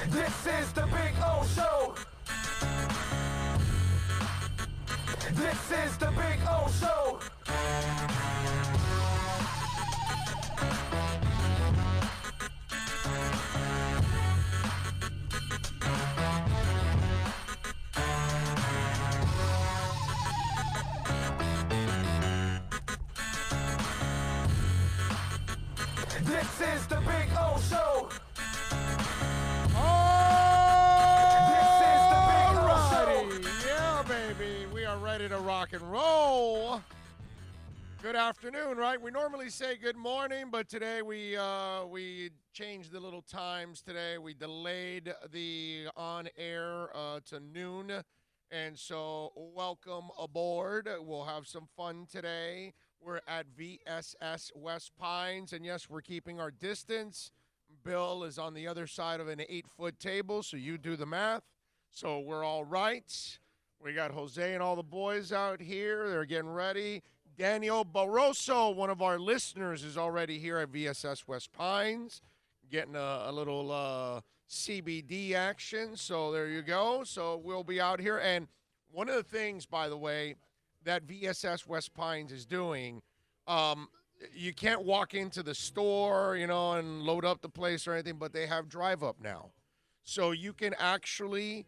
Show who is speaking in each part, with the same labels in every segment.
Speaker 1: This is the Big O Show. This is the Big O Show. This is the Big O Show.
Speaker 2: Alrighty. Yeah, baby. We are ready to rock and roll. Good afternoon, right? We normally say good morning, but today we changed the little times today. We delayed the on air to noon. And so welcome aboard. We'll have some fun today. We're at VSS West Pines, and yes, we're keeping our distance. Bill is on the other side of an 8-foot table, so you do the math. So we're all right. We got Jose and all the boys out here. They're getting ready. Daniel Barroso, one of our listeners, is already here at VSS West Pines, getting a little CBD action. So there you go. So we'll be out here. And one of the things, by the way, that VSS West Pines is doing, you can't walk into the store, and load up the place or anything, but they have drive up now. So you can actually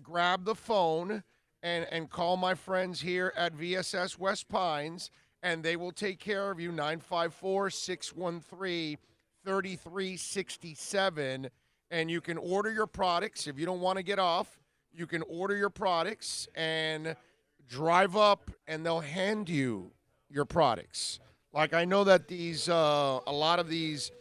Speaker 2: grab the phone and call my friends here at VSS West Pines, and they will take care of you, 954-613-3367. And you can order your products. If you don't want to get off, you can order your products and drive up, and they'll hand you your products. Like, I know that these, a lot of these,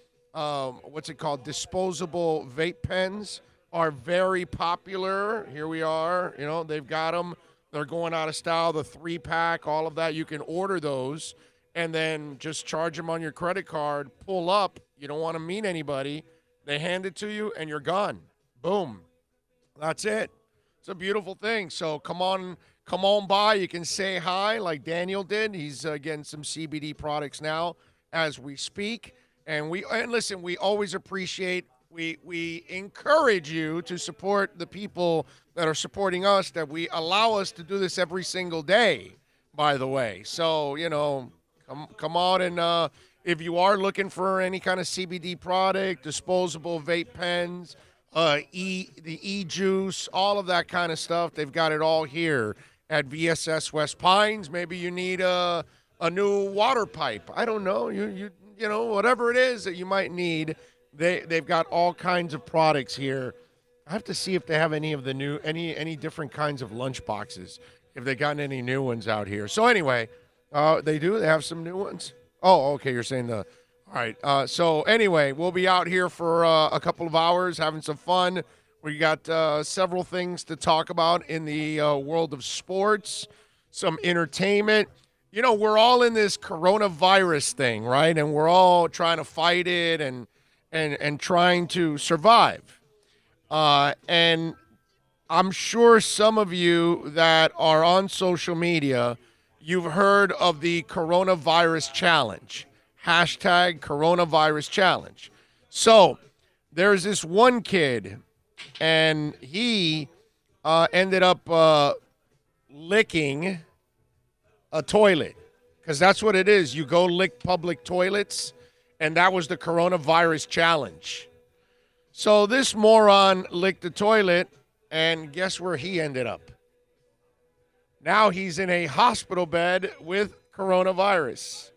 Speaker 2: disposable vape pens are very popular. Here we are. They've got them. They're going out of style, the 3-pack, all of that. You can order those and then just charge them on your credit card, pull up. You don't want to meet anybody. They hand it to you, and you're gone. Boom. That's it. It's a beautiful thing. So come on by. You can say hi like Daniel did. He's getting some CBD products now as we speak. And listen, we always appreciate, we encourage you to support the people that are supporting us, that we allow us to do this every single day, by the way. So, come on, and if you are looking for any kind of CBD product, disposable vape pens, the e-juice, all of that kind of stuff, they've got it all here at VSS West Pines. Maybe you need a new water pipe. I don't know. You whatever it is that you might need, they've got all kinds of products here. I have to see if they have any of the new any different kinds of lunch boxes, if they got any new ones out here. So anyway, they do. They have some new ones. Oh, okay. You're saying all right. So anyway, we'll be out here for a couple of hours having some fun. We got several things to talk about in the world of sports, some entertainment. We're all in this coronavirus thing, right? And we're all trying to fight it and trying to survive. And I'm sure some of you that are on social media, you've heard of the coronavirus challenge. Hashtag coronavirus challenge. So there's this one kid, and he ended up licking a toilet, because that's what it is. You go lick public toilets, and that was the coronavirus challenge. So this moron licked the toilet, and guess where he ended up? Now he's in a hospital bed with coronavirus.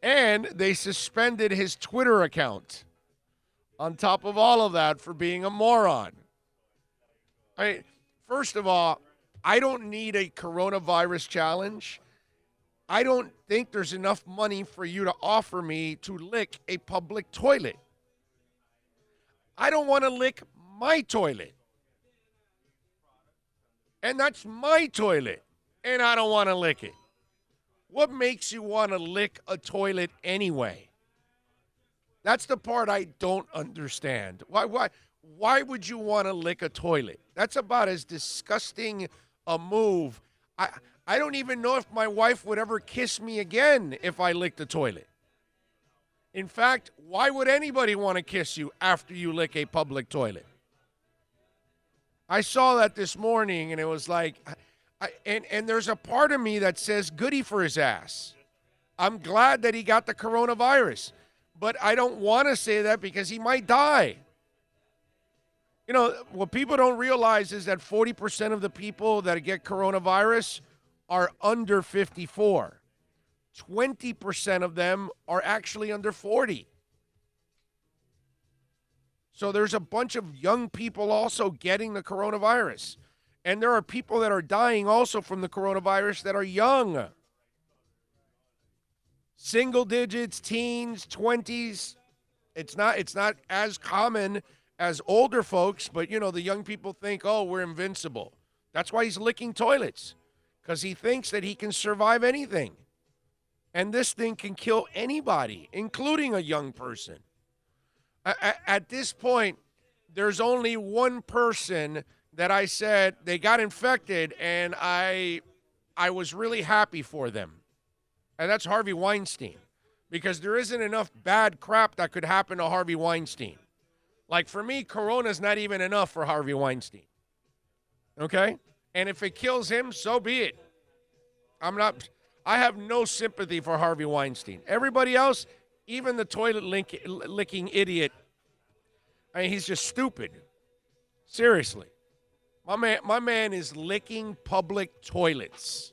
Speaker 2: And they suspended his Twitter account on top of all of that for being a moron. First of all, I don't need a coronavirus challenge. I don't think there's enough money for you to offer me to lick a public toilet. I don't want to lick my toilet. And that's my toilet. And I don't want to lick it. What makes you want to lick a toilet anyway? That's the part I don't understand. Why would you want to lick a toilet? That's about as disgusting a move. I don't even know if my wife would ever kiss me again if I licked a toilet. In fact, why would anybody want to kiss you after you lick a public toilet? I saw that this morning, and it was like, and there's a part of me that says goody for his ass. I'm glad that he got the coronavirus, but I don't want to say that because he might die. You know, what people don't realize is that 40% of the people that get coronavirus are under 54. 20% of them are actually under 40. So there's a bunch of young people also getting the coronavirus. And there are people that are dying also from the coronavirus that are young. Single digits, teens, 20s. It's not as common as older folks, but you know, the young people think, "Oh, we're invincible." That's why he's licking toilets, cuz he thinks that he can survive anything. And this thing can kill anybody, including a young person. At this point, there's only one person that I said they got infected, and I was really happy for them. And that's Harvey Weinstein, because there isn't enough bad crap that could happen to Harvey Weinstein. Like, for me, Corona's not even enough for Harvey Weinstein. Okay? And if it kills him, so be it. I have no sympathy for Harvey Weinstein. Everybody else, even the toilet licking idiot, I mean, he's just stupid. Seriously. My man is licking public toilets.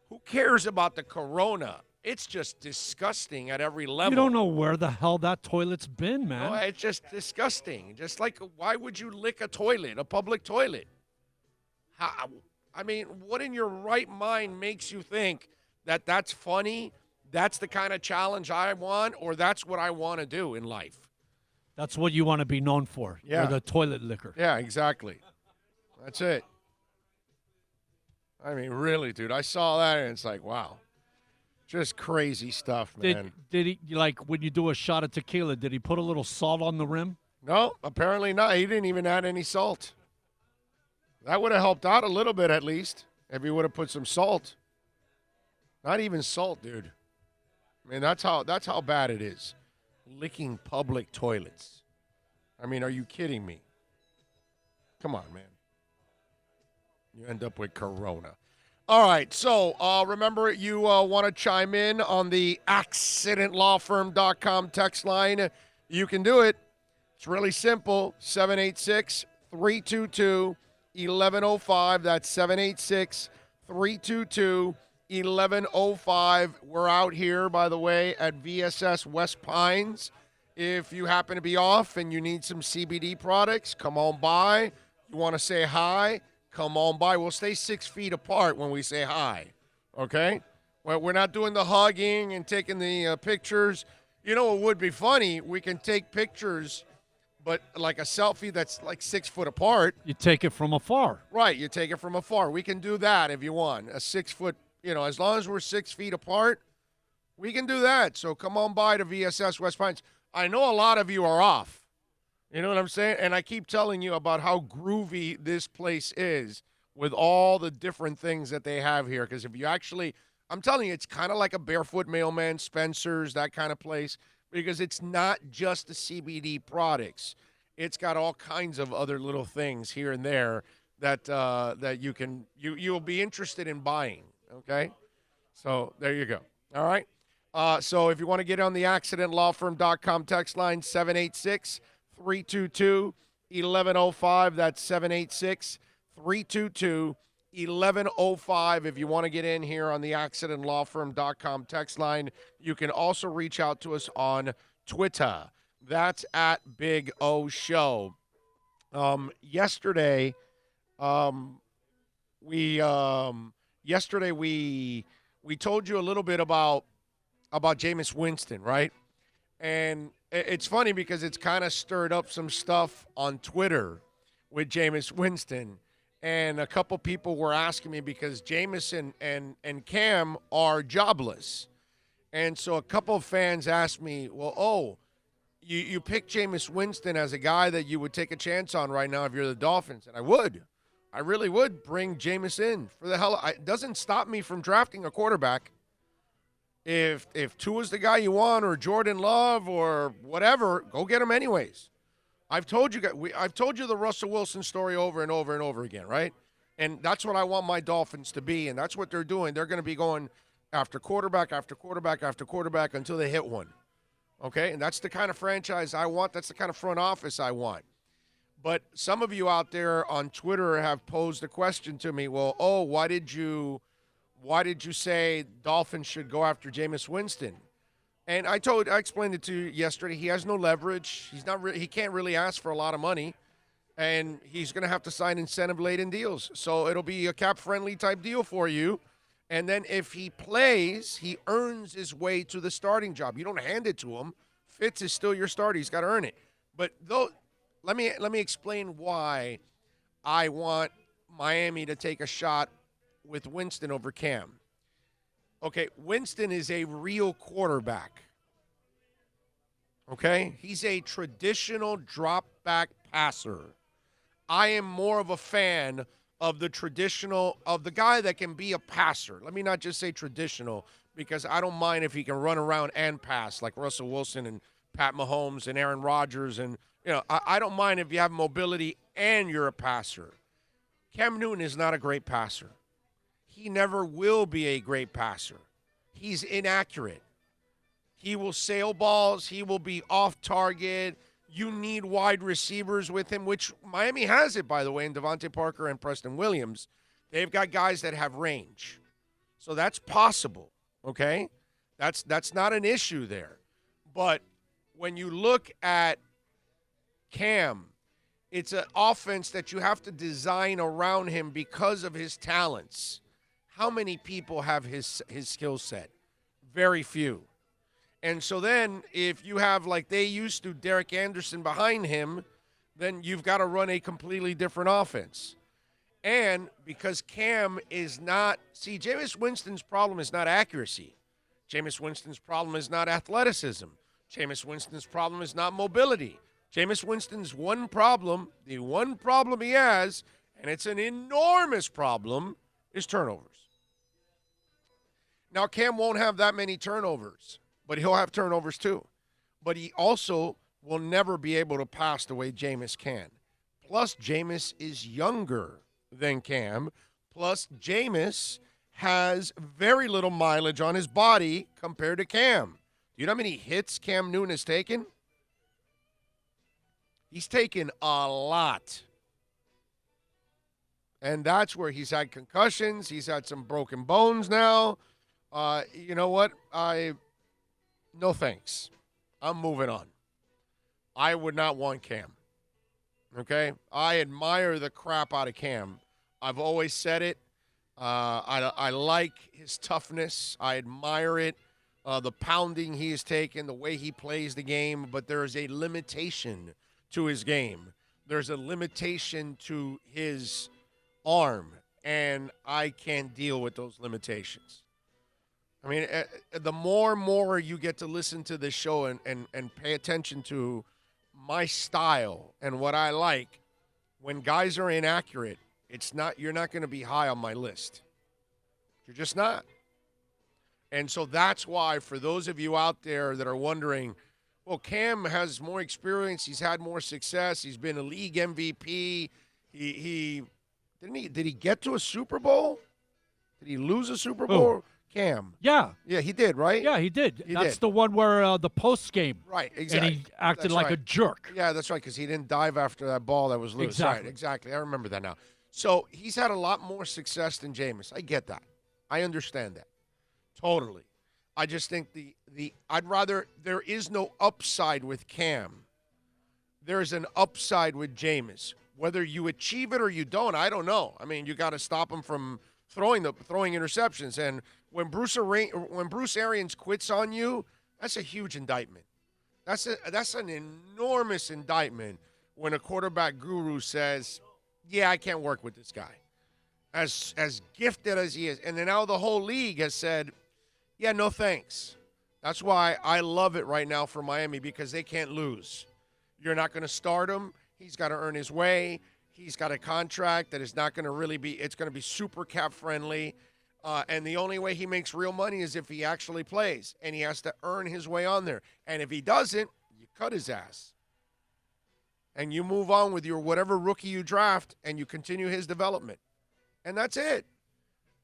Speaker 2: Who cares about the corona? It's just disgusting at every level.
Speaker 3: You don't know where the hell that toilet's been, man.
Speaker 2: No, it's just disgusting. Just like, why would you lick a toilet, a public toilet? I mean, what in your right mind makes you think that that's funny, that's the kind of challenge I want, or that's what I want to do in life?
Speaker 3: That's what you want to be known for.
Speaker 2: Yeah.
Speaker 3: You're the toilet licker.
Speaker 2: Yeah, exactly. That's it. I mean, really, dude, I saw that and it's like, wow. Just crazy stuff, man.
Speaker 3: Did he, like, when you do a shot of tequila, did he put a little salt on the rim?
Speaker 2: No, apparently not. He didn't even add any salt. That would have helped out a little bit, at least, if he would have put some salt. Not even salt, dude. I mean, that's how bad it is. Licking public toilets. I mean, are you kidding me? Come on, man. You end up with corona. All right, so remember, you want to chime in on the accidentlawfirm.com text line. You can do it. It's really simple. 786-322-1105. That's 786-322-1105. We're out here, by the way, at VSS West Pines. If you happen to be off and you need some CBD products, come on by. You want to say hi, come on by. We'll stay 6 feet apart when we say hi, okay? Well, we're not doing the hugging and taking the pictures. You know what would be funny? We can take pictures, but like a selfie that's like 6 foot apart.
Speaker 3: You take it from afar.
Speaker 2: Right, you take it from afar. We can do that if you want. A 6 foot, you know, as long as we're 6 feet apart, we can do that. So come on by to VSS West Pines. I know a lot of you are off. You know what I'm saying? And I keep telling you about how groovy this place is with all the different things that they have here. Because if you actually, I'm telling you, it's kind of like a Barefoot Mailman, Spencer's, that kind of place. Because it's not just the CBD products. It's got all kinds of other little things here and there that that you'll be interested in buying. Okay? So there you go. All right? So if you want to get on the accidentlawfirm.com text line, 786-322-1105. That's 786-322-1105. If you want to get in here on the accidentlawfirm.com text line, you can also reach out to us on Twitter. That's at Big O Show. Yesterday we told you a little bit about Jameis Winston, right? And it's funny because it's kind of stirred up some stuff on Twitter with Jameis Winston. And a couple people were asking me because Jameis and Cam are jobless. And so a couple of fans asked me, well, you picked Jameis Winston as a guy that you would take a chance on right now if you're the Dolphins. And I would. I really would bring Jameis in. For the hell, it doesn't stop me from drafting a quarterback. If Tua's the guy you want, or Jordan Love, or whatever, go get him anyways. I've told you guys, I've told you the Russell Wilson story over and over and over again, right? And that's what I want my Dolphins to be, and that's what they're doing. They're going to be going after quarterback after quarterback after quarterback until they hit one. Okay? And that's the kind of franchise I want. That's the kind of front office I want. But some of you out there on Twitter have posed a question to me. Well, why did you say Dolphins should go after Jameis Winston? And I explained it to you yesterday. He has no leverage. He can't really ask for a lot of money, and he's going to have to sign incentive-laden deals. So it'll be a cap-friendly type deal for you. And then if he plays, he earns his way to the starting job. You don't hand it to him. Fitz is still your starter. He's got to earn it. But let me explain why I want Miami to take a shot with Winston over Cam. Okay, Winston is a real quarterback. Okay? He's a traditional drop-back passer. I am more of a fan of the guy that can be a passer. Let me not just say traditional, because I don't mind if he can run around and pass like Russell Wilson and Pat Mahomes and Aaron Rodgers. And, I don't mind if you have mobility and you're a passer. Cam Newton is not a great passer. He never will be a great passer. He's inaccurate. He will sail balls. He will be off target. You need wide receivers with him, which Miami has it, by the way, in Devontae Parker and Preston Williams. They've got guys that have range. So that's possible, okay? That's not an issue there. But when you look at Cam, it's an offense that you have to design around him because of his talents. How many people have his skill set? Very few. And so then if you have, like they used to, Derek Anderson behind him, then you've got to run a completely different offense. And because Cam is not – see, Jameis Winston's problem is not accuracy. Jameis Winston's problem is not athleticism. Jameis Winston's problem is not mobility. Jameis Winston's one problem, the one problem he has, and it's an enormous problem, is turnovers. Now, Cam won't have that many turnovers, but he'll have turnovers too. But he also will never be able to pass the way Jameis can. Plus, Jameis is younger than Cam. Plus, Jameis has very little mileage on his body compared to Cam. Do you know how many hits Cam Newton has taken? He's taken a lot. And that's where he's had concussions. He's had some broken bones now. You know what? No thanks. I'm moving on. I would not want Cam. Okay? I admire the crap out of Cam. I've always said it. I like his toughness. I admire it. The pounding he has taken, the way he plays the game, but there is a limitation to his game. There's a limitation to his arm, and I can't deal with those limitations. I mean, the more and more you get to listen to this show and pay attention to my style and what I like, when guys are inaccurate, you're not going to be high on my list. You're just not. And so that's why, for those of you out there that are wondering, well, Cam has more experience, he's had more success, he's been a league MVP. Did he get to a Super Bowl? Did he lose a Super Bowl?
Speaker 3: Oh.
Speaker 2: Cam.
Speaker 3: Yeah.
Speaker 2: Yeah, he did, right?
Speaker 3: Yeah, he did.
Speaker 2: He
Speaker 3: That's
Speaker 2: did.
Speaker 3: the one where the post game.
Speaker 2: Right, exactly.
Speaker 3: And he acted
Speaker 2: That's
Speaker 3: like
Speaker 2: right.
Speaker 3: a jerk.
Speaker 2: Yeah, that's right, because he didn't dive after that ball that was loose.
Speaker 3: Exactly.
Speaker 2: Right, exactly. I remember that now. So he's had a lot more success than Jameis. I get that. I understand that. Totally. I just think there is no upside with Cam. There's an upside with Jameis. Whether you achieve it or you don't, I don't know. I mean, you got to stop him from throwing interceptions. And when Bruce Arians quits on you, that's a huge indictment. That's an enormous indictment when a quarterback guru says, "Yeah, I can't work with this guy." As gifted as he is, and then now the whole league has said, "Yeah, no thanks." That's why I love it right now for Miami, because they can't lose. You're not going to start him. He's got to earn his way. He's got a contract that is not going to really be – it's going to be super cap friendly. And the only way he makes real money is if he actually plays, and he has to earn his way on there. And if he doesn't, you cut his ass. and you move on with your whatever rookie you draft, and you continue his development. And that's it.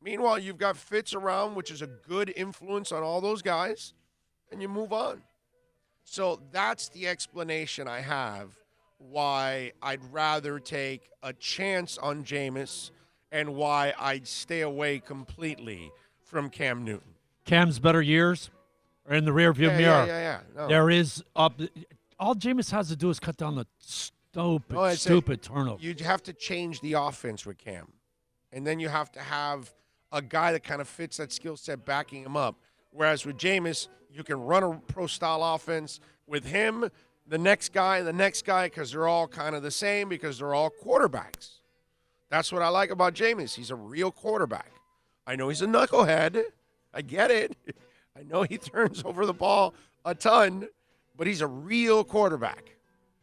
Speaker 2: Meanwhile, you've got Fitz around, which is a good influence on all those guys, and you move on. So that's the explanation I have why I'd rather take a chance on Jameis and why I'd stay away completely from Cam Newton.
Speaker 3: Cam's better years are in the rearview mirror.
Speaker 2: Yeah. No.
Speaker 3: There is up. All Jameis has to do is cut down the stupid turnover.
Speaker 2: You have to change the offense with Cam, and then you have to have a guy that kind of fits that skill set backing him up. Whereas with Jameis, you can run a pro-style offense. With him, the next guy, because they're all kind of the same because they're all quarterbacks. That's what I like about Jameis. He's a real quarterback. I know he's a knucklehead. I get it. I know he turns over the ball a ton, but he's a real quarterback.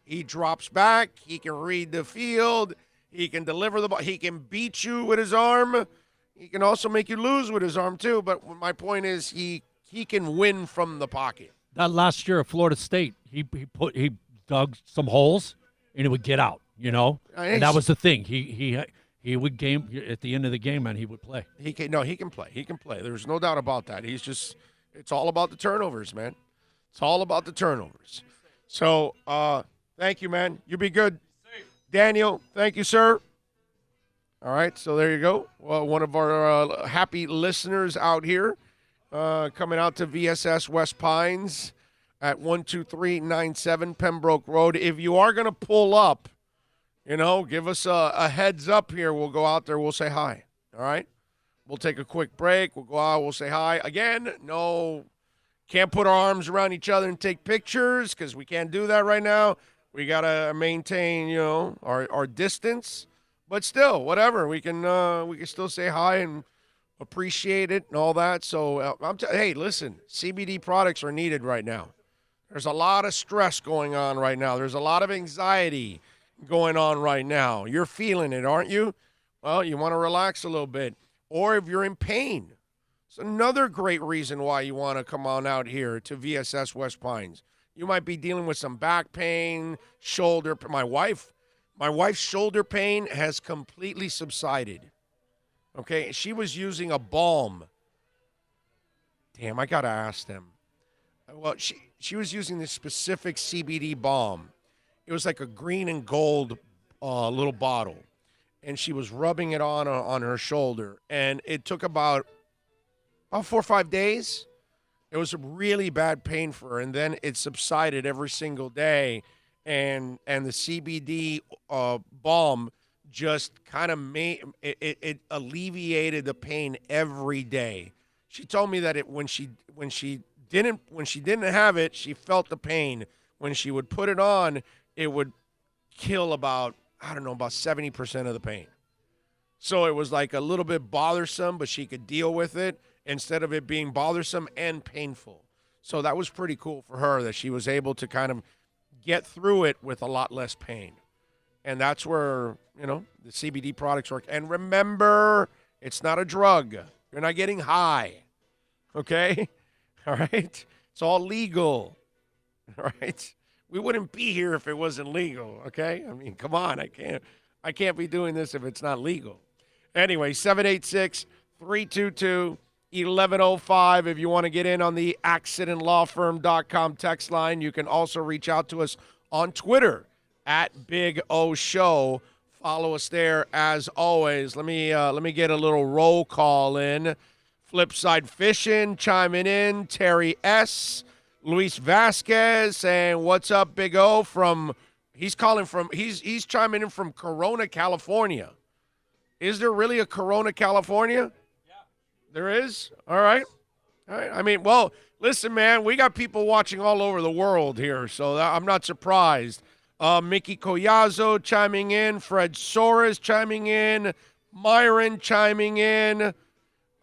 Speaker 2: He drops back. He can read the field. He can deliver the ball. He can beat you with his arm. He can also make you lose with his arm too. But my point is he can win from the pocket.
Speaker 3: That last year at Florida State, he dug some holes and it would get out, And that was the thing. He would game at the end of the game, and he would play. He can
Speaker 2: play. He can play. There's no doubt about that. It's all about the turnovers, man. It's all about the turnovers. So, thank you, man. You be good. Daniel, thank you, sir. All right, so there you go. Well, one of our happy listeners out here coming out to VSS West Pines at 12397 Pembroke Road. If you are going to pull up, give us a heads up here. We'll go out there. We'll say hi. All right? We'll take a quick break. We'll go out. We'll say hi. Again, no, can't put our arms around each other and take pictures because we can't do that right now. We got to maintain, our distance. But still, whatever. We can still say hi and appreciate it and all that. So, hey, listen, CBD products are needed right now. There's a lot of stress going on right now. There's a lot of anxiety going on right now. You're feeling it, aren't you? Well, you want to relax a little bit. Or if you're in pain, it's another great reason why you want to come on out here to VSS West Pines. You might be dealing with some back pain, shoulder. My wife's shoulder pain has completely subsided. Okay, she was using a balm. Damn, I got to ask them. Well, she was using this specific CBD balm. It was like a green and gold little bottle, and she was rubbing it on her shoulder, and it took about 4 or 5 days. It was a really bad pain for her, and then it subsided every single day, and the CBD balm just kind of made it alleviated the pain every day. She told me that when she didn't have it, she felt the pain. When she would put it on, it would kill about 70% of the pain. So it was like a little bit bothersome, but she could deal with it instead of it being bothersome and painful. So that was pretty cool for her that she was able to kind of get through it with a lot less pain. And that's where, the CBD products work. And remember, it's not a drug. You're not getting high. Okay? All right? It's all legal. All right? We wouldn't be here if it wasn't legal, okay? I mean, come on. I can't be doing this if it's not legal. Anyway, 786-322-1105. If you want to get in on the accidentlawfirm.com text line, you can also reach out to us on Twitter at Big O Show. Follow us there as always. Let me get a little roll call in. Flipside Fishing chiming in. Terry S. Luis Vasquez saying, "What's up, Big O?" He's chiming in from Corona, California. Is there really a Corona, California? Yeah. There is? All right. I mean, well, listen, man, we got people watching all over the world here, so I'm not surprised. Mickey Collazo chiming in. Fred Soares chiming in. Myron chiming in.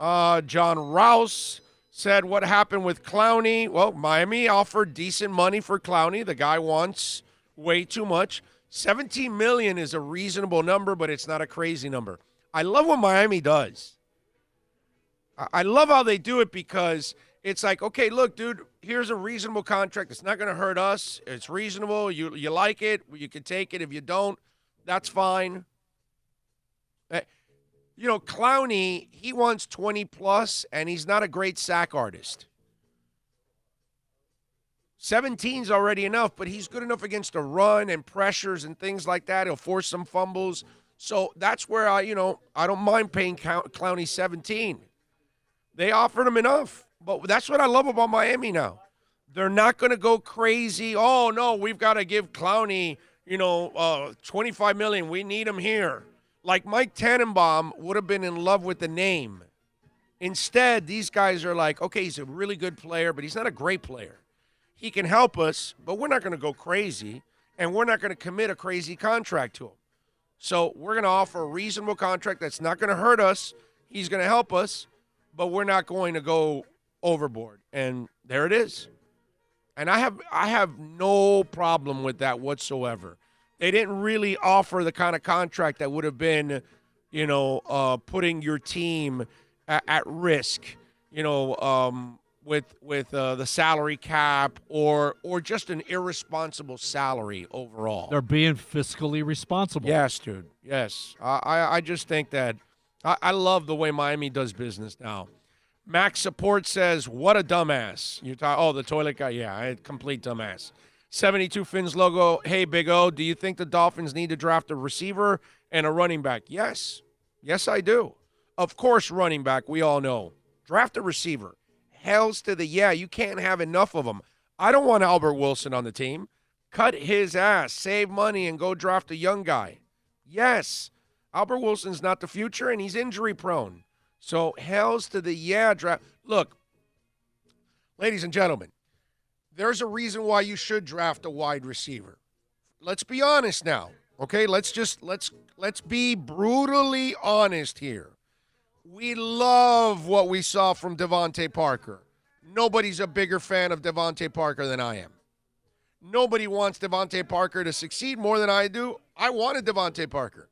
Speaker 2: John Rouse said, "What happened with Clowney?" Well, Miami offered decent money for Clowney. The guy wants way too much. $17 million is a reasonable number, but it's not a crazy number. I love what Miami does. I love how they do it because It's like, okay, look, dude, here's a reasonable contract. It's not going to hurt us. It's reasonable. You like it. You can take it. If you don't, that's fine. Clowney, he wants 20 plus, and he's not a great sack artist. 17's already enough, but he's good enough against a run and pressures and things like that. He'll force some fumbles. So that's where I don't mind paying Clowney 17. They offered him enough. But that's what I love about Miami now. They're not going to go crazy. Oh, no, we've got to give Clowney, $25 million. We need him here. Like Mike Tannenbaum would have been in love with the name. Instead, these guys are like, okay, he's a really good player, but he's not a great player. He can help us, but we're not going to go crazy, and we're not going to commit a crazy contract to him. So we're going to offer a reasonable contract that's not going to hurt us. He's going to help us, but we're not going to go overboard. And there it is. And I have no problem with that whatsoever. They didn't really offer the kind of contract that would have been, putting your team at risk, with the salary cap or just an irresponsible salary overall.
Speaker 3: They're being fiscally responsible.
Speaker 2: Yes, dude. Yes. I just think that I love the way Miami does business now. Max Support says, what a dumbass. The toilet guy? Yeah, complete dumbass. 72 Fins logo. Hey, Big O, do you think the Dolphins need to draft a receiver and a running back? Yes. Yes, I do. Of course, running back, we all know. Draft a receiver. Hells to the you can't have enough of them. I don't want Albert Wilson on the team. Cut his ass, save money, and go draft a young guy. Yes, Albert Wilson's not the future, and he's injury prone. So hells to the draft. Look, ladies and gentlemen, there's a reason why you should draft a wide receiver. Let's be honest now, okay? Let's be brutally honest here. We love what we saw from Devontae Parker. Nobody's a bigger fan of Devontae Parker than I am. Nobody wants Devontae Parker to succeed more than I do. I wanted Devontae Parker.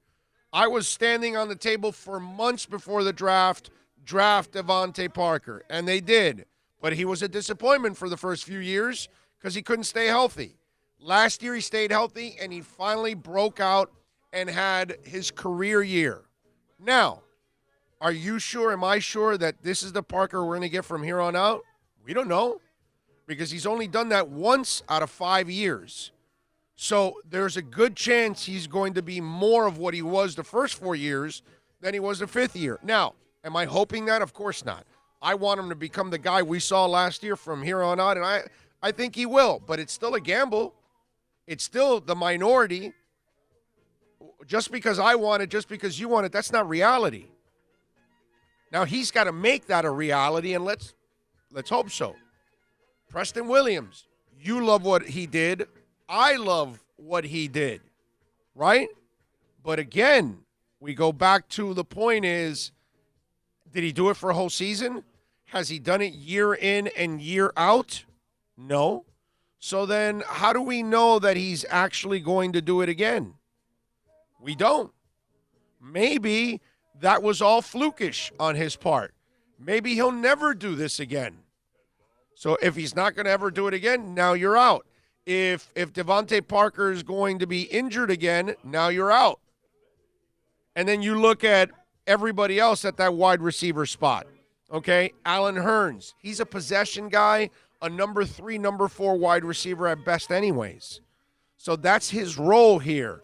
Speaker 2: I was standing on the table for months before the draft Devontae Parker, and they did. But he was a disappointment for the first few years because he couldn't stay healthy. Last year he stayed healthy, and he finally broke out and had his career year. Now, are you sure, am I sure that this is the Parker we're going to get from here on out? We don't know because he's only done that once out of 5 years. So there's a good chance he's going to be more of what he was the first 4 years than he was the 5th year. Now, am I hoping that? Of course not. I want him to become the guy we saw last year from here on out, and I think he will. But it's still a gamble. It's still the minority. Just because I want it, just because you want it, that's not reality. Now, he's got to make that a reality, and let's hope so. Preston Williams, you love what he did. I love what he did, right? But again, we go back to the point is, did he do it for a whole season? Has he done it year in and year out? No. So then how do we know that he's actually going to do it again? We don't. Maybe that was all flukish on his part. Maybe he'll never do this again. So if he's not going to ever do it again, now you're out. If Devontae Parker is going to be injured again, now you're out. And then you look at everybody else at that wide receiver spot. Okay, Allen Hurns. He's a possession guy, a number 3, number 4 wide receiver at best anyways. So that's his role here.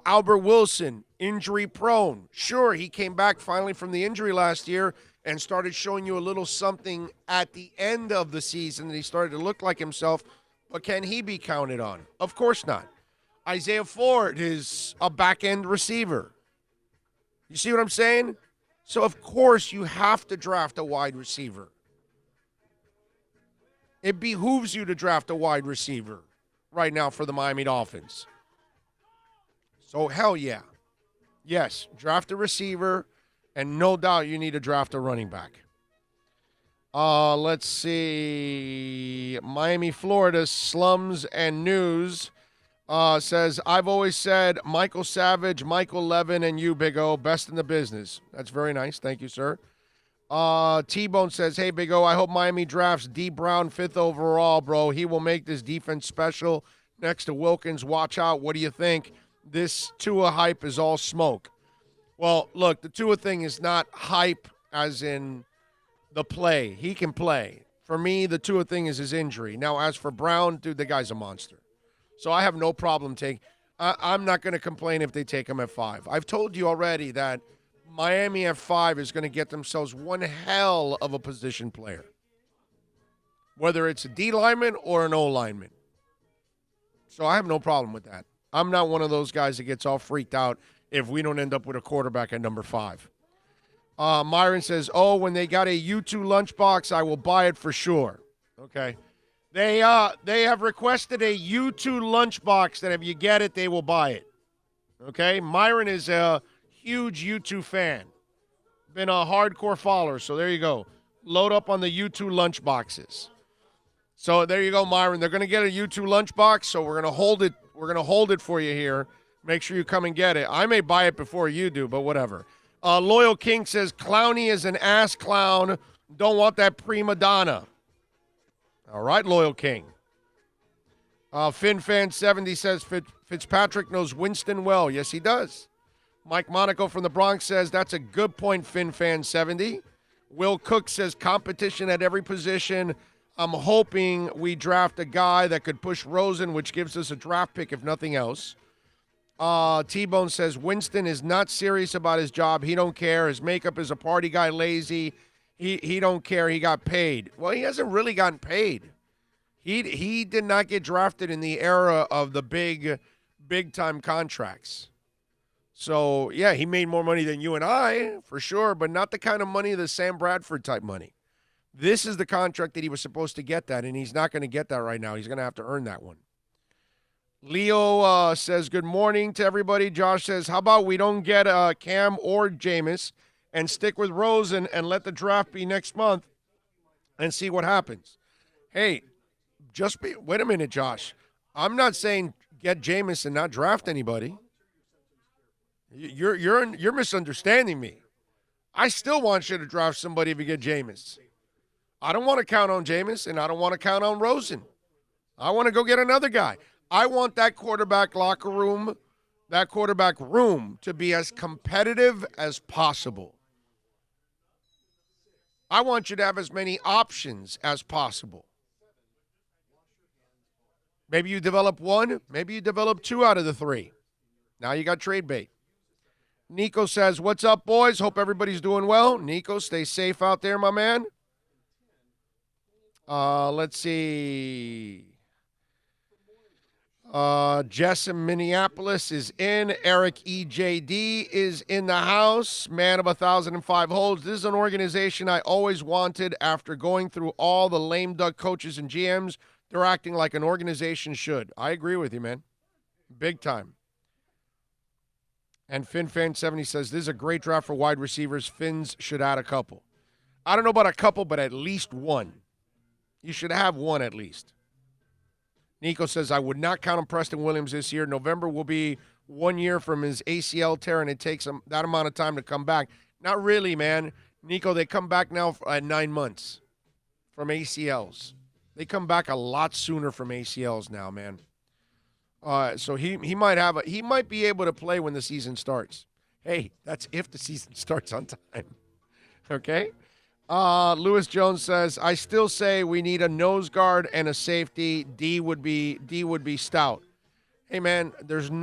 Speaker 2: Albert Wilson, injury prone. Sure, he came back finally from the injury last year and started showing you a little something at the end of the season, and he started to look like himself. But can he be counted on? Of course not. Isaiah Ford is a back-end receiver. You see what I'm saying? So, of course, you have to draft a wide receiver. It behooves you to draft a wide receiver right now for the Miami Dolphins. So, hell yeah. Yes, draft a receiver, and no doubt you need to draft a running back. Let's see. Miami, Florida, Slums and News says, I've always said Michael Savage, Michael Levin, and you, Big O, best in the business. That's very nice. Thank you, sir. T-Bone says, hey, Big O, I hope Miami drafts D. Brown 5th overall, bro. He will make this defense special next to Wilkins. Watch out. What do you think? This Tua hype is all smoke. Well, look, the Tua thing is not hype as in the play. He can play. For me, the Tua thing is his injury. Now, as for Brown, dude, the guy's a monster. So I have no problem taking – I'm not going to complain if they take him at 5. I've told you already that – Miami at 5 is going to get themselves one hell of a position player, whether it's a D lineman or an O lineman. So I have no problem with that. I'm not one of those guys that gets all freaked out if we don't end up with a quarterback at number 5. Myron says, when they got a U2 lunchbox, I will buy it for sure. Okay. They have requested a U2 lunchbox that if you get it, they will buy it. Okay. Myron is a huge U2 fan. Been a hardcore follower, so there you go. Load up on the U2 lunch boxes. So there you go, Myron. They're going to get a U2 lunchbox, so we're going to hold it. We're going to hold it for you here. Make sure you come and get it. I may buy it before you do, but whatever. Loyal King says, Clowney is an ass clown. Don't want that prima donna. All right, Loyal King. FinFan70 says, Fitzpatrick knows Winston well. Yes, he does. Mike Monaco from the Bronx says, that's a good point, FinFan70. Will Cook says, competition at every position. I'm hoping we draft a guy that could push Rosen, which gives us a draft pick if nothing else. T-Bone says, Winston is not serious about his job. He don't care. His makeup is a party guy, lazy. He don't care. He got paid. Well, he hasn't really gotten paid. He did not get drafted in the era of the big-time contracts. So, yeah, he made more money than you and I, for sure, but not the kind of money, the Sam Bradford type money. This is the contract that he was supposed to get that, and he's not going to get that right now. He's going to have to earn that one. Leo says, good morning to everybody. Josh says, how about we don't get Cam or Jameis and stick with Rosen and let the draft be next month and see what happens? Hey, wait a minute, Josh. I'm not saying get Jameis and not draft anybody. You're misunderstanding me. I still want you to draft somebody if you get Jameis. I don't want to count on Jameis, and I don't want to count on Rosen. I want to go get another guy. I want that quarterback locker room, that quarterback room to be as competitive as possible. I want you to have as many options as possible. Maybe you develop one. Maybe you develop 2 out of the 3. Now you got trade bait. Nico says, what's up, boys? Hope everybody's doing well. Nico, stay safe out there, my man. Let's see. Jess in Minneapolis is in. Eric EJD is in the house. Man of 1,005 holds. This is an organization I always wanted after going through all the lame duck coaches and GMs. They're acting like an organization should. I agree with you, man. Big time. And FinFan70 says, this is a great draft for wide receivers. Fins should add a couple. I don't know about a couple, but at least one. You should have one at least. Nico says, I would not count on Preston Williams this year. November will be 1 year from his ACL tear, and it takes him that amount of time to come back. Not really, man. Nico, they come back now at 9 months from ACLs. They come back a lot sooner from ACLs now, man. So he might be able to play when the season starts. Hey, that's if the season starts on time. Okay? Lewis Jones says, I still say we need a nose guard and a safety. D would be stout. Hey man,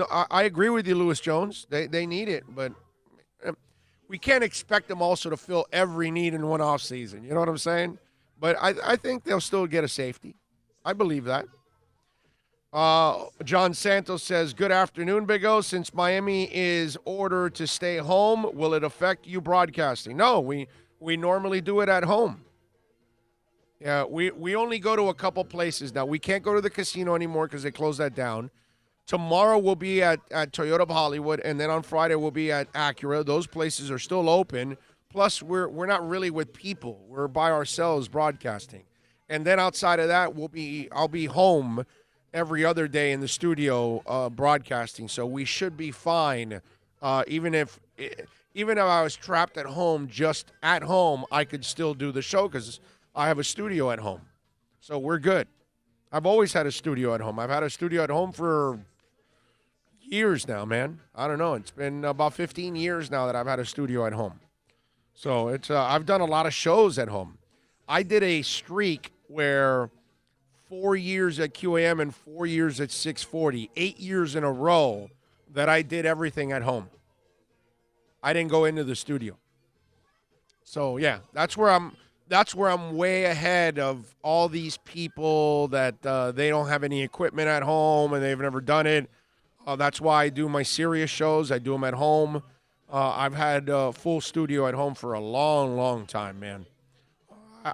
Speaker 2: I agree with you, Lewis Jones. They need it, but we can't expect them also to fill every need in one offseason. You know what I'm saying? But I think they'll still get a safety. I believe that. John Santos says, good afternoon, Big O. Since Miami is ordered to stay home, will it affect you broadcasting? No, we normally do it at home. Yeah, we only go to a couple places now. We can't go to the casino anymore because they closed that down. Tomorrow we'll be at Toyota of Hollywood, and then on Friday we'll be at Acura. Those places are still open. Plus, we're not really with people. We're by ourselves broadcasting. And then outside of that, I'll be home every other day in the studio broadcasting. So we should be fine, even if even if I was trapped at home, just at home, I could still do the show because I have a studio at home. So we're good. I've always had a studio at home. I've had a studio at home for years now, man. I don't know. It's been about 15 years now that I've had a studio at home. So it's I've done a lot of shows at home. I did a streak where 4 years at QAM and 4 years at 640, 8 years in a row that I did everything at home. I didn't go into the studio. So yeah, that's where I'm way ahead of all these people that they don't have any equipment at home and they've never done it. That's why I do my serious shows. I do them at home. I've had a full studio at home for a long, long time, man.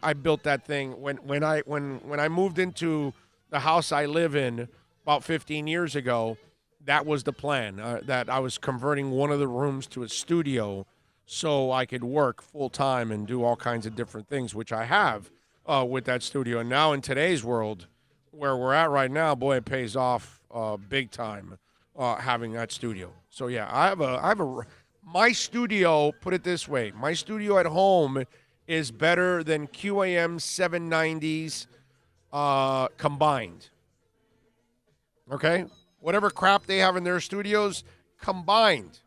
Speaker 2: I built that thing when I moved into the house I live in about 15 years ago. That was the plan. That I was converting one of the rooms to a studio so I could work full time and do all kinds of different things, which I have with that studio. And now in today's world, where we're at right now, boy, it pays off big time having that studio. So yeah, my studio. Put it this way: my studio at home is better than QAM 790s combined. Okay? Whatever crap they have in their studios combined.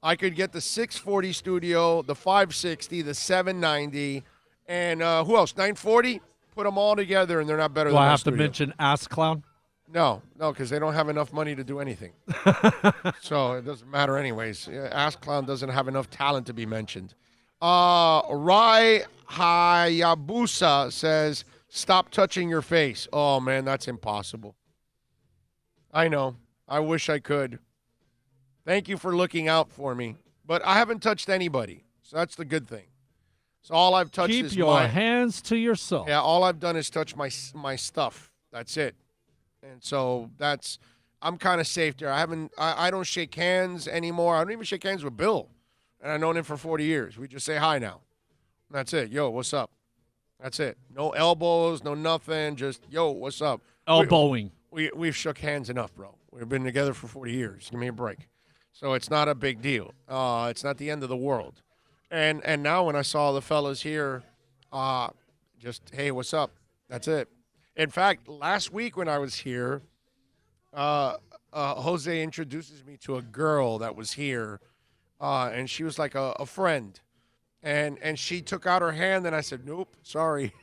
Speaker 2: I could get the 640 studio, the 560, the 790, and who else? 940? Put them all together, and they're not better than my studio.
Speaker 3: Do I have to mention Ass Clown?
Speaker 2: No, because they don't have enough money to do anything. So it doesn't matter anyways. Ass Clown doesn't have enough talent to be mentioned. Rai Hayabusa says, stop touching your face. Oh, man, that's impossible. I know. I wish I could. Thank you for looking out for me. But I haven't touched anybody, so that's the good thing. So all I've touched is
Speaker 3: keep your hands to yourself.
Speaker 2: Yeah, all I've done is touch my stuff. That's it. And so I'm kind of safe there. I don't shake hands anymore. I don't even shake hands with Bill. And I've known him for 40 years. We just say hi now. That's it. Yo, what's up? That's it. No elbows, no nothing. Just, yo, what's up?
Speaker 3: Elbowing.
Speaker 2: We've shook hands enough, bro. We've been together for 40 years. Give me a break. So it's not a big deal. It's not the end of the world. And now when I saw the fellas here, just, hey, what's up? That's it. In fact, last week when I was here, Jose introduces me to a girl that was here, and she was like a friend. And she took out her hand, and I said, nope, sorry.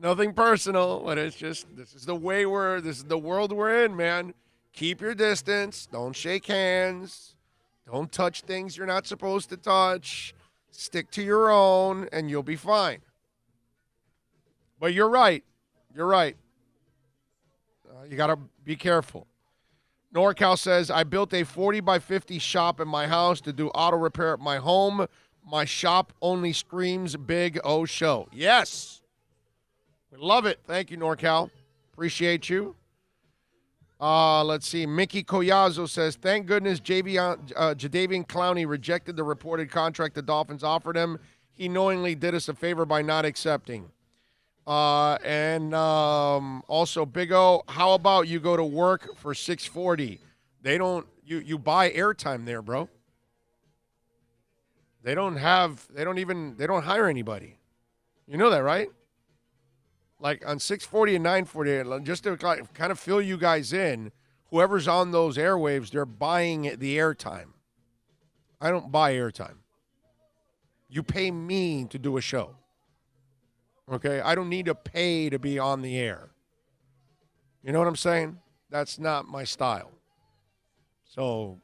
Speaker 2: Nothing personal, but it's just, this is the world we're in, man. Keep your distance. Don't shake hands. Don't touch things you're not supposed to touch. Stick to your own, and you'll be fine. But you're right. You're right. You got to be careful. NorCal says, I built a 40 by 50 shop in my house to do auto repair at my home. My shop only screams Big O Show. Yes. We love it. Thank you, NorCal. Appreciate you. Let's see. Mickey Collazo says, thank goodness Jadeveon Clowney rejected the reported contract the Dolphins offered him. He knowingly did us a favor by not accepting. And also, Big O, how about you go to work for 640? They don't you buy airtime there, bro. They don't hire anybody. You know that, right? Like on 640 and 940, just to kind of fill you guys in, whoever's on those airwaves, they're buying the airtime. I don't buy airtime. You pay me to do a show. Okay? I don't need to pay to be on the air. You know what I'm saying? That's not my style. So,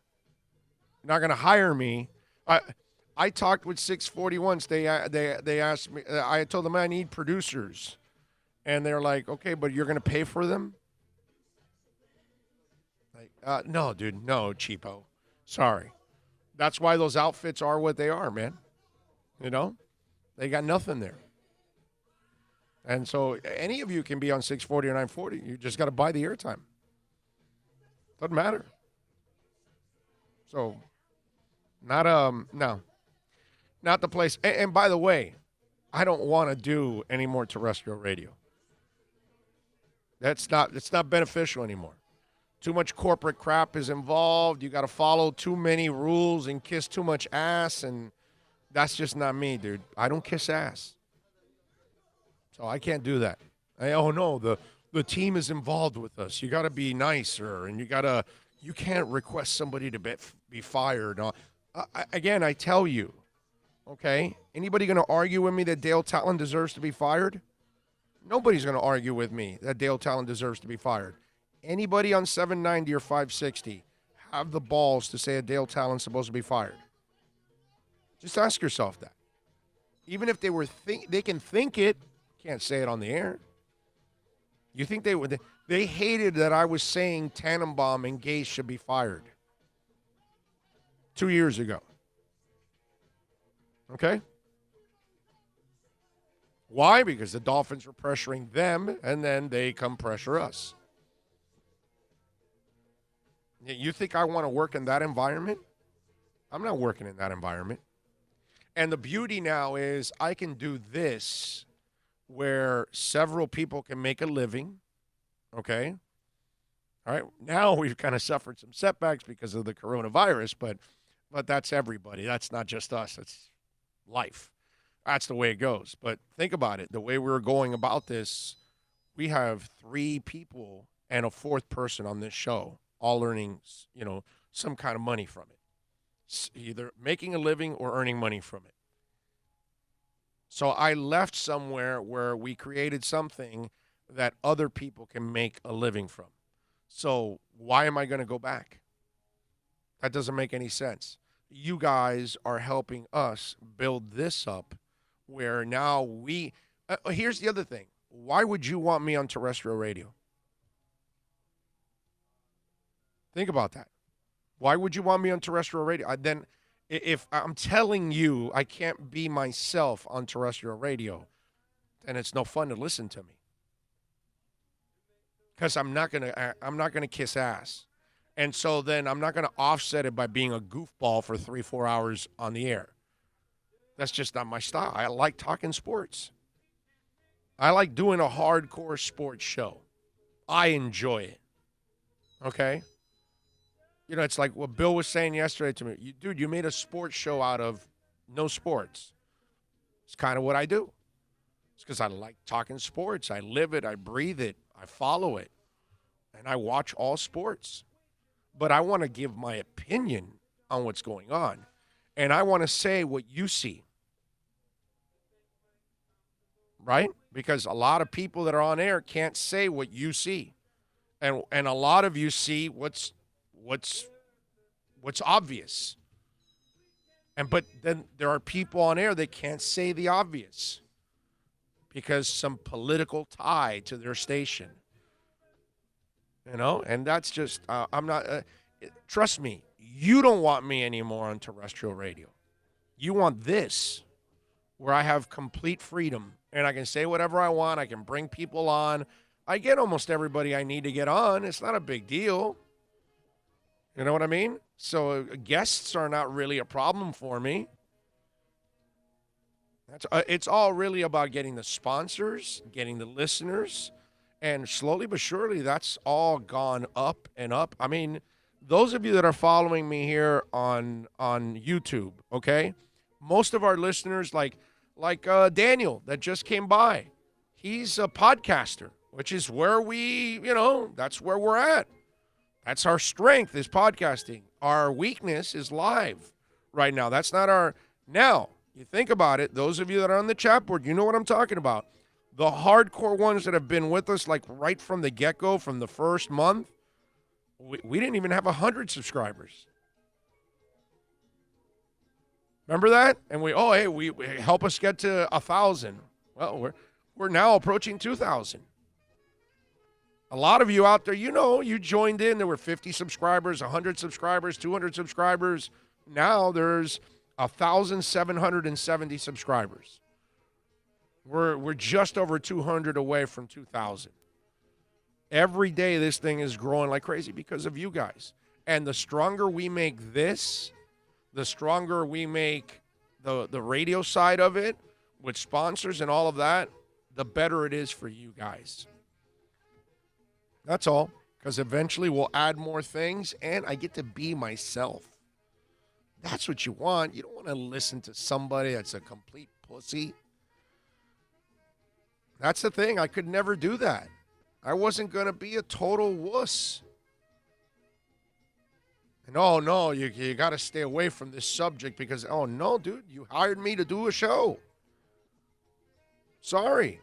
Speaker 2: you're not going to hire me. I talked with 640 once. They asked me, I told them I need producers. And they're like, okay, but you're going to pay for them? Like, no, dude, no, cheapo. Sorry. That's why those outfits are what they are, man. You know? They got nothing there. And so any of you can be on 640 or 940. You just got to buy the airtime. Doesn't matter. So, no. Not the place. And by the way, I don't want to do any more terrestrial radio. It's not beneficial anymore. Too much corporate crap is involved. You got to follow too many rules and kiss too much ass, and that's just not me, dude. I don't kiss ass. So I can't do that. Oh, no, the team is involved with us. You got to be nicer, and you can't request somebody to be fired. Again, I tell you, okay, anybody going to argue with me that Dale Talon deserves to be fired? Nobody's going to argue with me that Dale Talon deserves to be fired. Anybody on 790 or 560 have the balls to say that Dale Talon's supposed to be fired? Just ask yourself that. Even if they can think it, can't say it on the air. You think they would? They hated that I was saying Tannenbaum and Gase should be fired 2 years ago. Okay? Why? Because the Dolphins were pressuring them, and then they come pressure us. You think I want to work in that environment? I'm not working in that environment. And the beauty now is I can do this where several people can make a living, okay? All right, now we've kind of suffered some setbacks because of the coronavirus, but that's everybody. That's not just us. It's life. That's the way it goes. But think about it. The way we're going about this, we have 3 people and a 4th person on this show, all earning, some kind of money from it, either making a living or earning money from it. So I left somewhere where we created something that other people can make a living from. So why am I going to go back? That doesn't make any sense. You guys are helping us build this up where now here's the other thing. Why would you want me on terrestrial radio? Think about that. Why would you want me on terrestrial radio? Then if I'm telling you I can't be myself on terrestrial radio, then it's no fun to listen to me. Because I'm not gonna kiss ass. And so then I'm not going to offset it by being a goofball for 3-4 hours on the air. That's just not my style. I like talking sports. I like doing a hardcore sports show. I enjoy it. Okay? It's like what Bill was saying yesterday to me. Dude, you made a sports show out of no sports. It's kind of what I do. It's because I like talking sports. I live it. I breathe it. I follow it. And I watch all sports. But I want to give my opinion on what's going on. And I want to say what you see. Right? Because a lot of people that are on air can't say what you see. And a lot of you see what's obvious. But then there are people on air that can't say the obvious because some political tie to their station. And that's just, I'm not, trust me, you don't want me anymore on terrestrial radio. You want this, where I have complete freedom, and I can say whatever I want. I can bring people on. I get almost everybody I need to get on. It's not a big deal. You know what I mean? So guests are not really a problem for me. It's all really about getting the sponsors, getting the listeners, and slowly but surely, that's all gone up and up. I mean, those of you that are following me here on YouTube, okay? Most of our listeners, like Daniel that just came by, he's a podcaster, which is where that's where we're at. That's our strength is podcasting. Our weakness is live right now. That's not our – now, you think about it, those of you that are on the chat board, you know what I'm talking about. The hardcore ones that have been with us, like right from the get-go, from the first month, we didn't even have 100 subscribers. Remember that? And we help us get to 1,000. Well, we're now approaching 2,000. A lot of you out there, you joined in. There were 50 subscribers, 100 subscribers, 200 subscribers. Now there's 1,770 subscribers. We're just over 200 away from 2,000. Every day this thing is growing like crazy because of you guys. And the stronger we make this, the stronger we make the radio side of it with sponsors and all of that, the better it is for you guys. That's all. because eventually we'll add more things, and I get to be myself. That's what you want. You don't want to listen to somebody that's a complete pussy. That's the thing. I could never do that. I wasn't going to be a total wuss. And oh, no, you got to stay away from this subject because, oh, no, dude, you hired me to do a show. Sorry.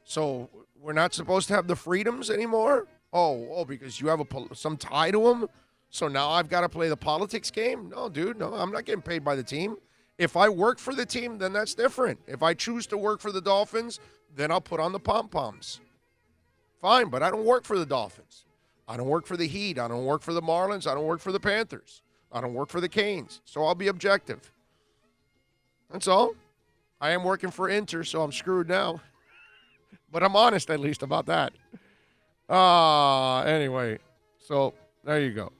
Speaker 2: So we're not supposed to have the freedoms anymore? Oh, because you have some tie to them? So now I've got to play the politics game? No, dude, no, I'm not getting paid by the team. If I work for the team, then that's different. If I choose to work for the Dolphins, then I'll put on the pom-poms. Fine, but I don't work for the Dolphins. I don't work for the Heat. I don't work for the Marlins. I don't work for the Panthers. I don't work for the Canes. So I'll be objective. That's all. I am working for Inter, so I'm screwed now. But I'm honest at least about that. Anyway, so there you go.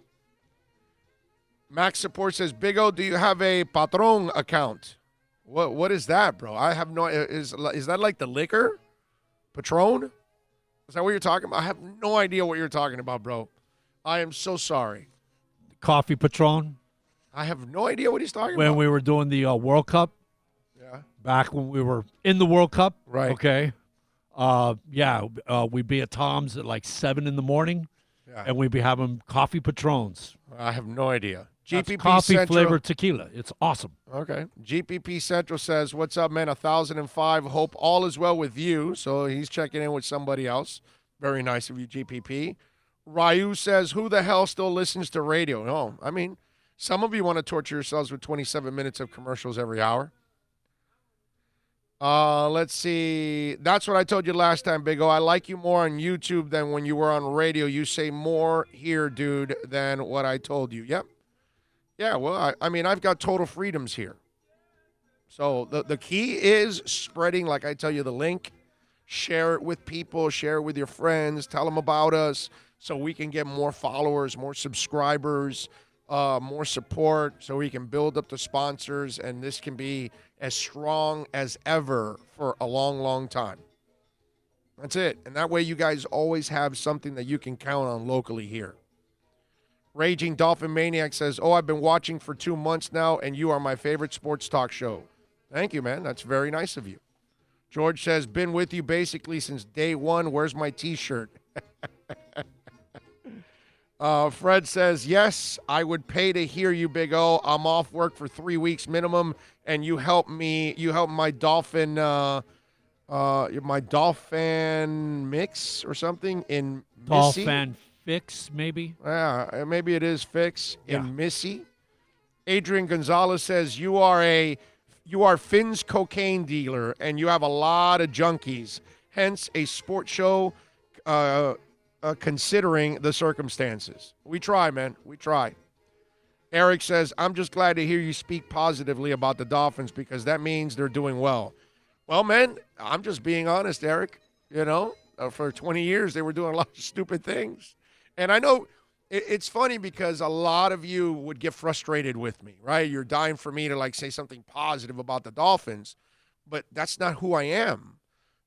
Speaker 2: Max Support says, Big O, do you have a Patron account? What is that, bro? I have no. Is that like the liquor? Patron? Is that what you're talking about? I have no idea what you're talking about, bro. I am so sorry.
Speaker 3: Coffee Patron.
Speaker 2: I have no idea what he's talking
Speaker 3: when
Speaker 2: about.
Speaker 3: We were doing the World Cup.
Speaker 2: Yeah.
Speaker 3: Back when we were in the World Cup.
Speaker 2: Right.
Speaker 3: Okay. We'd be at Tom's at like 7 in the morning, and we'd be having coffee Patrons.
Speaker 2: I have no idea.
Speaker 3: That's
Speaker 2: GPP
Speaker 3: coffee
Speaker 2: Central,
Speaker 3: flavored tequila. It's awesome.
Speaker 2: Okay. GPP Central says, what's up, man? 1005. Hope all is well with you. So he's checking in with somebody else. Very nice of you, GPP. Ryu says, who the hell still listens to radio? No, I mean, some of you want to torture yourselves with 27 minutes of commercials every hour. Let's see. That's what I told you last time, Big O. I like you more on YouTube than when you were on radio. You say more here, dude, than what I told you. Yep. Yeah, well, I mean, I've got total freedoms here. So the key is spreading, like I tell you, the link. Share it with people. Share it with your friends. Tell them about us so we can get more followers, more subscribers, more support, so we can build up the sponsors, and this can be as strong as ever for a long, long time. That's it. And that way you guys always have something that you can count on locally here. Raging Dolphin Maniac says, I've been watching for 2 months now, and you are my favorite sports talk show. Thank you, man. That's very nice of you. George says, been with you basically since day one. Where's my T-shirt? Fred says, yes, I would pay to hear you, Big O. I'm off work for 3 weeks minimum, and you help my Dolphin, mix or something in Missy.
Speaker 3: Dolphin Fix, maybe?
Speaker 2: Yeah, maybe it is Fix in Missy. Adrian Gonzalez says, you are Finn's cocaine dealer, and you have a lot of junkies, hence a sports show considering the circumstances. We try, man. We try. Eric says, I'm just glad to hear you speak positively about the Dolphins because that means they're doing well. Well, man, I'm just being honest, Eric. You know, for 20 years, they were doing a lot of stupid things. And I know it's funny because a lot of you would get frustrated with me, right? You're dying for me to, like, say something positive about the Dolphins, but that's not who I am.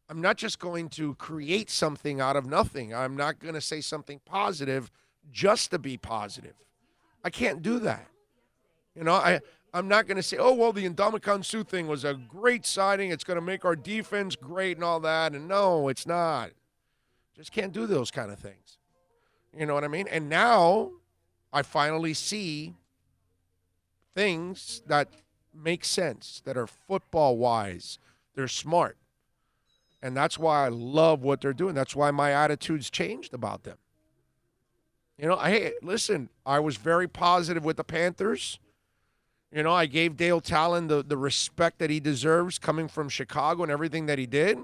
Speaker 2: I'm not just going to create something out of nothing. I'm not going to say something positive just to be positive. I can't do that. You know, I'm not going to say, the Ndamukong Suh thing was a great signing. It's going to make our defense great and all that. And no, it's not. Just can't do those kind of things. You know what I mean? And now I finally see things that make sense, that are football-wise. They're smart. And that's why I love what they're doing. That's why my attitude's changed about them. You know, hey, listen, I was very positive with the Panthers. You know, I gave Dale Talon the respect that he deserves coming from Chicago and everything that he did.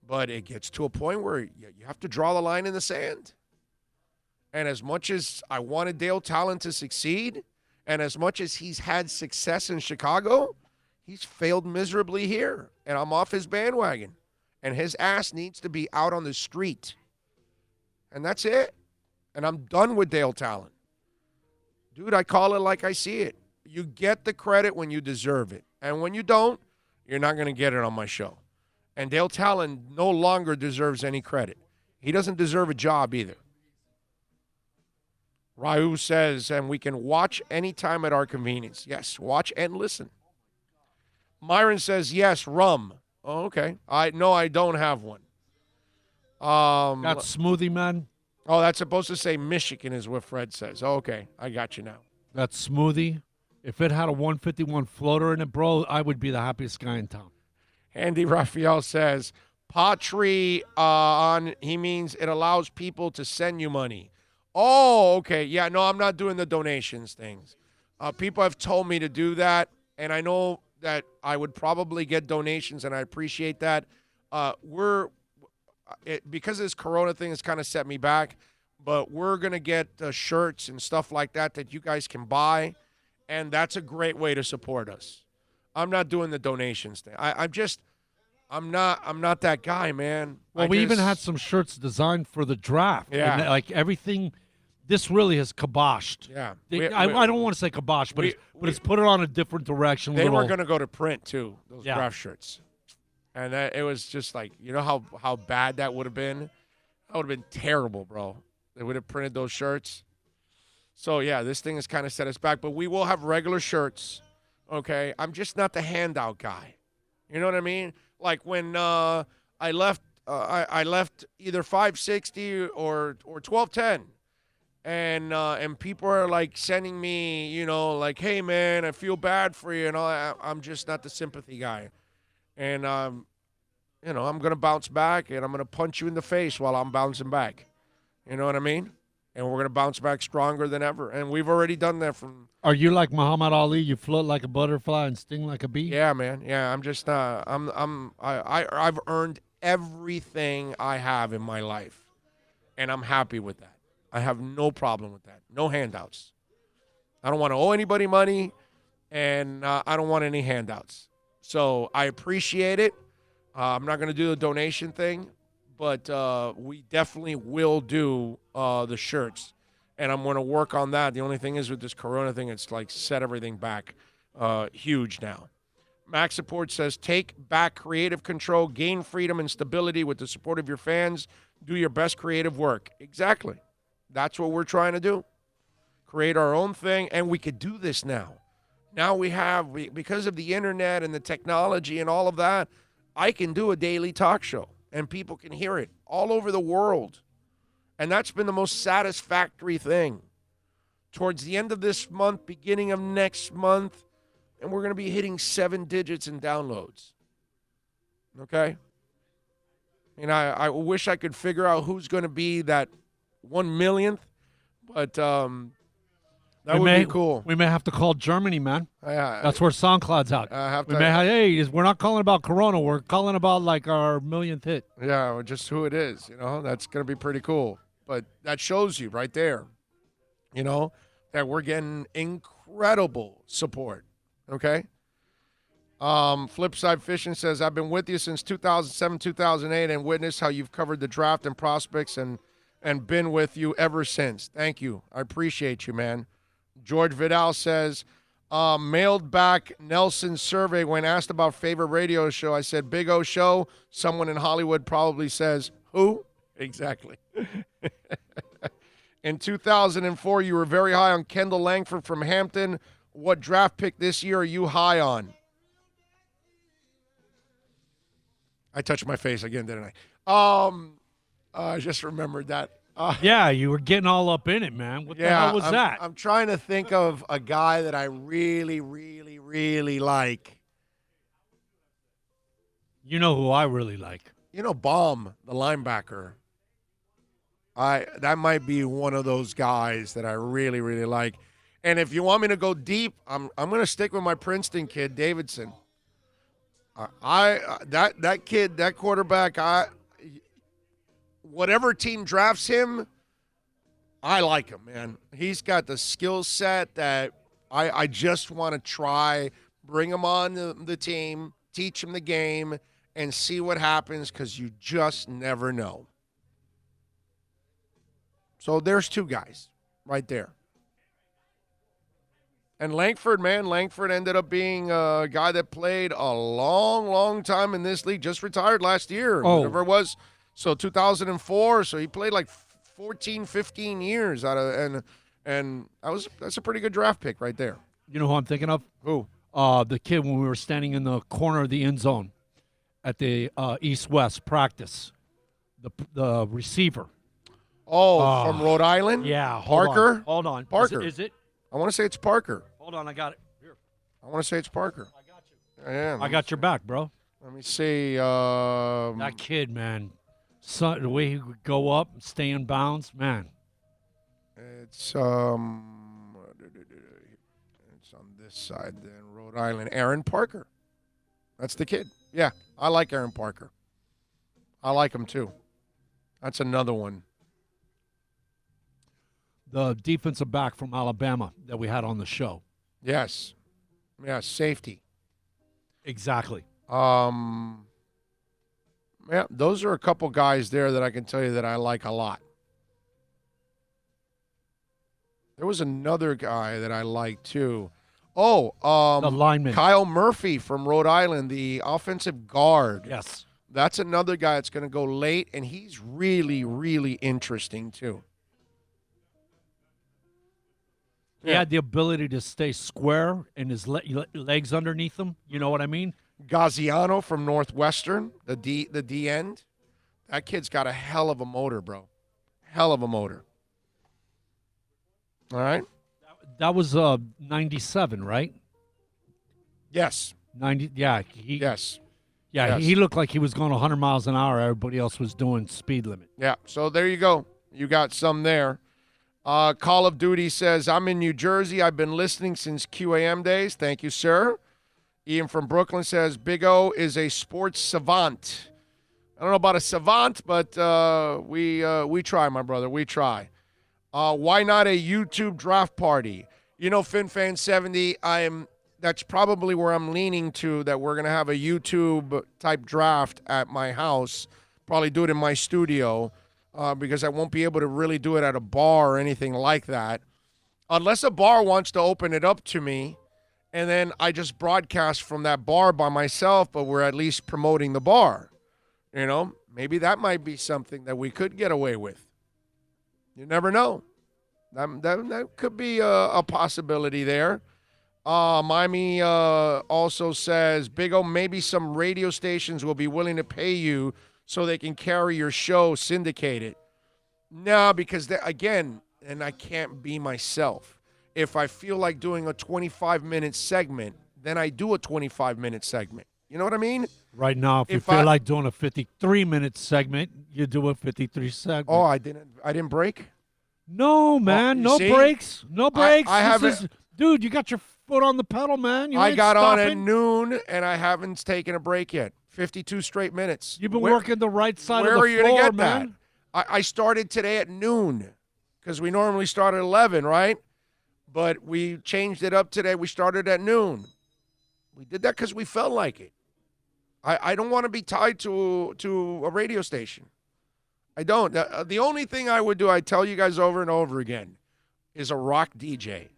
Speaker 2: But it gets to a point where you have to draw the line in the sand. And as much as I wanted Dale Talon to succeed, and as much as he's had success in Chicago, he's failed miserably here. And I'm off his bandwagon. And his ass needs to be out on the street. And that's it. And I'm done with Dale Talon. Dude, I call it like I see it. You get the credit when you deserve it. And when you don't, you're not going to get it on my show. And Dale Talon no longer deserves any credit. He doesn't deserve a job either. Ryu says, and we can watch anytime at our convenience. Yes, watch and listen. Myron says, yes, rum. Oh, okay. I don't have one.
Speaker 3: Got smoothie, man.
Speaker 2: Oh, that's supposed to say Michigan is what Fred says. Oh, okay. I got you now.
Speaker 3: That smoothie. If it had a 151 floater in it, bro, I would be the happiest guy in town.
Speaker 2: Andy Raphael says, Patri, he means it allows people to send you money. Oh, okay. Yeah, no, I'm not doing the donations things. People have told me to do that, and I know that I would probably get donations, and I appreciate that. Because this Corona thing has kind of set me back, but we're going to get shirts and stuff like that you guys can buy, and that's a great way to support us. I'm not doing the donations thing. I'm not that guy, man.
Speaker 3: Well, we even had some shirts designed for the draft.
Speaker 2: Yeah.
Speaker 3: And, like everything, this really has kiboshed.
Speaker 2: Yeah.
Speaker 3: I don't want to say kiboshed, but it's put it on a different direction.
Speaker 2: They were going to go to print, too, those draft shirts. And it was just like, you know how bad that would have been? That would have been terrible, bro. They would have printed those shirts. So, yeah, this thing has kind of set us back. But we will have regular shirts, okay? I'm just not the handout guy. You know what I mean? Like when I left either 560 or 1210. And people are, like, sending me, you know, like, hey, man, I feel bad for you. And all. I'm just not the sympathy guy. And, you know, I'm going to bounce back, and I'm going to punch you in the face while I'm bouncing back. You know what I mean? And we're going to bounce back stronger than ever. And we've already done that from.
Speaker 3: Are you like Muhammad Ali? You float like a butterfly and sting like a bee?
Speaker 2: Yeah, man. Yeah, I'm just I've earned everything I have in my life, and I'm happy with that. I have no problem with that. No handouts. I don't want to owe anybody money, and I don't want any handouts. So I appreciate it. I'm not going to do the donation thing, but we definitely will do the shirts, and I'm going to work on that. The only thing is with this Corona thing, it's like set everything back huge now. Max Support says, take back creative control, gain freedom and stability with the support of your fans. Do your best creative work. Exactly. That's what we're trying to do. Create our own thing, and we could do this now. Now because of the internet and the technology and all of that, I can do a daily talk show, and people can hear it all over the world. And that's been the most satisfactory thing. Towards the end of this month, beginning of next month, and we're going to be hitting 7 digits in downloads. Okay? And I wish I could figure out who's going to be that 1 millionth, but that would be cool.
Speaker 3: We may have to call Germany, man.
Speaker 2: Yeah,
Speaker 3: that's where SoundCloud's out. We're not calling about Corona. We're calling about like our millionth hit.
Speaker 2: Yeah, just who it is. You know, that's going to be pretty cool. But that shows you right there, you know, that we're getting incredible support. Okay? Flipside Fishing says, I've been with you since 2007, 2008 and witnessed how you've covered the draft and prospects and been with you ever since. Thank you. I appreciate you, man. George Vidal says, mailed back Nelson's survey when asked about favorite radio show. I said, Big O Show. Someone in Hollywood probably says, who? Exactly. In 2004, you were very high on Kendall Langford from Hampton. What draft pick this year are you high on? I touched my face again, didn't I? I just remembered that.
Speaker 3: Yeah, you were getting all up in it, man. What the hell was that?
Speaker 2: I'm trying to think of a guy that I really, really, really like.
Speaker 3: You know who I really like?
Speaker 2: You know, Baum, the linebacker. That might be one of those guys that I really, really like. And if you want me to go deep, I'm going to stick with my Princeton kid, Davidson. That kid, that quarterback, whatever team drafts him, I like him, man. He's got the skill set that I just want to try, bring him on the team, teach him the game, and see what happens because you just never know. So there's two guys right there. And Langford, man, Langford ended up being a guy that played a long, long time in this league, just retired last year, whatever it was. So 2004, so he played like 14, 15 years And that's a pretty good draft pick right there.
Speaker 3: You know who I'm thinking of?
Speaker 2: Who?
Speaker 3: The kid when we were standing in the corner of the end zone at the East-West practice. The receiver.
Speaker 2: Oh, from Rhode Island?
Speaker 3: Yeah.
Speaker 2: Parker?
Speaker 3: Hold on.
Speaker 2: Parker.
Speaker 3: Is it?
Speaker 2: I want to say it's Parker.
Speaker 3: Hold on. I got it. Here.
Speaker 2: I want to say it's Parker.
Speaker 3: I got you.
Speaker 2: Yeah.
Speaker 3: I got your back, bro.
Speaker 2: Let me see.
Speaker 3: That kid, man. The way he would go up and stay in bounds, man.
Speaker 2: It's on this side then. Rhode Island. Aaron Parker. That's the kid. Yeah, I like Aaron Parker. I like him too. That's another one.
Speaker 3: The defensive back from Alabama that we had on the show.
Speaker 2: Yes. Yeah, safety.
Speaker 3: Exactly.
Speaker 2: Yeah, those are a couple guys there that I can tell you that I like a lot. There was another guy that I like too. Oh,
Speaker 3: the lineman.
Speaker 2: Kyle Murphy from Rhode Island, the offensive guard.
Speaker 3: Yes.
Speaker 2: That's another guy that's going to go late, and he's really, really interesting too.
Speaker 3: He had the ability to stay square and his legs underneath him. You know what I mean?
Speaker 2: Gaziano from Northwestern, the D end. That kid's got a hell of a motor, bro. Hell of a motor. All right.
Speaker 3: That was 97, right?
Speaker 2: Yes.
Speaker 3: 90. Yeah.
Speaker 2: Yes.
Speaker 3: Yeah.
Speaker 2: Yes.
Speaker 3: He looked like he was going 100 miles an hour. Everybody else was doing speed limit.
Speaker 2: Yeah. So there you go. You got some there. Call of Duty says, I'm in New Jersey. I've been listening since QAM days. Thank you, sir. Ian from Brooklyn says, Big O is a sports savant. I don't know about a savant, but we try, my brother. We try. Why not a YouTube draft party? You know, FinFan70, that's probably where I'm leaning to, that we're going to have a YouTube-type draft at my house, probably do it in my studio, because I won't be able to really do it at a bar or anything like that. Unless a bar wants to open it up to me, and then I just broadcast from that bar by myself, but we're at least promoting the bar. You know, maybe that might be something that we could get away with. You never know. That could be a possibility there. Miami also says, Big O, maybe some radio stations will be willing to pay you so they can carry your show syndicated. No, because, again, and I can't be myself. If I feel like doing a 25-minute segment, then I do a 25-minute segment. You know what I mean?
Speaker 3: Right now, if you feel like doing a 53-minute segment, you do a 53 segment.
Speaker 2: Oh, I didn't break?
Speaker 3: No, man. No
Speaker 2: see?
Speaker 3: breaks. No breaks.
Speaker 2: I haven't.
Speaker 3: Dude, you got your foot on the pedal, man.
Speaker 2: I got on at noon, and I haven't taken a break yet. 52 straight minutes.
Speaker 3: You've been working the right side of the floor,
Speaker 2: where are you going to get
Speaker 3: man?
Speaker 2: that? I started today at noon because we normally start at 11, right? But we changed it up today. We started at noon. We did that because we felt like it. I don't want to be tied to a radio station. I don't. The only thing I would do, I tell you guys over and over again, is a rock DJ.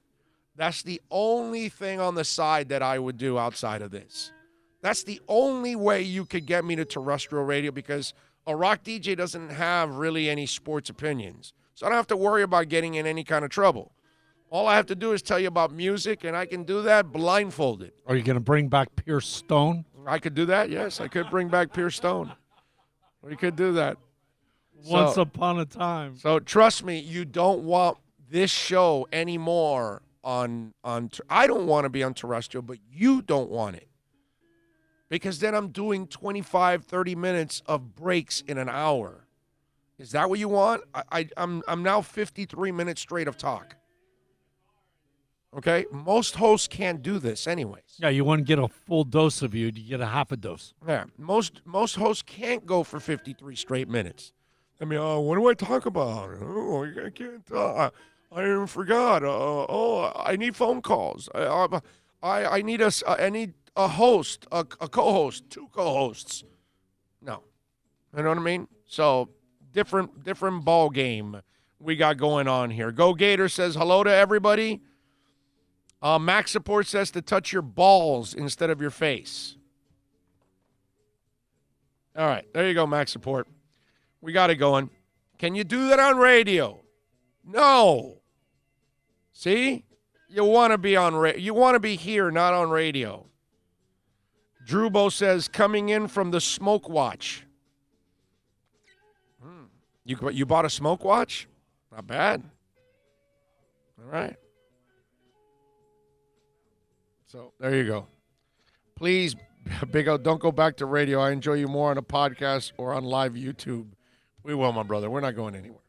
Speaker 2: That's the only thing on the side that I would do outside of this. That's the only way you could get me to terrestrial radio, because a rock DJ doesn't have really any sports opinions. So I don't have to worry about getting in any kind of trouble. All I have to do is tell you about music, and I can do that blindfolded.
Speaker 3: Are you going to bring back Pierce Stone?
Speaker 2: I could do that, yes. I could bring back Pierce Stone. We could do that.
Speaker 3: Once upon a time.
Speaker 2: So trust me, you don't want this show anymore on I don't want to be on terrestrial, but you don't want it. Because then I'm doing 25, 30 minutes of breaks in an hour. Is that what you want? I'm now 53 minutes straight of talk. Okay? Most hosts can't do this anyways.
Speaker 3: Yeah, you want to get a full dose of you get a half a dose.
Speaker 2: Yeah, most hosts can't go for 53 straight minutes. I mean, what do I talk about? Oh, I can't. I even forgot. I need phone calls. I need a host, a co-host, two co-hosts. No, you know what I mean. So different ball game we got going on here. Go Gator says hello to everybody. Max Support says to touch your balls instead of your face. All right, there you go, Max Support. We got it going. Can you do that on radio? No. See? You want to be on you want to be here, not on radio. Drubo says, coming in from the Smoke Watch. You bought a Smoke Watch? Not bad. All right. So there you go. Please, Big O, don't go back to radio. I enjoy you more on a podcast or on live YouTube. We will, my brother. We're not going anywhere.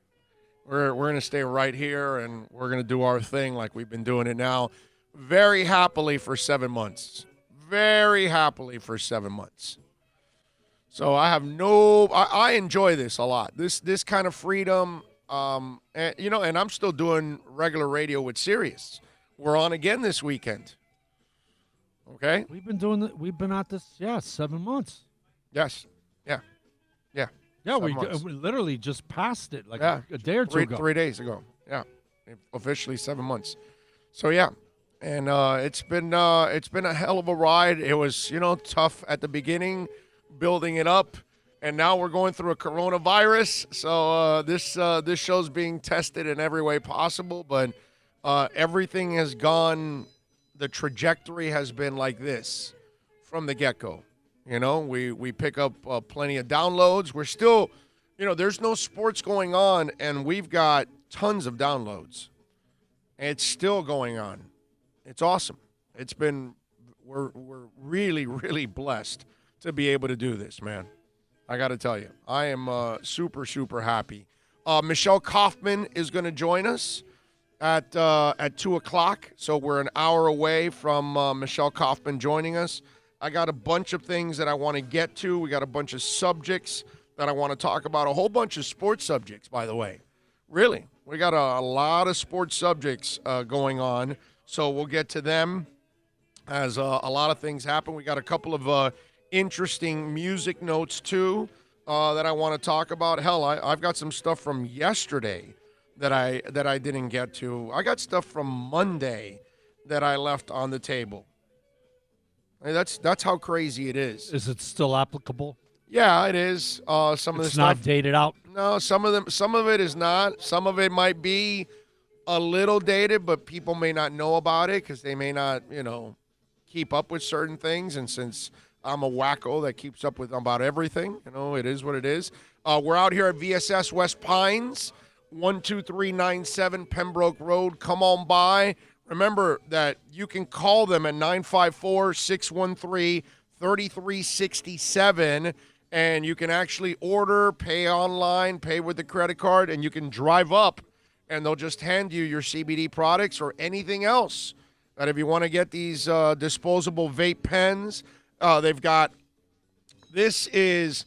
Speaker 2: We're going to stay right here, and we're going to do our thing like we've been doing it now very happily for 7 months. Very happily for 7 months. So I have I enjoy this a lot. This kind of freedom, and I'm still doing regular radio with Sirius. We're on again this weekend. Okay?
Speaker 3: We've been at this, 7 months.
Speaker 2: Yes. Yeah. Yeah.
Speaker 3: Yeah, we literally just passed it a day or two ago.
Speaker 2: 3 days ago. Yeah. Officially 7 months. So yeah. And it's been a hell of a ride. It was, tough at the beginning, building it up, and now we're going through a coronavirus. So this show's being tested in every way possible, but everything has gone. The trajectory has been like this from the get-go. We pick up plenty of downloads. We're still, there's no sports going on, and we've got tons of downloads. It's still going on. It's awesome. We're really, really blessed to be able to do this, man. I got to tell you, I am super, super happy. Michelle Kaufman is going to join us at 2 o'clock, so we're an hour away from Michelle Kaufman joining us. I got a bunch of things that I want to get to. We got a bunch of subjects that I want to talk about, a whole bunch of sports subjects, by the way. Really, we got a lot of sports subjects going on, so we'll get to them as a lot of things happen. We got a couple of interesting music notes, too, that I want to talk about. Hell, I've got some stuff from yesterday that I didn't get to. I got stuff from Monday that I left on the table. I mean, that's how crazy it is.
Speaker 3: Is it still applicable?
Speaker 2: Yeah, it is. Some of the stuff.
Speaker 3: It's not dated out?
Speaker 2: No, some of it is not. Some of it might be a little dated, but people may not know about it because they may not, keep up with certain things. And since I'm a wacko that keeps up with about everything, it is what it is. We're out here at VSS West Pines, 12397 Pembroke Road. Come on by. Remember that you can call them at 954-613-3367, and you can actually order, pay online, pay with the credit card, and you can drive up, and they'll just hand you your CBD products or anything else. That if you want to get these disposable vape pens, they've got – this is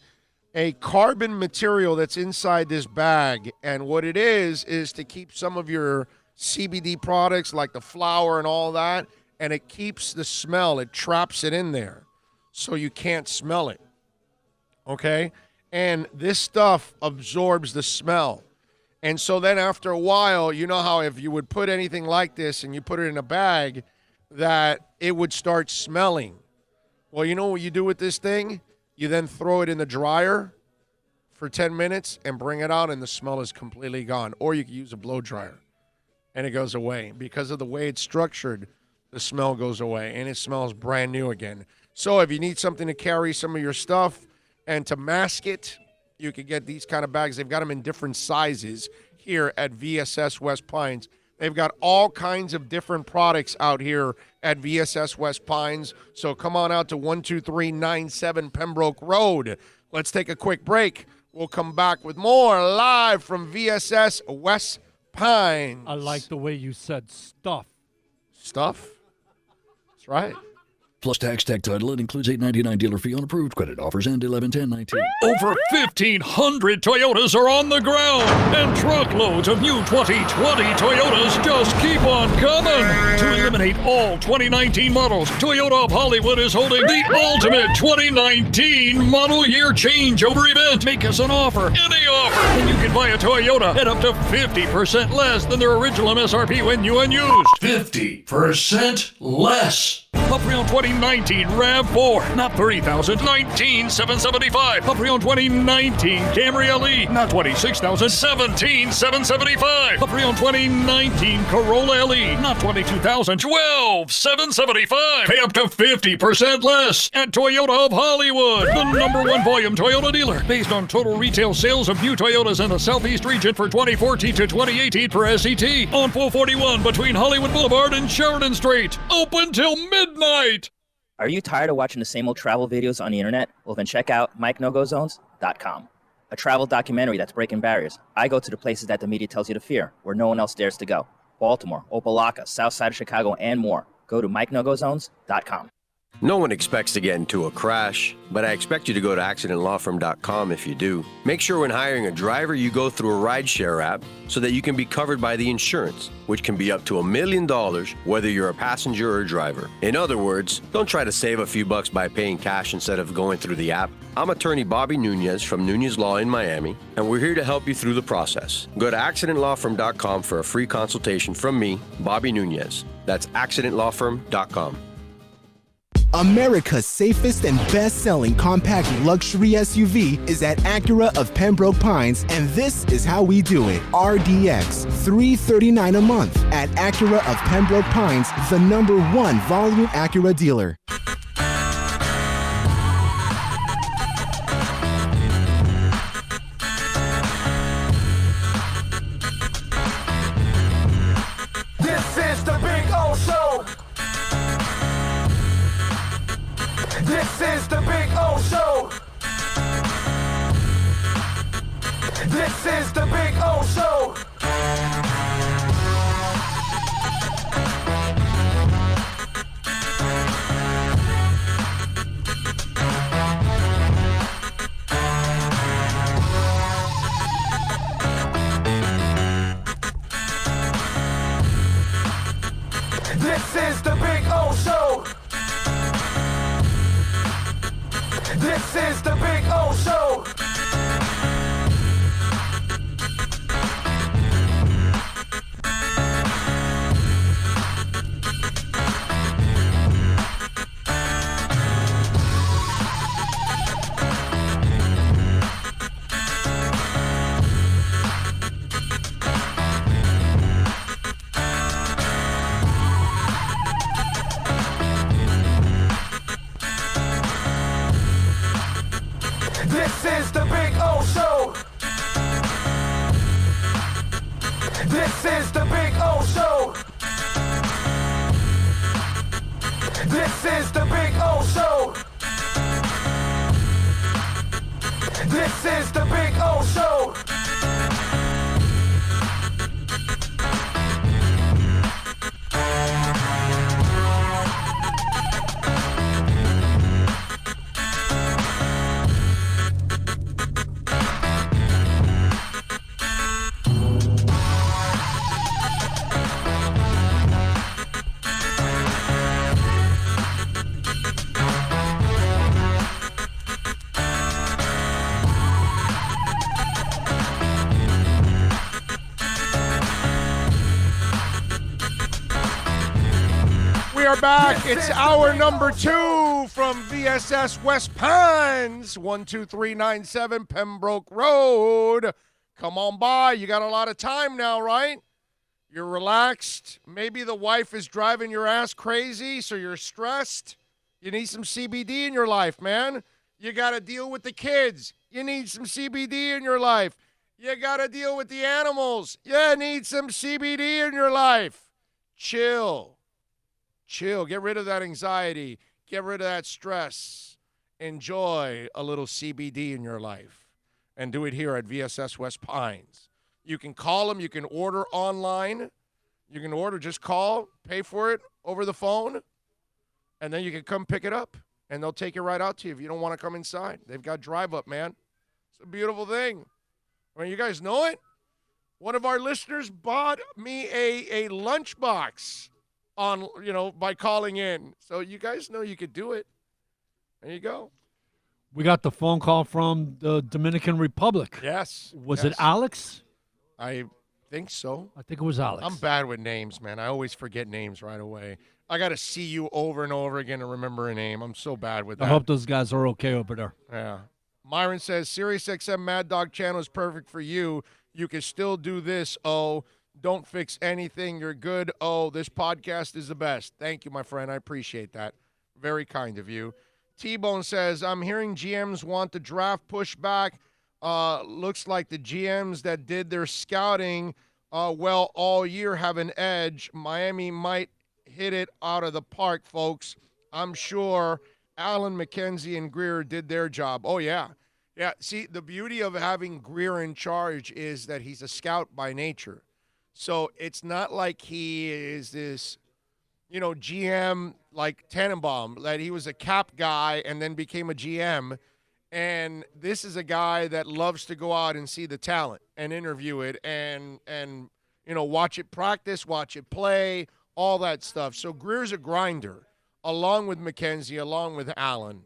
Speaker 2: a carbon material that's inside this bag, and what it is to keep some of your – CBD products like the flower and all that, and it keeps the smell. It traps it in there so you can't smell it, okay? And this stuff absorbs the smell. And so then after a while, you know how if you would put anything like this and you put it in a bag, that it would start smelling. Well, you know what you do with this thing? You then throw it in the dryer for 10 minutes and bring it out, and the smell is completely gone. Or you can use a blow dryer. And it goes away. Because of the way it's structured, the smell goes away, and it smells brand new again. So if you need something to carry some of your stuff and to mask it, you can get these kind of bags. They've got them in different sizes here at VSS West Pines. They've got all kinds of different products out here at VSS West Pines. So come on out to 12397 Pembroke Road. Let's take a quick break. We'll come back with more live from VSS West Pines.
Speaker 3: I like the way you said stuff.
Speaker 2: Stuff? That's right.
Speaker 4: Plus tax tech title. It includes $8.99 dealer fee on approved credit. Offers end 11/10/19.
Speaker 5: Over 1,500 Toyotas are on the ground, and truckloads of new 2020 Toyotas just keep on coming. To eliminate all 2019 models, Toyota of Hollywood is holding the ultimate 2019 model year changeover event. Make us an offer, any offer, and you can buy a Toyota at up to 50% less than their original MSRP when new and used.
Speaker 4: 50% less.
Speaker 5: A pre-owned 2020 2019 RAV4, not $30,000, $19,775. A pre-owned 2019 Camry LE, not $26,000, $17,775. A pre-owned 2019 Corolla LE, not $22,000, $12,775. Pay up to 50% less at Toyota of Hollywood, the #1 volume Toyota dealer, based on total retail sales of new Toyotas in the Southeast region for 2014 to 2018 per SCT, on 441 between Hollywood Boulevard and Sheridan Street. Open till midnight.
Speaker 6: Are you tired of watching the same old travel videos on the internet? Well, then check out MikeNoGoZones.com, a travel documentary that's breaking barriers. I go to the places that the media tells you to fear, where no one else dares to go. Baltimore, Opelika, South Side of Chicago, and more. Go to MikeNoGoZones.com.
Speaker 7: No one expects to get into a crash, but I expect you to go to accidentlawfirm.com if you do. Make sure when hiring a driver, you go through a rideshare app so that you can be covered by the insurance, which can be up to $1 million whether you're a passenger or a driver. In other words, don't try to save a few bucks by paying cash instead of going through the app. I'm attorney Bobby Nunez from Nunez Law in Miami, and we're here to help you through the process. Go to accidentlawfirm.com for a free consultation from me, Bobby Nunez. That's accidentlawfirm.com.
Speaker 8: America's safest and best-selling compact luxury SUV is at Acura of Pembroke Pines, and this is how we do it. RDX, $339 a month at Acura of Pembroke Pines, the #1 volume Acura dealer.
Speaker 1: This is the Big O Show. This is the Big O Show. This is the Big O Show. This is the Big O Show. This is the Big O Show. This is the Big O Show. This is the Big O Show. This is the Big O Show. This is the Big O Show.
Speaker 2: We are back. It's hour number 2 from VSS West Pines, 12397 Pembroke Road. Come on by. You got a lot of time now, right? You're relaxed. Maybe the wife is driving your ass crazy, so you're stressed. You need some CBD in your life, man. You got to deal with the kids. You need some CBD in your life. You got to deal with the animals. You need some CBD in your life. Chill. Get rid of that anxiety. Get rid of that stress. Enjoy a little CBD in your life. And do it here at VSS West Pines. You can call them. You can order online. You can order, just call, pay for it over the phone, and then you can come pick it up. And they'll take it right out to you if you don't want to come inside. They've got drive up, man. It's a beautiful thing. I mean, you guys know it? One of our listeners bought me a lunchbox on, by calling in. So you guys know you could do it. There you go.
Speaker 3: We got the phone call from the Dominican Republic.
Speaker 2: Yes.
Speaker 3: Was it Alex?
Speaker 2: I think so.
Speaker 3: I think it was Alex.
Speaker 2: I'm bad with names, man. I always forget names right away. I got to see you over and over again to remember a name. I'm so bad with that.
Speaker 3: I hope those guys are okay over there.
Speaker 2: Yeah. Myron says, SiriusXM Mad Dog channel is perfect for you. You can still do this. Oh, don't fix anything. You're good. Oh, this podcast is the best. Thank you, my friend. I appreciate that. Very kind of you. T-Bone says, I'm hearing GMs want the draft pushed back. Looks like the GMs that did their scouting well all year have an edge. Miami might hit it out of the park, folks. I'm sure Allen, McKenzie, and Greer did their job. Oh, yeah. Yeah, see, the beauty of having Greer in charge is that he's a scout by nature. So it's not like he is this, GM like Tannenbaum, that he was a cap guy and then became a GM. And this is a guy that loves to go out and see the talent and interview it and watch it practice, watch it play, all that stuff. So Greer's a grinder, along with McKenzie, along with Allen.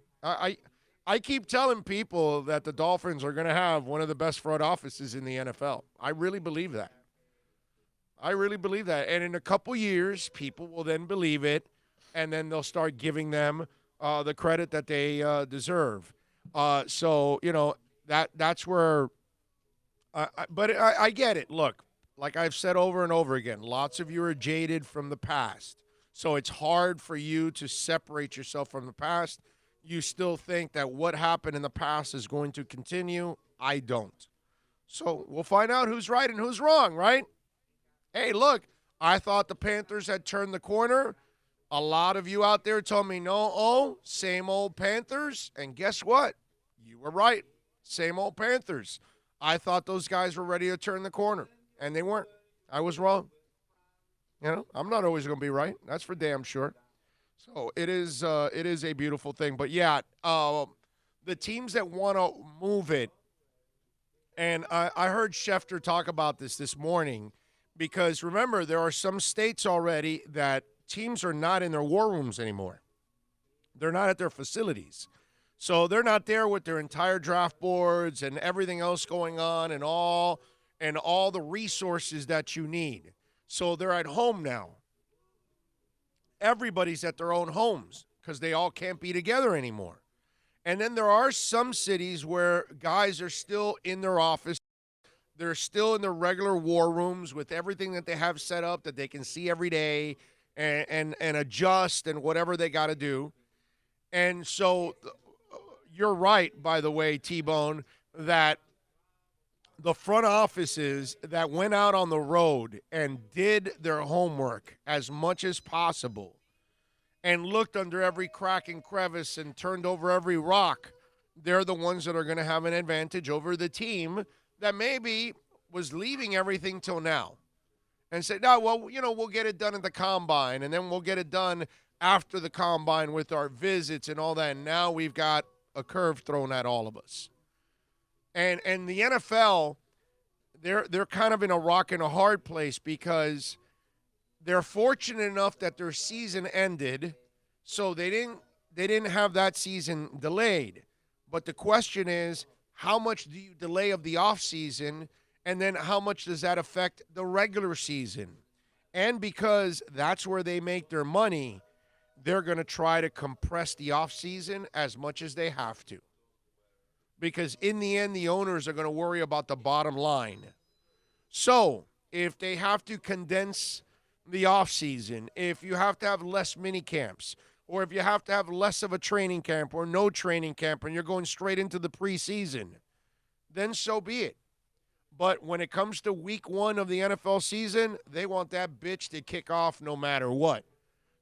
Speaker 2: I keep telling people that the Dolphins are going to have one of the best front offices in the NFL. I really believe that. And in a couple years, people will then believe it, and then they'll start giving them the credit that they deserve. So that's where but I get it. Look, like I've said over and over again, lots of you are jaded from the past. So it's hard for you to separate yourself from the past. You still think that what happened in the past is going to continue. I don't. So we'll find out who's right and who's wrong, right? Hey, look, I thought the Panthers had turned the corner. A lot of you out there told me, no, same old Panthers. And guess what? You were right. Same old Panthers. I thought those guys were ready to turn the corner, and they weren't. I was wrong. I'm not always going to be right. That's for damn sure. So it is a beautiful thing. But, yeah, the teams that want to move it, and I heard Schefter talk about this morning, because, remember, there are some states already that teams are not in their war rooms anymore. They're not at their facilities. So they're not there with their entire draft boards and everything else going on and all the resources that you need. So they're at home now. Everybody's at their own homes because they all can't be together anymore. And then there are some cities where guys are still in their office. They're still in their regular war rooms with everything that they have set up that they can see every day and adjust and whatever they got to do. And so you're right, by the way, T-Bone, that the front offices that went out on the road and did their homework as much as possible and looked under every crack and crevice and turned over every rock, they're the ones that are going to have an advantage over the team that maybe was leaving everything till now and said, no, well, we'll get it done at the combine, and then we'll get it done after the combine with our visits and all that. And now we've got a curve thrown at all of us. And the NFL, they're kind of in a rock and a hard place because they're fortunate enough that their season ended, so they didn't have that season delayed. But the question is, how much do you delay of the offseason, and then how much does that affect the regular season? And because that's where they make their money, they're going to try to compress the offseason as much as they have to. Because in the end, the owners are going to worry about the bottom line. So if they have to condense the offseason, if you have to have less mini camps, or if you have to have less of a training camp or no training camp and you're going straight into the preseason, then so be it. But when it comes to week 1 of the NFL season, they want that bitch to kick off no matter what.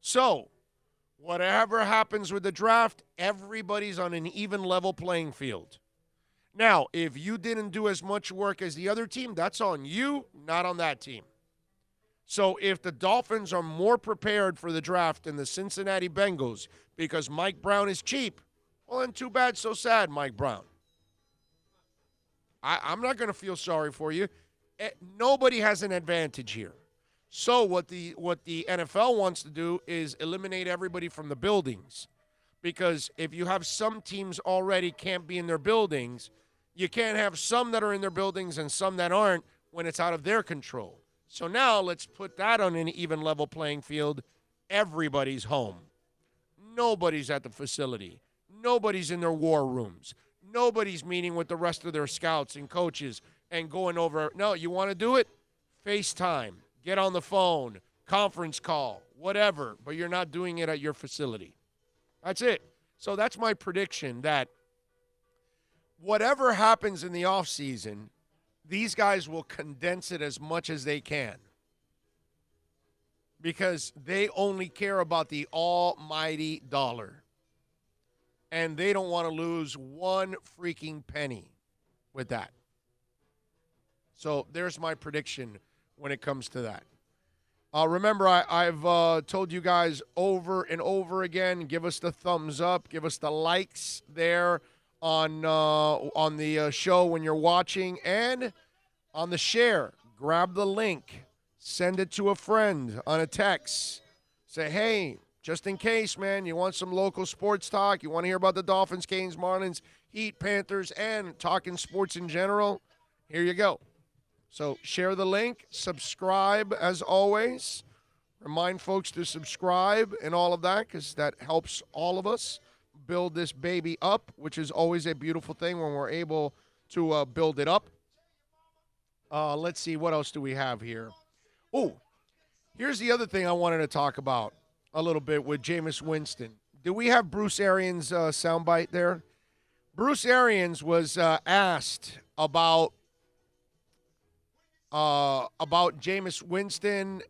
Speaker 2: So whatever happens with the draft, everybody's on an even level playing field. Now, if you didn't do as much work as the other team, that's on you, not on that team. So if the Dolphins are more prepared for the draft than the Cincinnati Bengals because Mike Brown is cheap, well, then too bad, so sad, Mike Brown. I'm not going to feel sorry for you. Nobody has an advantage here. So what the NFL wants to do is eliminate everybody from the buildings, because if you have some teams already can't be in their buildings, you can't have some that are in their buildings and some that aren't when it's out of their control. So now let's put that on an even level playing field. Everybody's home. Nobody's at the facility. Nobody's in their war rooms. Nobody's meeting with the rest of their scouts and coaches and going over. No, you want to do it? FaceTime. Get on the phone. Conference call. Whatever. But you're not doing it at your facility. That's it. So that's my prediction that whatever happens in the offseason, these guys will condense it as much as they can because they only care about the almighty dollar. And they don't want to lose one freaking penny with that. So there's my prediction when it comes to that. Remember, I've told you guys over and over again, give us the thumbs up, give us the likes there on the show when you're watching, and on the share. Grab the link, send it to a friend on a text. Say, hey, just in case, man, you want some local sports talk, you want to hear about the Dolphins, Canes, Marlins, Heat, Panthers, and talking sports in general, here you go. So share the link, subscribe as always. Remind folks to subscribe and all of that because that helps all of us build this baby up, which is always a beautiful thing when we're able to build it up. Let's see, what else do we have here? Oh, here's the other thing I wanted to talk about a little bit with Jameis Winston. Do we have Bruce Arians' soundbite there? Bruce Arians was asked about Jameis Winston,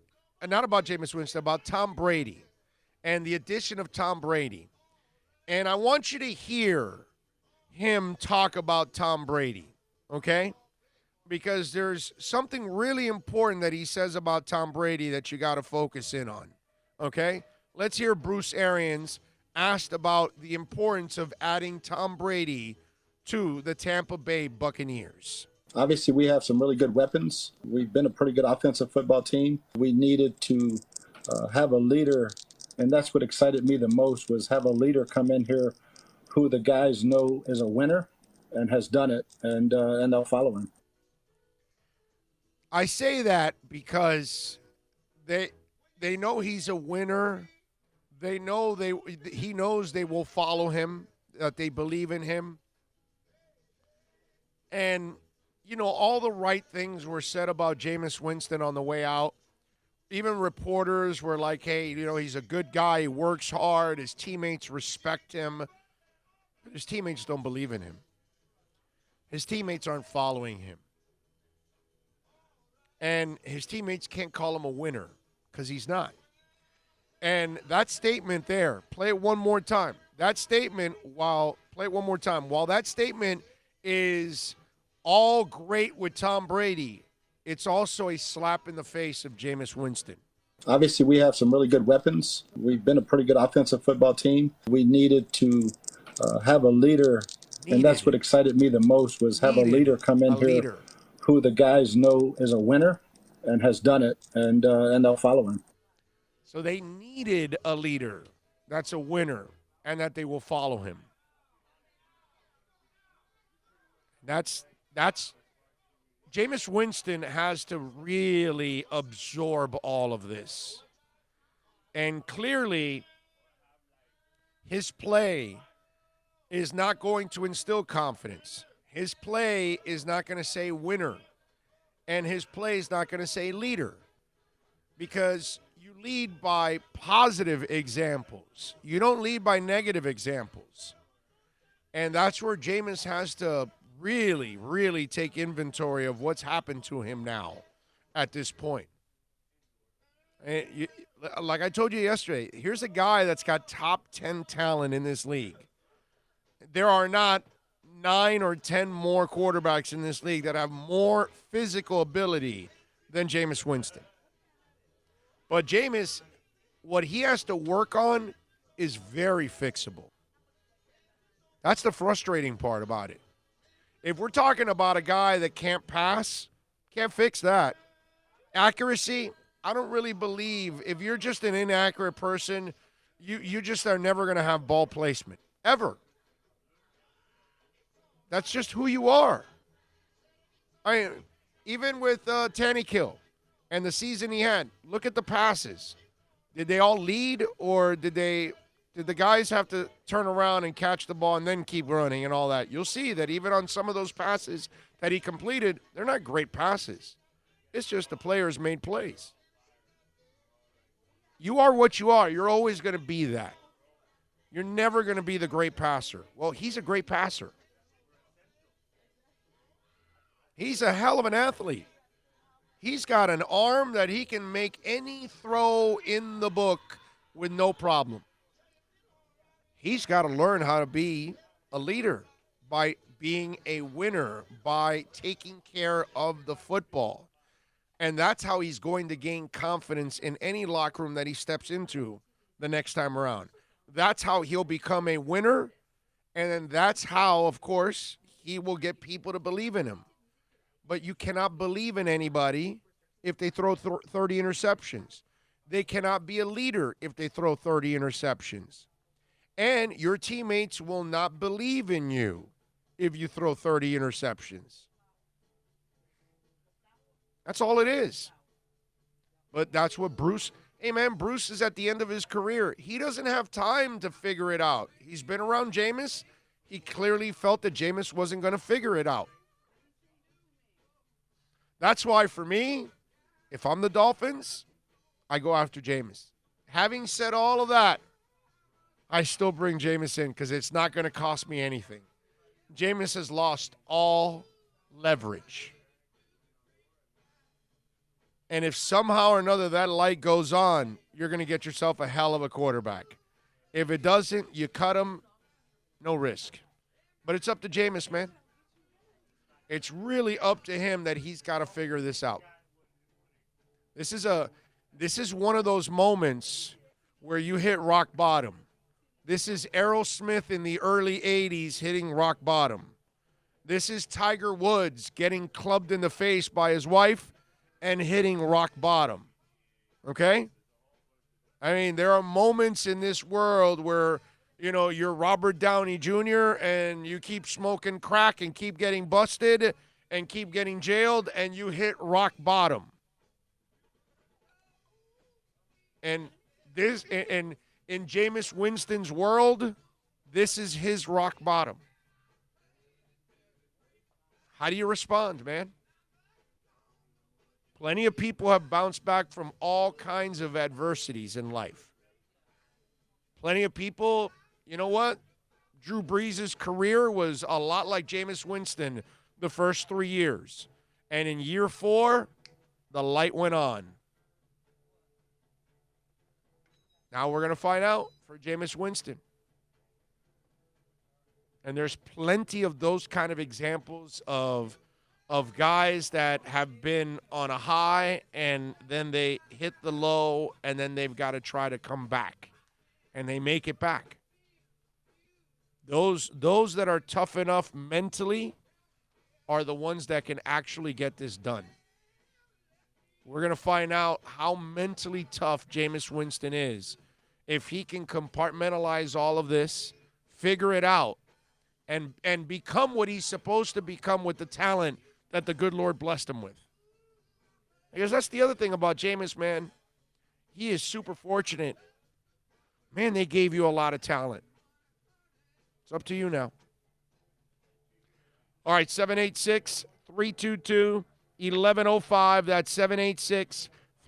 Speaker 2: not about Jameis Winston, about Tom Brady and the addition of Tom Brady. And I want you to hear him talk about Tom Brady, okay? Because there's something really important that he says about Tom Brady that you got to focus in on, okay? Let's hear Bruce Arians asked about the importance of adding Tom Brady to the Tampa Bay Buccaneers.
Speaker 9: Obviously, we have some really good weapons. We've been a pretty good offensive football team. We needed to have a leader, and that's what excited me the most, was have a leader come in here who the guys know is a winner and has done it, and they'll follow him.
Speaker 2: I say that because they know he's a winner. They know he knows they will follow him, that they believe in him. And you know, all the right things were said about Jameis Winston on the way out. Even reporters were like, hey, you know, he's a good guy. He works hard. His teammates respect him. But his teammates don't believe in him. His teammates aren't following him. And his teammates can't call him a winner because he's not. And that statement there, play it one more time. That statement, while that statement is all great with Tom Brady, it's also a slap in the face of Jameis Winston.
Speaker 9: Obviously, we have some really good weapons. We've been a pretty good offensive football team. We needed to have a leader, and that's what excited me the most, was have a leader come in here who the guys know is a winner and has done it, and they'll follow him.
Speaker 2: So they needed a leader that's a winner and that they will follow him. That's Jameis Winston has to really absorb all of this. And clearly, his play is not going to instill confidence. His play is not going to say winner. And his play is not going to say leader. Because you lead by positive examples. You don't lead by negative examples. And that's where Jameis has to really, really take inventory of what's happened to him now at this point. And like I told you yesterday, here's a guy that's got top 10 talent in this league. There are not 9 or 10 more quarterbacks in this league that have more physical ability than Jameis Winston. But Jameis, what he has to work on is very fixable. That's the frustrating part about it. If we're talking about a guy that can't pass, can't fix that. Accuracy, I don't really believe. If you're just an inaccurate person, you just are never going to have ball placement, ever. That's just who you are. I mean, Even with Tannehill and the season he had, look at the passes. Did they all lead, or did the guys have to turn around and catch the ball and then keep running and all that? You'll see that even on some of those passes that he completed, they're not great passes. It's just the players made plays. You are what you are. You're always going to be that. You're never going to be the great passer. Well, he's a great passer. He's a hell of an athlete. He's got an arm that he can make any throw in the book with no problem. He's got to learn how to be a leader by being a winner, by taking care of the football. And that's how he's going to gain confidence in any locker room that he steps into the next time around. That's how he'll become a winner. And then that's how, of course, he will get people to believe in him. But you cannot believe in anybody if they throw 30 interceptions. They cannot be a leader if they throw 30 interceptions. And your teammates will not believe in you if you throw 30 interceptions. That's all it is. But that's what Bruce, hey man, Bruce is at the end of his career. He doesn't have time to figure it out. He's been around Jameis. He clearly felt that Jameis wasn't going to figure it out. That's why for me, if I'm the Dolphins, I go after Jameis. Having said all of that, I still bring Jameis in because it's not going to cost me anything. Jameis has lost all leverage. And if somehow or another that light goes on, you're going to get yourself a hell of a quarterback. If it doesn't, you cut him, no risk. But it's up to Jameis, man. It's really up to him that he's got to figure this out. This is one of those moments where you hit rock bottom. This is Aerosmith in the early 80s hitting rock bottom. This is Tiger Woods getting clubbed in the face by his wife and hitting rock bottom. Okay? I mean, there are moments in this world where, you know, you're Robert Downey Jr. and you keep smoking crack and keep getting busted and keep getting jailed and you hit rock bottom. And this, in Jameis Winston's world, this is his rock bottom. How do you respond, man? Plenty of people have bounced back from all kinds of adversities in life. Plenty of people, you know what? Drew Brees' career was a lot like Jameis Winston the first 3 years. And in year 4, the light went on. Now we're going to find out for Jameis Winston. And there's plenty of those kind of examples of guys that have been on a high and then they hit the low and then they've got to try to come back. And they make it back. Those that are tough enough mentally are the ones that can actually get this done. We're going to find out how mentally tough Jameis Winston is. If he can compartmentalize all of this, figure it out, and become what he's supposed to become with the talent that the good Lord blessed him with. Because that's the other thing about Jameis, man. He is super fortunate. Man, they gave you a lot of talent. It's up to you now. All right, 786-322-1105. That's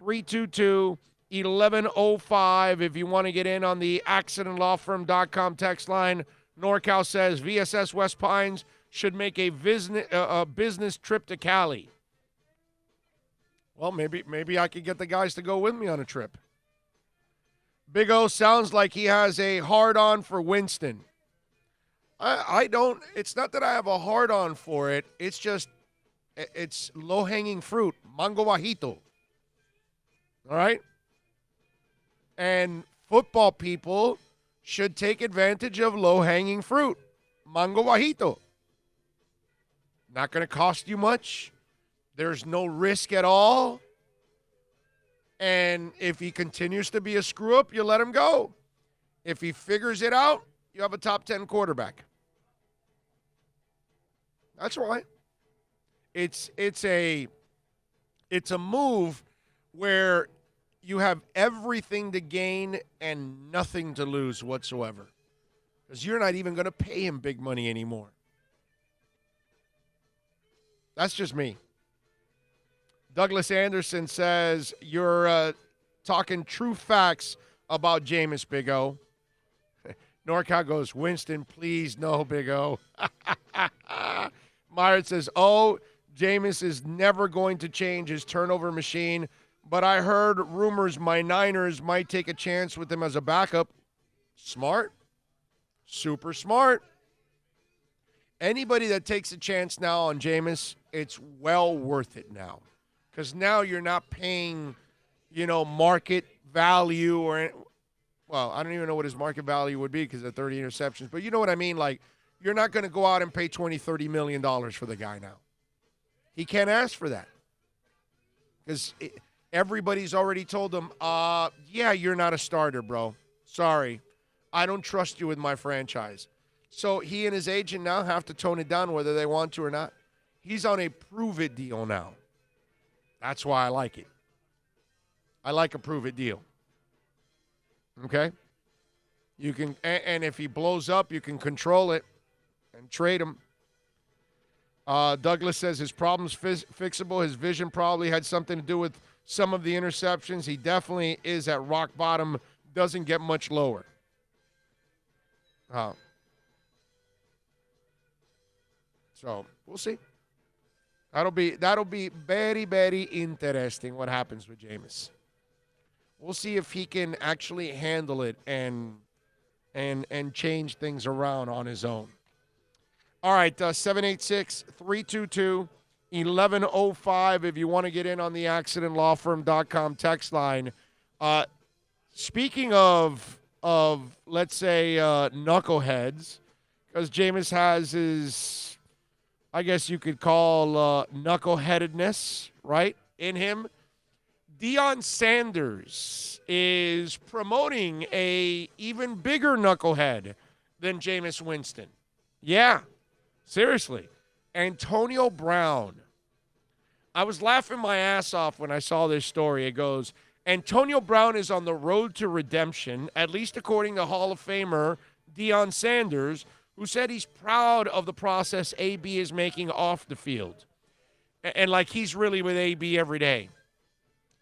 Speaker 2: 786-322-1105. If you want to get in on the accidentlawfirm.com text line, NorCal says VSS West Pines should make a business trip to Cali. Well, maybe I could get the guys to go with me on a trip. Big O sounds like he has a hard-on for Winston. I don't. It's not that I have a hard-on for it. It's just it's low-hanging fruit, mango bajito. All right? And football people should take advantage of low-hanging fruit, mango bajito. Not going to cost you much. There's no risk at all. And if he continues to be a screw-up, you let him go. If he figures it out, you have a top 10 quarterback. That's right. It's a It's a move where you have everything to gain and nothing to lose whatsoever. Because you're not even going to pay him big money anymore. That's just me. Douglas Anderson says, you're talking true facts about Jameis, Big O. NorCal goes, Winston, please, no, Big O. Myron says, Jameis is never going to change his turnover machine, but I heard rumors my Niners might take a chance with him as a backup. Smart. Super smart. Anybody that takes a chance now on Jameis, it's well worth it now. Because now you're not paying, market value or, well, I don't even know what his market value would be because of 30 interceptions. But you know what I mean? Like, you're not going to go out and pay $20, $30 million for the guy now. He can't ask for that. Because everybody's already told him, yeah, you're not a starter, bro. Sorry. I don't trust you with my franchise. So he and his agent now have to tone it down whether they want to or not. He's on a prove-it deal now. That's why I like it. I like a prove-it deal. Okay? You can, and if he blows up, you can control it and trade him. Douglas says his problem's fixable. His vision probably had something to do with some of the interceptions. He definitely is at rock bottom. Doesn't get much lower. So we'll see. That'll be very, very interesting what happens with Jameis. We'll see if he can actually handle it and change things around on his own. All right, 786-322-1105 if you want to get in on the accidentlawfirm.com text line. Speaking of let's say knuckleheads, because Jameis has his, I guess you could call knuckleheadedness, right, in him. Deion Sanders is promoting a even bigger knucklehead than Jameis Winston. Yeah, seriously. Antonio Brown. I was laughing my ass off when I saw this story. It goes, Antonio Brown is on the road to redemption, at least according to Hall of Famer Deion Sanders, who said he's proud of the process AB is making off the field. And like he's really with AB every day.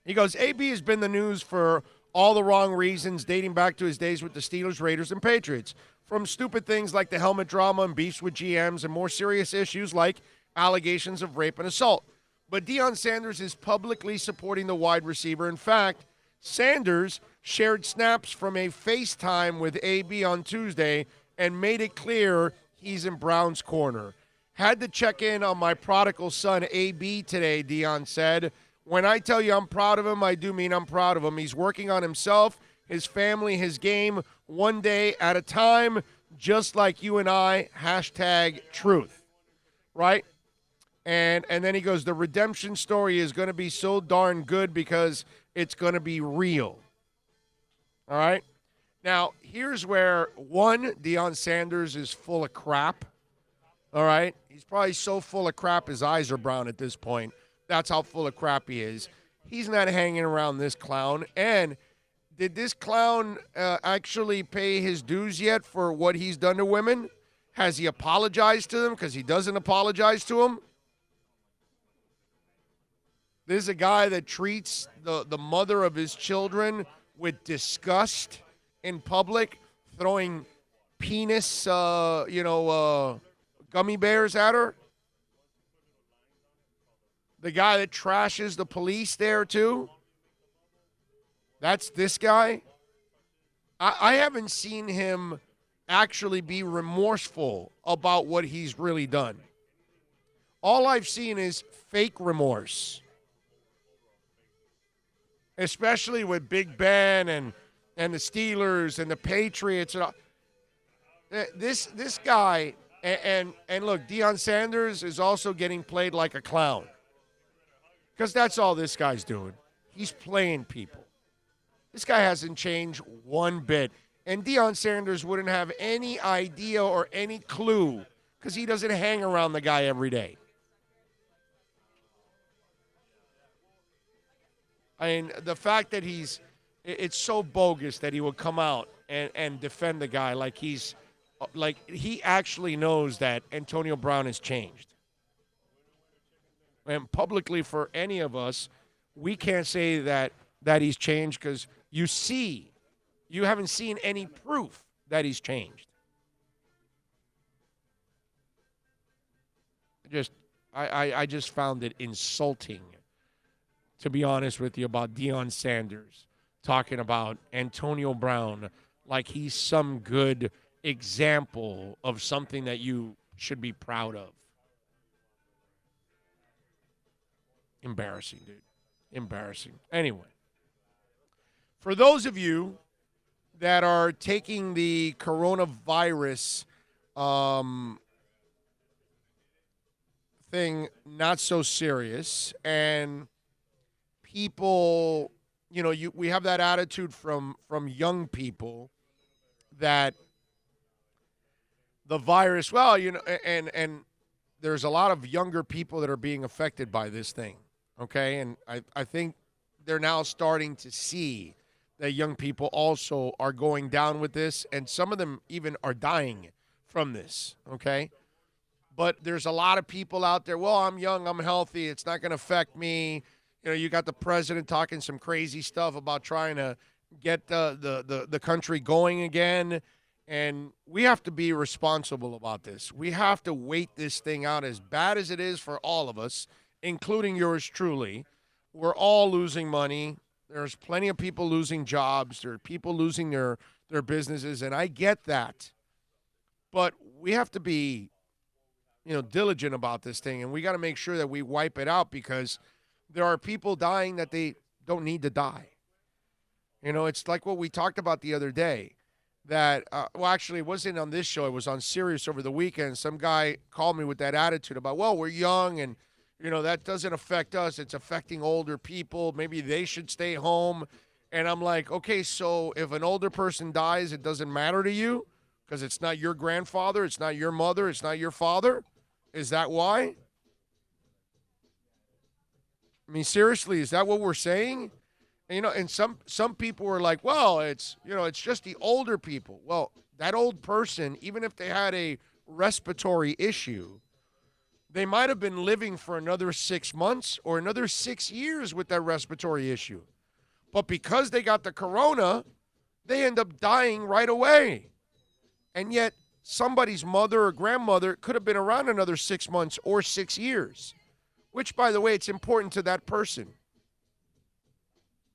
Speaker 2: He goes, AB has been the news for all the wrong reasons dating back to his days with the Steelers, Raiders, and Patriots. From stupid things like the helmet drama and beefs with GMs and more serious issues like allegations of rape and assault. But Deion Sanders is publicly supporting the wide receiver. In fact, Sanders shared snaps from a FaceTime with AB on Tuesday and made it clear he's in Brown's corner. Had to check in on my prodigal son, AB, today, Deion said. When I tell you I'm proud of him, I do mean I'm proud of him. He's working on himself, his family, his game, one day at a time, just like you and I, #truth, right? And then he goes, the redemption story is going to be so darn good because it's going to be real. All right? Now, here's where, one, Deion Sanders is full of crap. All right? He's probably so full of crap his eyes are brown at this point. That's how full of crap he is. He's not hanging around this clown. And did this clown actually pay his dues yet for what he's done to women? Has he apologized to them? Because he doesn't apologize to them. This is a guy that treats the mother of his children with disgust in public, throwing penis, gummy bears at her. The guy that trashes the police there, too. That's this guy. I haven't seen him actually be remorseful about what he's really done. All I've seen is fake remorse. Especially with Big Ben and the Steelers and the Patriots. And all. This guy, and look, Deion Sanders is also getting played like a clown. Because that's all this guy's doing. He's playing people. This guy hasn't changed one bit. And Deion Sanders wouldn't have any idea or any clue because he doesn't hang around the guy every day. I mean, the fact that it's so bogus that he would come out and defend the guy like he actually knows that Antonio Brown has changed. And publicly for any of us, we can't say that he's changed because you haven't seen any proof that he's changed. I just found it insulting, to be honest with you, about Deion Sanders talking about Antonio Brown like he's some good example of something that you should be proud of. Embarrassing, dude. Embarrassing. Anyway, for those of you that are taking the coronavirus thing not so serious, and people, we have that attitude from young people that the virus, well, and there's a lot of younger people that are being affected by this thing, okay? And I think they're now starting to see that young people also are going down with this, and some of them even are dying from this, okay? But there's a lot of people out there, well, I'm young, I'm healthy, it's not going to affect me. You got the president talking some crazy stuff about trying to get the country going again. And we have to be responsible about this. We have to wait this thing out, as bad as it is for all of us, including yours truly. We're all losing money. There's plenty of people losing jobs. There are people losing their businesses, and I get that. But we have to be diligent about this thing, and we got to make sure that we wipe it out, because there are people dying that they don't need to die. It's like what we talked about the other day, that, actually, it wasn't on this show. It was on Sirius over the weekend. Some guy called me with that attitude about, well, we're young, and, that doesn't affect us. It's affecting older people. Maybe they should stay home. And I'm like, okay, so if an older person dies, it doesn't matter to you because it's not your grandfather, it's not your mother, it's not your father? Is that why? I mean, seriously, is that what we're saying? And some people were like, well, it's just the older people. Well, that old person, even if they had a respiratory issue, they might have been living for another 6 months or another 6 years with that respiratory issue. But because they got the corona, they end up dying right away. And yet somebody's mother or grandmother could have been around another 6 months or 6 years, which, by the way, it's important to that person.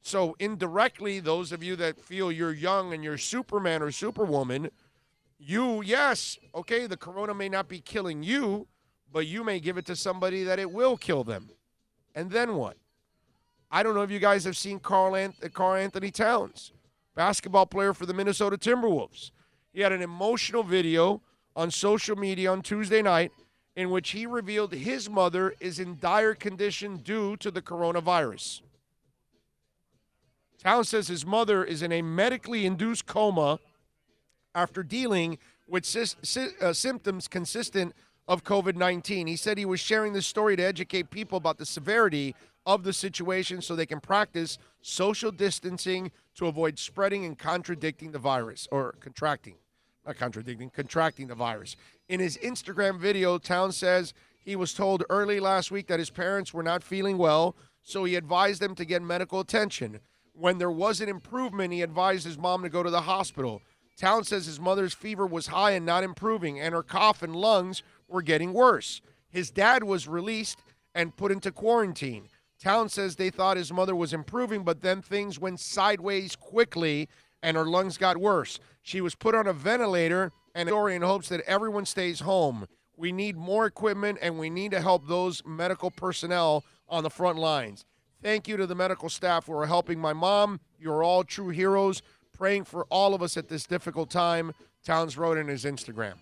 Speaker 2: So indirectly, those of you that feel you're young and you're Superman or Superwoman, yes, okay, the corona may not be killing you, but you may give it to somebody that it will kill them. And then what? I don't know if you guys have seen Karl Anthony Towns, basketball player for the Minnesota Timberwolves. He had an emotional video on social media on Tuesday night in which he revealed his mother is in dire condition due to the coronavirus. Towns says his mother is in a medically induced coma after dealing with symptoms consistent of COVID-19. He said he was sharing this story to educate people about the severity of the situation so they can practice social distancing to avoid spreading and contracting the virus. In his Instagram video, Towns says he was told early last week that his parents were not feeling well, so he advised them to get medical attention. When there was an improvement, he advised his mom to go to the hospital. Towns says his mother's fever was high and not improving, and her cough and lungs were getting worse. His dad was released and put into quarantine. Towns says they thought his mother was improving, but then things went sideways quickly and her lungs got worse. She was put on a ventilator and in hopes that everyone stays home. We need more equipment and we need to help those medical personnel on the front lines. Thank you to the medical staff who are helping my mom. You're all true heroes. Praying for all of us at this difficult time, Towns wrote in his Instagram.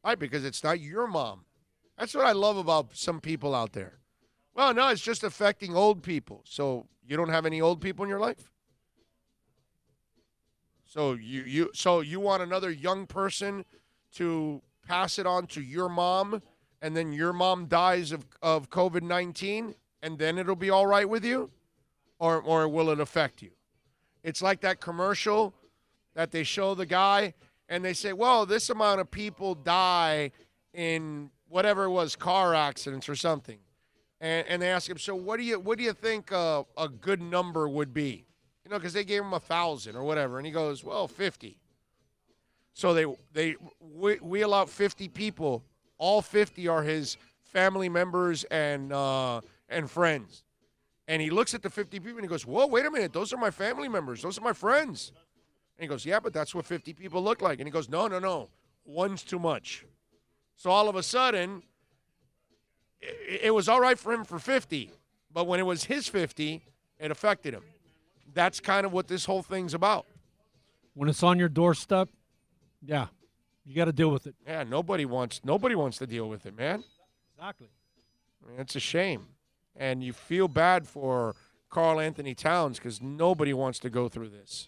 Speaker 2: Right, because it's not your mom. That's what I love about some people out there. Well, no, it's just affecting old people. So you don't have any old people in your life? So you want another young person to pass it on to your mom, and then your mom dies of COVID-19, and then it'll be all right with you? or will it affect you? It's like that commercial that they show the guy and they say, well, this amount of people die in whatever it was, car accidents or something. And they ask him, so what do you think a good number would be? You know, because they gave him 1,000 or whatever. And he goes, well, 50. So they wheel out 50 people. All 50 are his family members and friends. And he looks at the 50 people and he goes, whoa, wait a minute. Those are my family members. Those are my friends. And he goes, yeah, but that's what 50 people look like. And he goes, no. One's too much. So all of a sudden, it was all right for him for 50. But when it was his 50, it affected him. That's kind of what this whole thing's about.
Speaker 3: When it's on your doorstep, yeah, you got to deal with it.
Speaker 2: Yeah, nobody wants to deal with it, man.
Speaker 3: Exactly.
Speaker 2: I mean, it's a shame. And you feel bad for Karl Anthony Towns because nobody wants to go through this.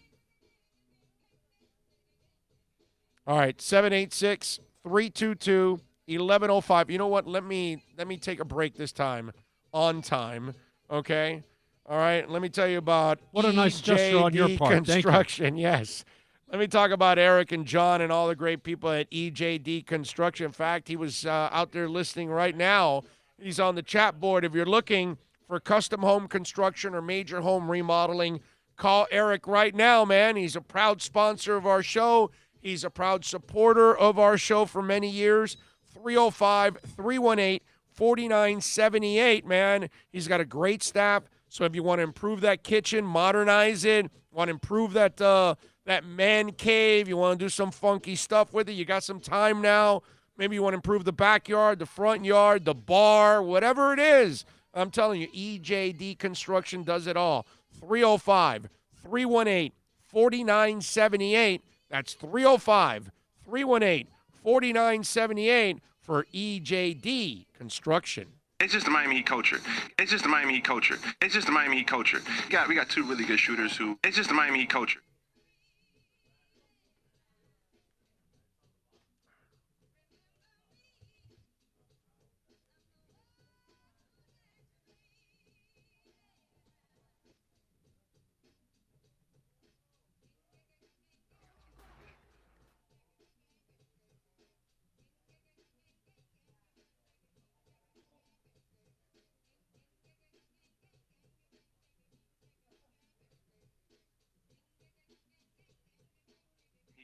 Speaker 2: All right, 786-322-1105. You know what? Let me take a break this time on time, okay? All right, let me tell you about
Speaker 3: what a nice gesture on your part.
Speaker 2: Construction. Yes. Let me talk about Eric and John and all the great people at EJD Construction. In fact, he was out there listening right now. He's on the chat board. If you're looking for custom home construction or major home remodeling, call Eric right now, man. He's a proud sponsor of our show. He's a proud supporter of our show for many years. 305-318-4978, man. He's got a great staff. So if you want to improve that kitchen, modernize it, want to improve that man cave, you want to do some funky stuff with it, you got some time now. Maybe you want to improve the backyard, the front yard, the bar, whatever it is. I'm telling you, EJD Construction does it all. 305-318-4978. That's 305-318-4978 for EJD Construction.
Speaker 10: It's just the Miami Heat culture. It's just the Miami Heat culture. It's just the Miami Heat culture. We got two really good shooters who. It's just the Miami Heat culture.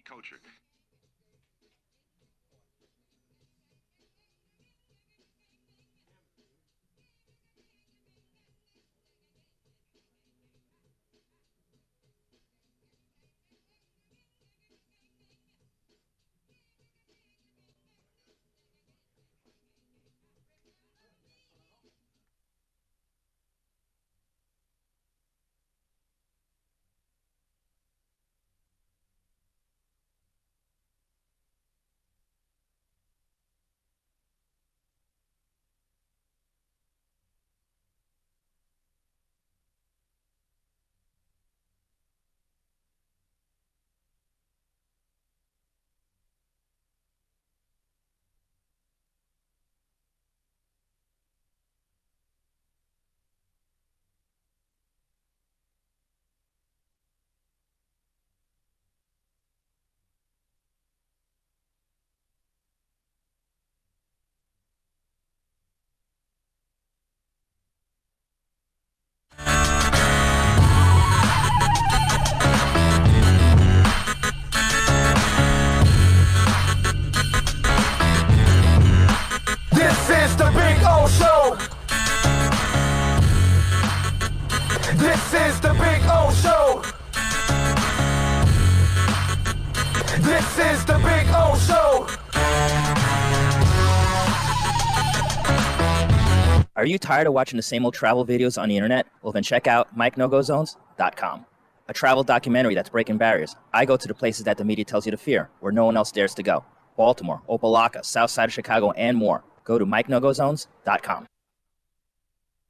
Speaker 10: Culture.
Speaker 1: This is the Big O Show. This is the Big O Show.
Speaker 6: Are you tired of watching the same old travel videos on the internet? Well, then check out MikeNoGoZones.com, a travel documentary that's breaking barriers. I go to the places that the media tells you to fear, where no one else dares to go. Baltimore, Opelika, South Side of Chicago, and more. Go to MikeNoGoZones.com.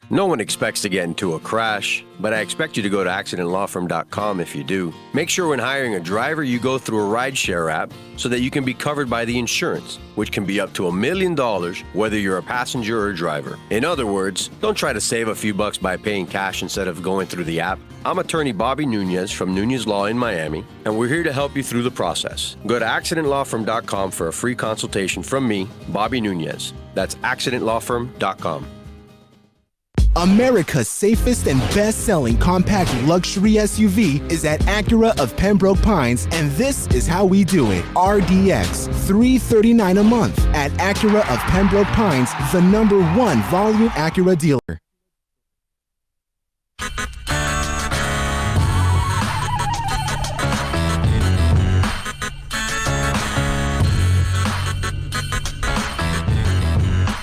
Speaker 7: No one expects to get into a crash, but I expect you to go to accidentlawfirm.com if you do. Make sure when hiring a driver, you go through a rideshare app so that you can be covered by the insurance, which can be up to $1 million whether you're a passenger or a driver. In other words, don't try to save a few bucks by paying cash instead of going through the app. I'm attorney Bobby Nunez from Nunez Law in Miami, and we're here to help you through the process. Go to accidentlawfirm.com for a free consultation from me, Bobby Nunez. That's accidentlawfirm.com.
Speaker 8: America's safest and best-selling compact luxury SUV is at Acura of Pembroke Pines, and this is how we do it. RDX, $339 a month at Acura of Pembroke Pines, the #1 volume Acura dealer.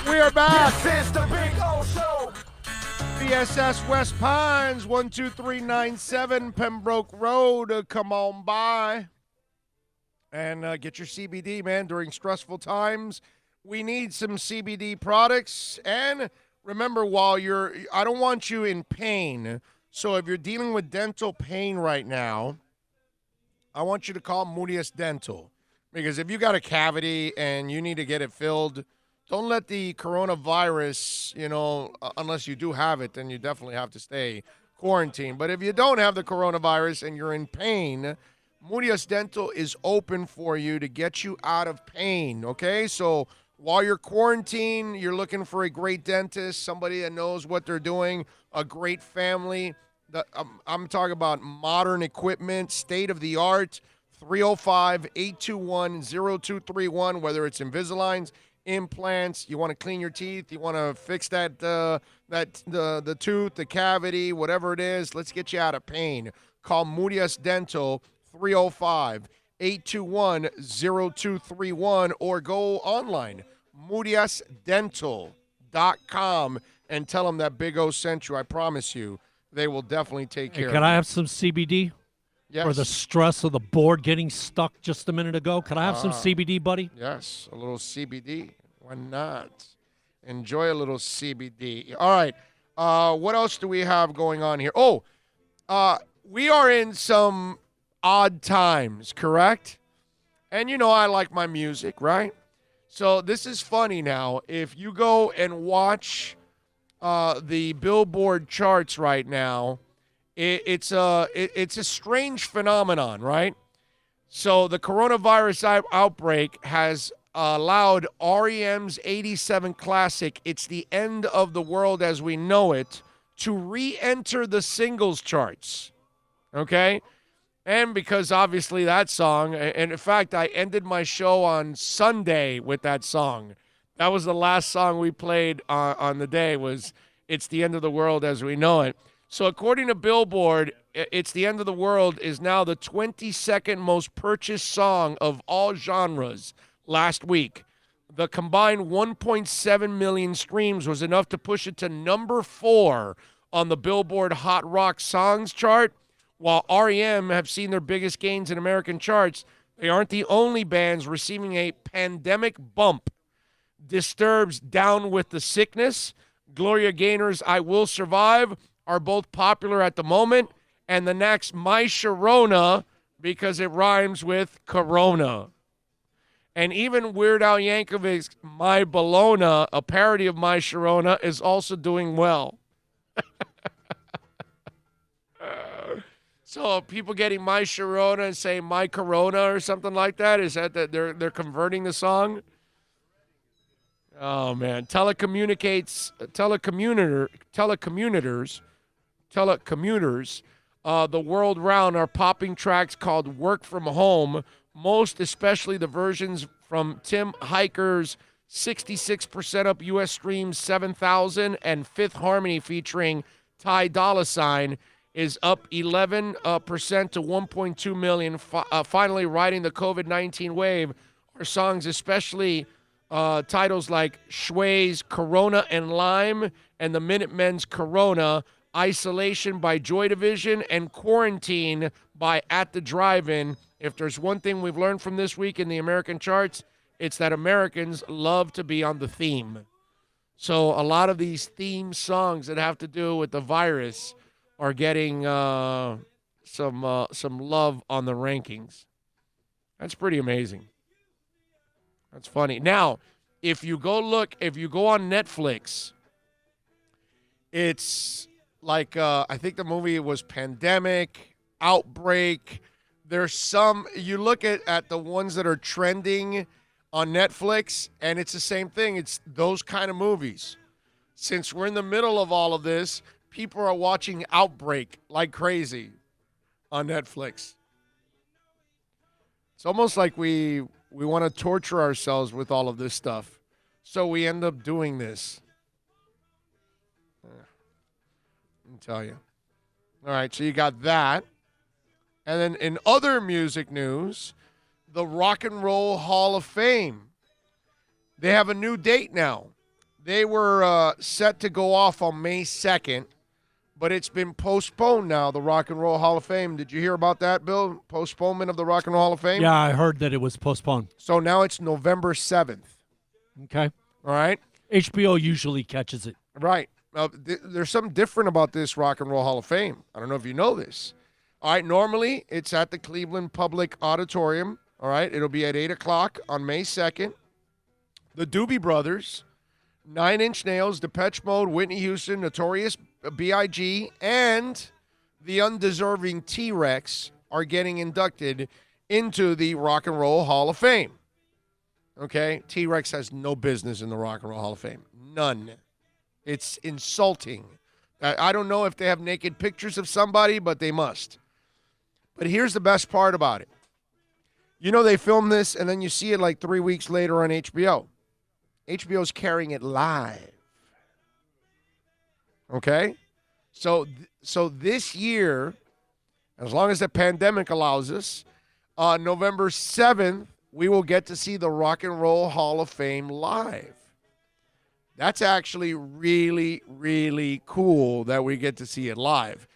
Speaker 2: We are back.
Speaker 1: This is the Big O Show.
Speaker 2: BSS West Pines, 12397 Pembroke Road. Come on by and get your CBD, man, during stressful times. We need some CBD products. And remember, I don't want you in pain. So if you're dealing with dental pain right now, I want you to call Mudias Dental. Because if you got a cavity and you need to get it filled, don't let the coronavirus, unless you do have it, then you definitely have to stay quarantined. But if you don't have the coronavirus and you're in pain, Mudias Dental is open for you to get you out of pain, okay? So while you're quarantined, you're looking for a great dentist, somebody that knows what they're doing, a great family. I'm talking about modern equipment, state-of-the-art, 305-821-0231, whether it's Invisaligns, implants, you want to clean your teeth, you want to fix the tooth, the cavity, whatever it is, let's get you out of pain. Call Mudias Dental, 305-821-0231, or go online, mudiasdental.com, and tell them that Big O sent you. I promise you, they will definitely take care of you.
Speaker 3: Can I have some CBD?
Speaker 2: Yes.
Speaker 3: For the stress of the board getting stuck just a minute ago. Can I have some CBD, buddy?
Speaker 2: Yes, a little CBD. Why not? Enjoy a little CBD. All right. What else do we have going on here? We are in some odd times, correct? And I like my music, right? So this is funny now. If you go and watch the Billboard charts right now, it's a strange phenomenon, right? So the coronavirus outbreak has allowed REM's 87 classic, It's the End of the World as We Know It, to re-enter the singles charts, okay? And because obviously that song, and in fact, I ended my show on Sunday with that song. That was the last song we played on the day, was It's the End of the World as We Know It. So according to Billboard, It's the End of the World is now the 22nd most purchased song of all genres last week. The combined 1.7 million streams was enough to push it to number 4 on the Billboard Hot Rock Songs chart. While REM have seen their biggest gains in American charts, they aren't the only bands receiving a pandemic bump. Disturbed's Down with the Sickness, Gloria Gaynor's I Will Survive are both popular at the moment, and the next My Sharona, because it rhymes with Corona. And even Weird Al Yankovic's My Bologna, a parody of My Sharona, is also doing well. So people getting My Sharona and saying My Corona or something like that, is that they're converting the song? Oh, man. Telecommuters, the world round are popping tracks called Work From Home, most especially the versions from Tim Heiker's 66% up U.S. streams 7,000 and Fifth Harmony featuring Ty Dolla $ign is up 11% to 1.2 million. Finally riding the COVID-19 wave are songs especially titles like Shway's Corona and Lime and the Minutemen's Corona, Isolation by Joy Division, and Quarantine by At the Drive-In. If there's one thing we've learned from this week in the American charts, it's that Americans love to be on the theme. So a lot of these theme songs that have to do with the virus are getting some love on the rankings. That's pretty amazing. That's funny. Now, if you go on Netflix, it's like I think the movie was Pandemic, Outbreak. There's some, you look at the ones that are trending on Netflix, and it's the same thing. It's those kind of movies. Since we're in the middle of all of this, people are watching Outbreak like crazy on Netflix. It's almost like we want to torture ourselves with all of this stuff. So we end up doing this. Let me tell you. All right, so you got that. And then in other music news, the Rock and Roll Hall of Fame. They have a new date now. They were set to go off on May 2nd, but it's been postponed now, the Rock and Roll Hall of Fame. Did you hear about that, Bill? Postponement of the Rock and Roll Hall of Fame?
Speaker 3: Yeah, I heard that it was postponed.
Speaker 2: So now it's November 7th.
Speaker 3: Okay.
Speaker 2: All right?
Speaker 3: HBO usually catches it.
Speaker 2: Right. There's something different about this Rock and Roll Hall of Fame. I don't know if you know this. All right, normally it's at the Cleveland Public Auditorium. All right, it'll be at 8 o'clock on May 2nd. The Doobie Brothers, 9 Inch Nails, Depeche Mode, Whitney Houston, Notorious B.I.G., and the undeserving T-Rex are getting inducted into the Rock and Roll Hall of Fame. Okay? T-Rex has no business in the Rock and Roll Hall of Fame. None. It's insulting. I don't know if they have naked pictures of somebody, but they must. But here's the best part about it. You know, they film this, and then you see it like 3 weeks later on HBO. HBO's carrying it live. Okay? So this year, as long as the pandemic allows us, November 7th, we will get to see the Rock and Roll Hall of Fame live. That's actually really, really cool that we get to see it live.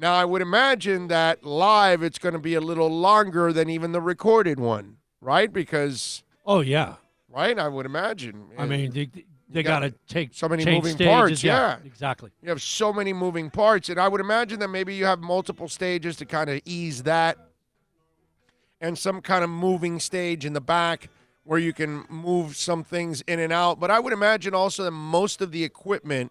Speaker 2: Now, I would imagine that live it's going to be a little longer than even the recorded one, right? Because
Speaker 3: oh yeah,
Speaker 2: right. I would imagine.
Speaker 3: I mean, they got to take
Speaker 2: so many
Speaker 3: change
Speaker 2: moving
Speaker 3: stages.
Speaker 2: parts. Yeah,
Speaker 3: exactly.
Speaker 2: You have so many moving parts, and I would imagine that maybe you have multiple stages to kind of ease that, and some kind of moving stage in the back where you can move some things in and out. But I would imagine also that most of the equipment,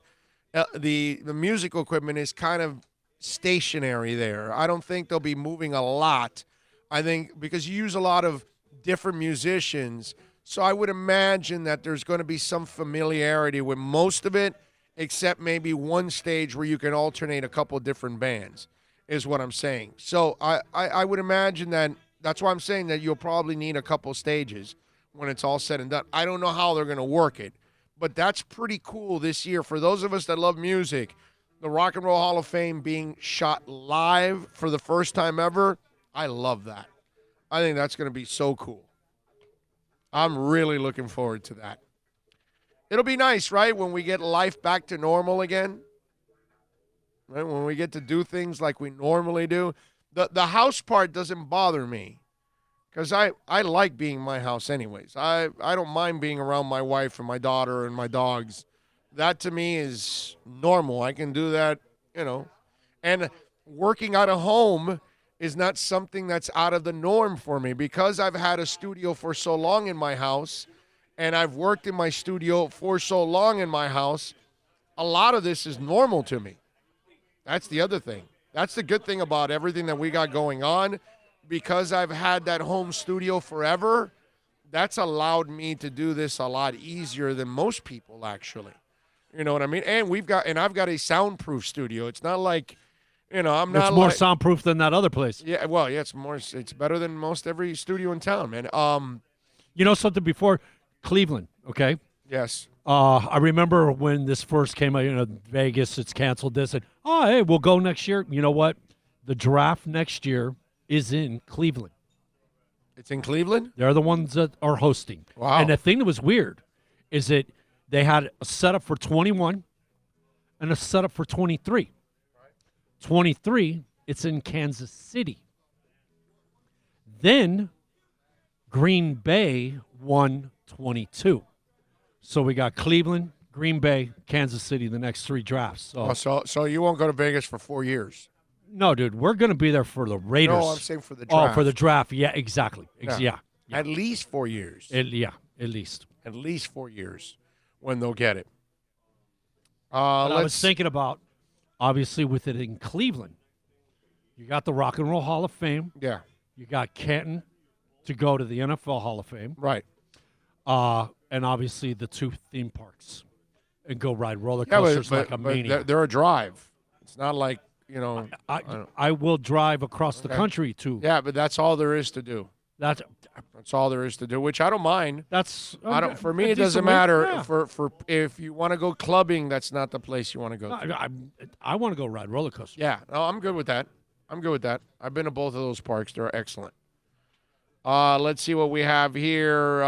Speaker 2: the musical equipment, is kind of stationary there. I don't think they'll be moving a lot. I think because you use a lot of different musicians, so I would imagine that there's going to be some familiarity with most of it, except maybe one stage where you can alternate a couple different bands, is what I'm saying. So I would imagine that's why I'm saying that you'll probably need a couple stages when it's all said and done. I don't know how they're going to work it, but that's pretty cool this year. For those of us that love music, the Rock and Roll Hall of Fame being shot live for the first time ever, I love that. I think that's going to be so cool. I'm really looking forward to that. It'll be nice, right, when we get life back to normal again, right? When we get to do things like we normally do. The house part doesn't bother me because I like being in my house anyways. I don't mind being around my wife and my daughter and my dogs. That to me is normal. I can do that, you know. And working out of home is not something that's out of the norm for me because I've had a studio for so long in my house and I've worked in my studio for so long in my house. A lot of this is normal to me. That's the other thing. That's the good thing about everything that we got going on. Because I've had that home studio forever, that's allowed me to do this a lot easier than most people actually. You know what I mean? And I've got a soundproof studio. It's not like, you know, I'm not.
Speaker 3: It's more soundproof than that other place.
Speaker 2: Yeah, well, yeah, it's better than most every studio in town, man.
Speaker 3: You know something before Cleveland, okay?
Speaker 2: Yes.
Speaker 3: I remember when this first came out, you know, Vegas, it's canceled this, and hey, we'll go next year. You know what? The draft next year is in Cleveland.
Speaker 2: It's in Cleveland?
Speaker 3: They're the ones that are hosting.
Speaker 2: Wow.
Speaker 3: And the thing that was weird is that they had a setup for 21 and a setup for 23. 23, it's in Kansas City. Then Green Bay won 22. So we got Cleveland, Green Bay, Kansas City, the next 3 drafts.
Speaker 2: So you won't go to Vegas for 4 years.
Speaker 3: No, dude, we're going to be there for the Raiders.
Speaker 2: No, I'm saying for the draft.
Speaker 3: Oh, for the draft. Yeah, exactly. Yeah.
Speaker 2: At least 4 years.
Speaker 3: At least.
Speaker 2: At least 4 years when they'll get it.
Speaker 3: I was thinking about, obviously, with it in Cleveland, you got the Rock and Roll Hall of Fame.
Speaker 2: Yeah.
Speaker 3: You got Canton to go to the NFL Hall of Fame.
Speaker 2: Right.
Speaker 3: And obviously the 2 theme parks and go ride roller coasters like a maniac.
Speaker 2: They're a drive. It's not like,
Speaker 3: I will drive across the country too.
Speaker 2: Yeah, but that's all there is to do.
Speaker 3: That's
Speaker 2: all there is to do, which I don't mind. For me, it doesn't
Speaker 3: decent
Speaker 2: matter.
Speaker 3: way, yeah.
Speaker 2: For if you want to go clubbing, that's not the place you want to go.
Speaker 3: I want to go ride roller coasters.
Speaker 2: Yeah, no, I'm good with that. I've been to both of those parks. They're excellent. Let's see what we have here.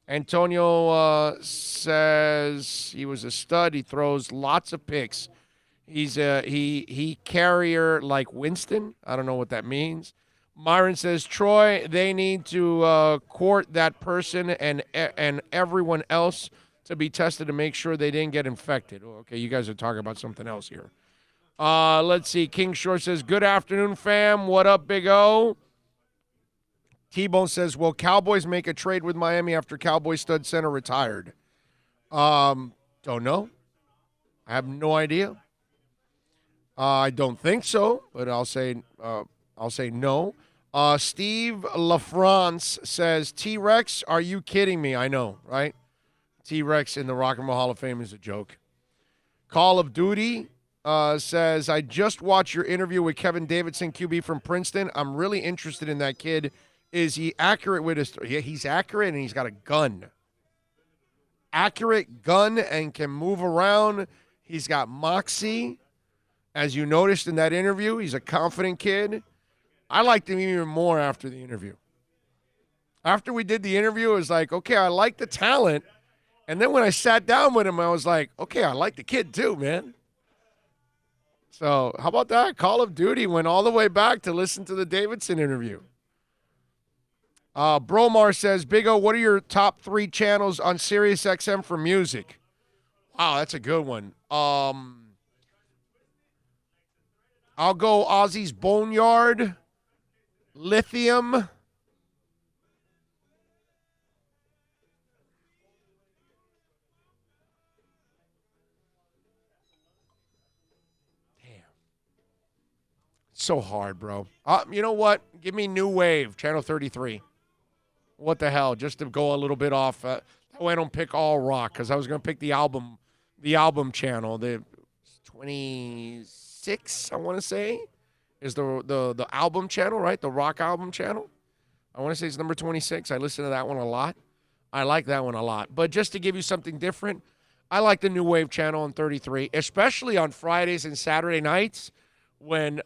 Speaker 2: Antonio says he was a stud. He throws lots of picks. He's he carrier like Winston. I don't know what that means. Myron says, Troy, they need to court that person and everyone else to be tested to make sure they didn't get infected. Oh, okay, you guys are talking about something else here. Let's see. King Shore says, good afternoon, fam. What up, Big O? T-Bone says, will Cowboys make a trade with Miami after Cowboy stud center retired? Don't know. I have no idea. I don't think so, but I'll say no. Steve LaFrance says, T-Rex, are you kidding me? I know, right? T-Rex in the Rock and Roll Hall of Fame is a joke. Call of Duty says, I just watched your interview with Kevin Davidson, QB from Princeton. I'm really interested in that kid. Is he accurate with his – yeah, he's accurate, and he's got a gun. Accurate gun and can move around. He's got moxie. As you noticed in that interview, he's a confident kid. I liked him even more after the interview. After we did the interview, it was like, okay, I like the talent. And then when I sat down with him, I was like, okay, I like the kid too, man. So how about that? Call of Duty went all the way back to listen to the Davidson interview. Bromar says, Big O, what are your top 3 channels on Sirius XM for music? Wow, that's a good one. I'll go Ozzy's Boneyard, Lithium. Damn. So hard, bro. You know what? Give me New Wave, Channel 33. What the hell? Just to go a little bit off. That way I don't pick all rock, because I was going to pick the album channel. The 26, I want to say, is the album channel, right? The rock album channel. I want to say it's number 26. I listen to that one a lot. I like that one a lot. But just to give you something different, I like the New Wave channel on 33, especially on Fridays and Saturday nights when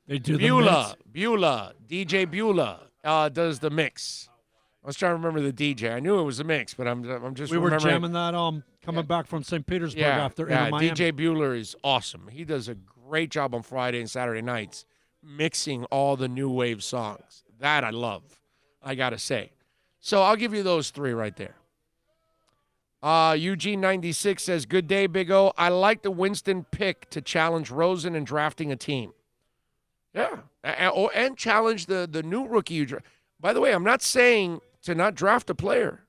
Speaker 3: they do
Speaker 2: Beulah, DJ Beulah does the mix. I was trying to remember the DJ. I knew it was a mix, but I'm just
Speaker 3: we were
Speaker 2: remembering.
Speaker 3: jamming that coming back from St. Petersburg after in Miami.
Speaker 2: DJ Beulah is awesome. He does a great job on Friday and Saturday nights mixing all the new wave songs. That I love, I gotta say. So I'll give you those 3 right there. Eugene96 says, good day, Big O. I like the Winston pick to challenge Rosen in drafting a team. Yeah, and challenge the new rookie you draft. By the way, I'm not saying to not draft a player.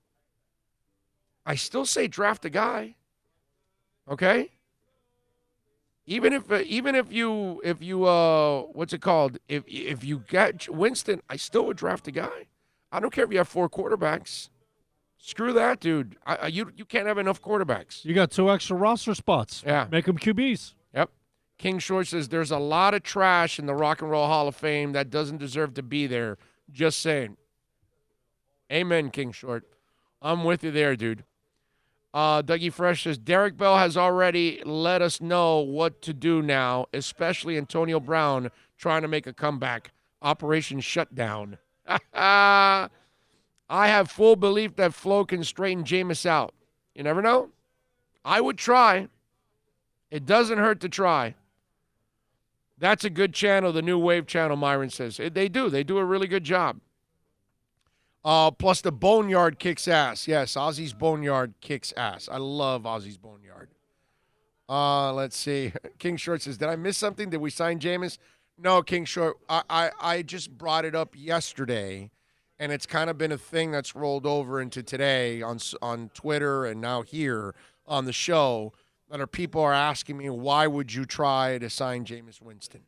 Speaker 2: I still say draft a guy. Okay? Even if you what's it called? If you get Winston, I still would draft a guy. I don't care if you have 4 quarterbacks. Screw that, dude. You can't have enough quarterbacks.
Speaker 3: You got 2 extra roster spots.
Speaker 2: Yeah.
Speaker 3: Make them QBs.
Speaker 2: Yep. King Short says, there's a lot of trash in the Rock and Roll Hall of Fame that doesn't deserve to be there. Just saying. Amen, King Short. I'm with you there, dude. Dougie Fresh says, Derek Bell has already let us know what to do now, especially Antonio Brown trying to make a comeback. Operation Shutdown. I have full belief that Flo can straighten Jameis out. You never know. I would try. It doesn't hurt to try. That's a good channel, the New Wave channel, Myron says. They do. They do a really good job. Plus the Boneyard kicks ass. Yes, Ozzy's Boneyard kicks ass. I love Ozzy's Boneyard. Let's see. King Short says, did I miss something? Did we sign Jameis? No, King Short. I just brought it up yesterday, and it's kind of been a thing that's rolled over into today on Twitter and now here on the show. That people are asking me, why would you try to sign Jameis Winston?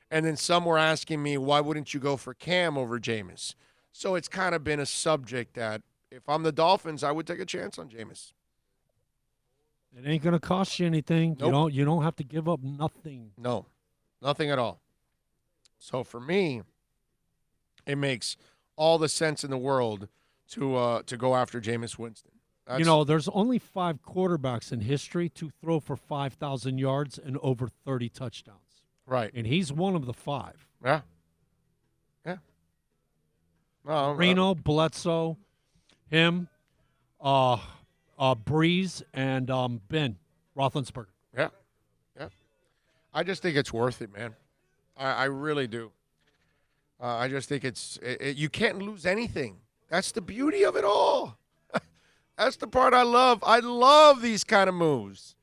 Speaker 2: And then some were asking me, why wouldn't you go for Cam over Jameis? So it's kind of been a subject that if I'm the Dolphins, I would take a chance on Jameis.
Speaker 3: It ain't gonna cost you anything.
Speaker 2: Nope.
Speaker 3: You don't have to give up nothing.
Speaker 2: No, nothing at all. So for me, it makes all the sense in the world to go after Jameis Winston.
Speaker 3: There's only 5 quarterbacks in history to throw for 5,000 yards and over 30 touchdowns.
Speaker 2: Right.
Speaker 3: And he's one of the 5.
Speaker 2: Yeah. Yeah.
Speaker 3: Reno, Bledsoe, him, Breeze, and Ben Roethlisberger.
Speaker 2: Yeah. Yeah. I just think it's worth it, man. I really do. I just think you can't lose anything. That's the beauty of it all. That's the part I love. I love these kind of moves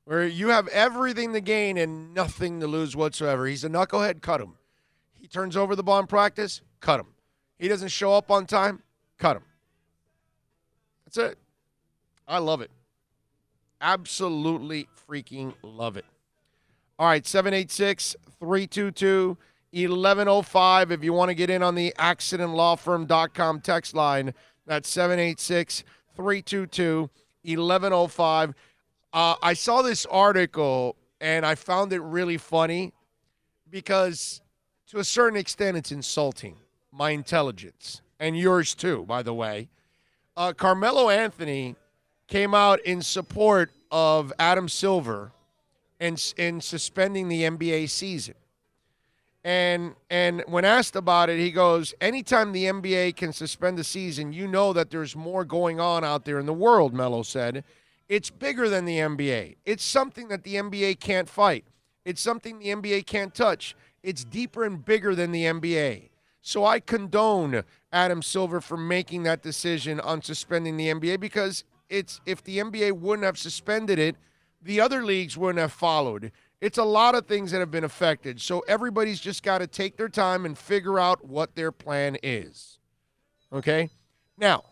Speaker 2: where you have everything to gain and nothing to lose whatsoever. He's a knucklehead, cut him. He turns over the ball in practice, cut him. He doesn't show up on time, cut him. That's it. I love it. Absolutely freaking love it. All right, 786-322-1105. If you want to get in on the accidentlawfirm.com text line, that's 786-322-1105. I saw this article, and I found it really funny because to a certain extent it's insulting my intelligence, and yours too, by the way. Carmelo Anthony came out in support of Adam Silver in suspending the NBA season. And when asked about it, he goes, anytime the NBA can suspend the season, you know that there's more going on out there in the world, Melo said. It's bigger than the NBA. It's something that the NBA can't fight. It's something the NBA can't touch. It's deeper and bigger than the NBA. So I condone Adam Silver for making that decision on suspending the NBA because if the NBA wouldn't have suspended it, the other leagues wouldn't have followed. It's a lot of things that have been affected. So everybody's just got to take their time and figure out what their plan is. Okay? Now,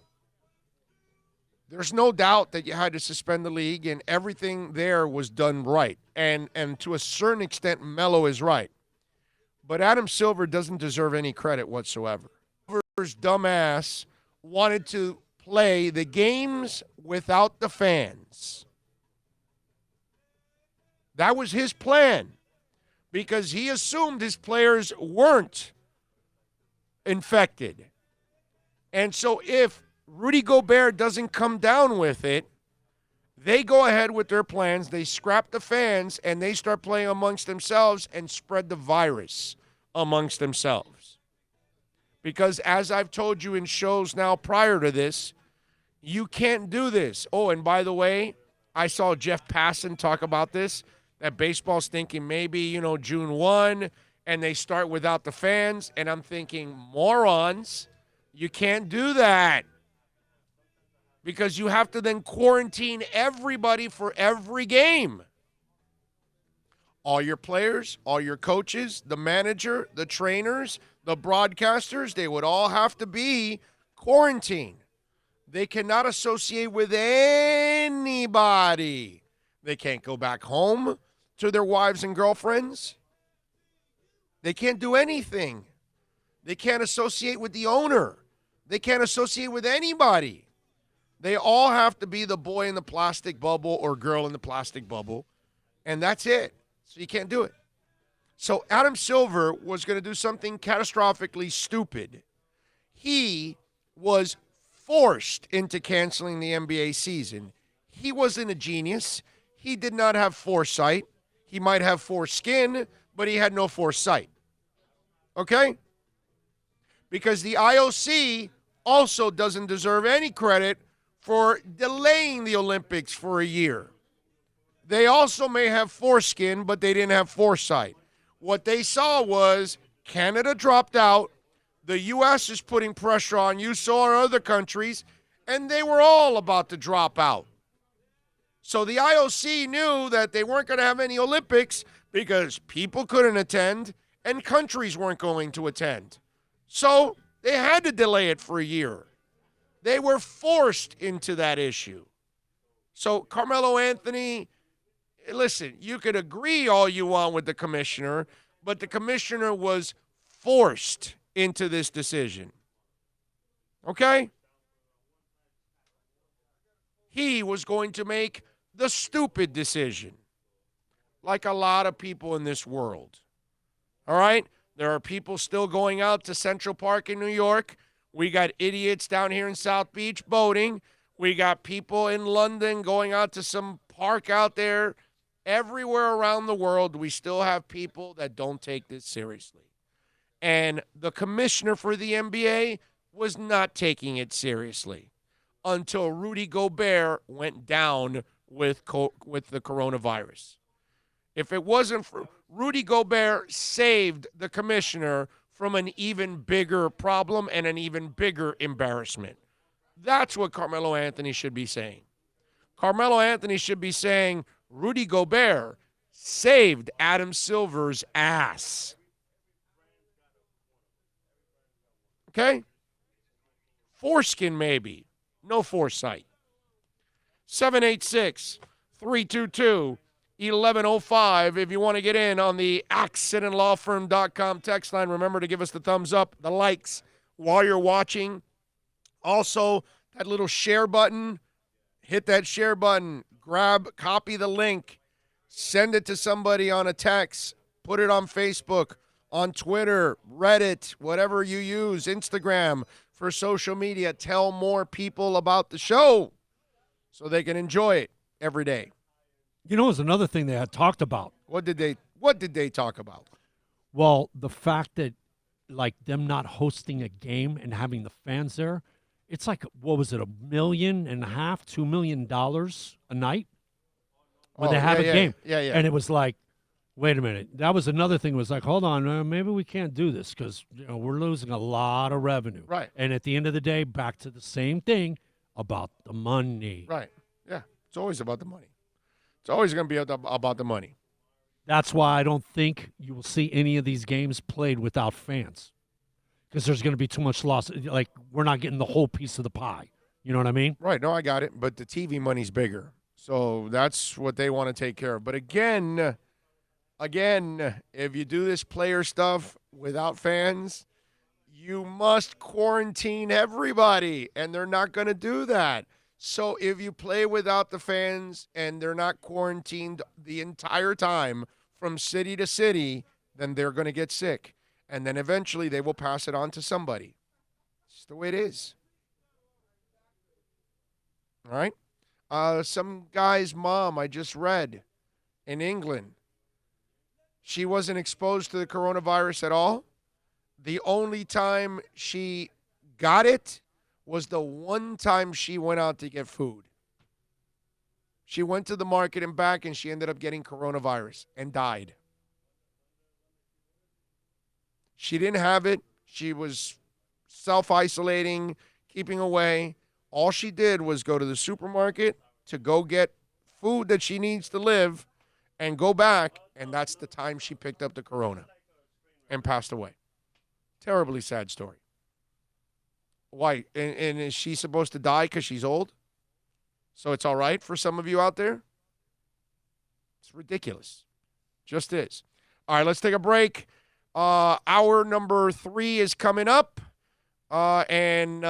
Speaker 2: there's no doubt that you had to suspend the league, and everything there was done right. And to a certain extent, Melo is right. But Adam Silver doesn't deserve any credit whatsoever. Silver's dumbass wanted to play the games without the fans. That was his plan because he assumed his players weren't infected. And so if Rudy Gobert doesn't come down with it, they go ahead with their plans, they scrap the fans, and they start playing amongst themselves and spread the virus amongst themselves. Because as I've told you in shows now prior to this, you can't do this. Oh, and by the way, I saw Jeff Passan talk about this, that baseball's thinking maybe, June 1, and they start without the fans, and I'm thinking, morons, you can't do that. Because you have to then quarantine everybody for every game. All your players, all your coaches, the manager, the trainers, the broadcasters, they would all have to be quarantined. They cannot associate with anybody. They can't go back home to their wives and girlfriends. They can't do anything. They can't associate with the owner. They can't associate with anybody. They all have to be the boy in the plastic bubble or girl in the plastic bubble, and that's it. So you can't do it. So Adam Silver was going to do something catastrophically stupid. He was forced into canceling the NBA season. He wasn't a genius. He did not have foresight. He might have foreskin, but he had no foresight. Okay? Because the IOC also doesn't deserve any credit for delaying the Olympics for a year. They also may have foreskin, but they didn't have foresight. What they saw was Canada dropped out. The U.S. is putting pressure on you, so are other countries, and they were all about to drop out. So the IOC knew that they weren't going to have any Olympics because people couldn't attend and countries weren't going to attend. So they had to delay it for a year. They were forced into that issue. So Carmelo Anthony, listen, you could agree all you want with the commissioner, but the commissioner was forced into this decision. Okay? He was going to make the stupid decision, like a lot of people in this world. All right? There are people still going out to Central Park in New York. We got idiots down here in South Beach boating. We got people in London going out to some park out there. Everywhere around the world, we still have people that don't take this seriously. And the commissioner for the NBA was not taking it seriously until Rudy Gobert went down with the coronavirus. If it wasn't for Rudy Gobert, saved the commissioner from an even bigger problem and an even bigger embarrassment. That's what Carmelo Anthony should be saying. Carmelo Anthony should be saying, Rudy Gobert saved Adam Silver's ass. Okay? Foreskin, maybe. No foresight. 786-322-1105. If you want to get in on the accidentlawfirm.com text line, remember to give us the thumbs up, the likes while you're watching. Also, that little share button, hit that share button, copy the link, send it to somebody on a text, put it on Facebook, on Twitter, Reddit, whatever you use, Instagram for social media. Tell more people about the show so they can enjoy it every day.
Speaker 3: You know, there's another thing they had talked about.
Speaker 2: What did they talk about?
Speaker 3: Well, the fact that, like, them not hosting a game and having the fans there, it's like, what was it, $1.5 million, $2 million a night when they have a game.
Speaker 2: Yeah.
Speaker 3: And it was like, wait a minute. That was another thing. It was like, hold on, maybe we can't do this because we're losing a lot of revenue.
Speaker 2: Right.
Speaker 3: And at the end of the day, back to the same thing about the money.
Speaker 2: Right. Yeah. It's always about the money. It's always going to be about the money.
Speaker 3: That's why I don't think you will see any of these games played without fans because there's going to be too much loss. Like, we're not getting the whole piece of the pie. You know what I mean?
Speaker 2: Right. No, I got it. But the TV money's bigger. So that's what they want to take care of. But again, if you do this player stuff without fans, you must quarantine everybody, and they're not going to do that. So if you play without the fans and they're not quarantined the entire time from city to city, then they're going to get sick. And then eventually they will pass it on to somebody. It's just the way it is. All right? Some guy's mom, I just read, in England, she wasn't exposed to the coronavirus at all. The only time she got it was the one time she went out to get food. She went to the market and back, and she ended up getting coronavirus and died. She didn't have it. She was self-isolating, keeping away. All she did was go to the supermarket to go get food that she needs to live and go back, and that's the time she picked up the corona and passed away. Terribly sad story. Why? And is she supposed to die because she's old? So it's all right for some of you out there? It's ridiculous. Just is. All right, let's take a break. Hour number 3 is coming up. And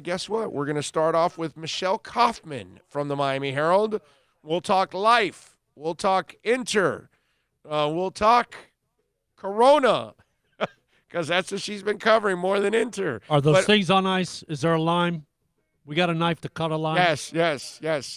Speaker 2: guess what? We're going to start off with Michelle Kaufman from the Miami Herald. We'll talk life. We'll talk Inter. We'll talk Corona. Because that's what she's been covering more than Inter.
Speaker 3: Are those things on ice? Is there a lime? We got a knife to cut a lime?
Speaker 2: Yes.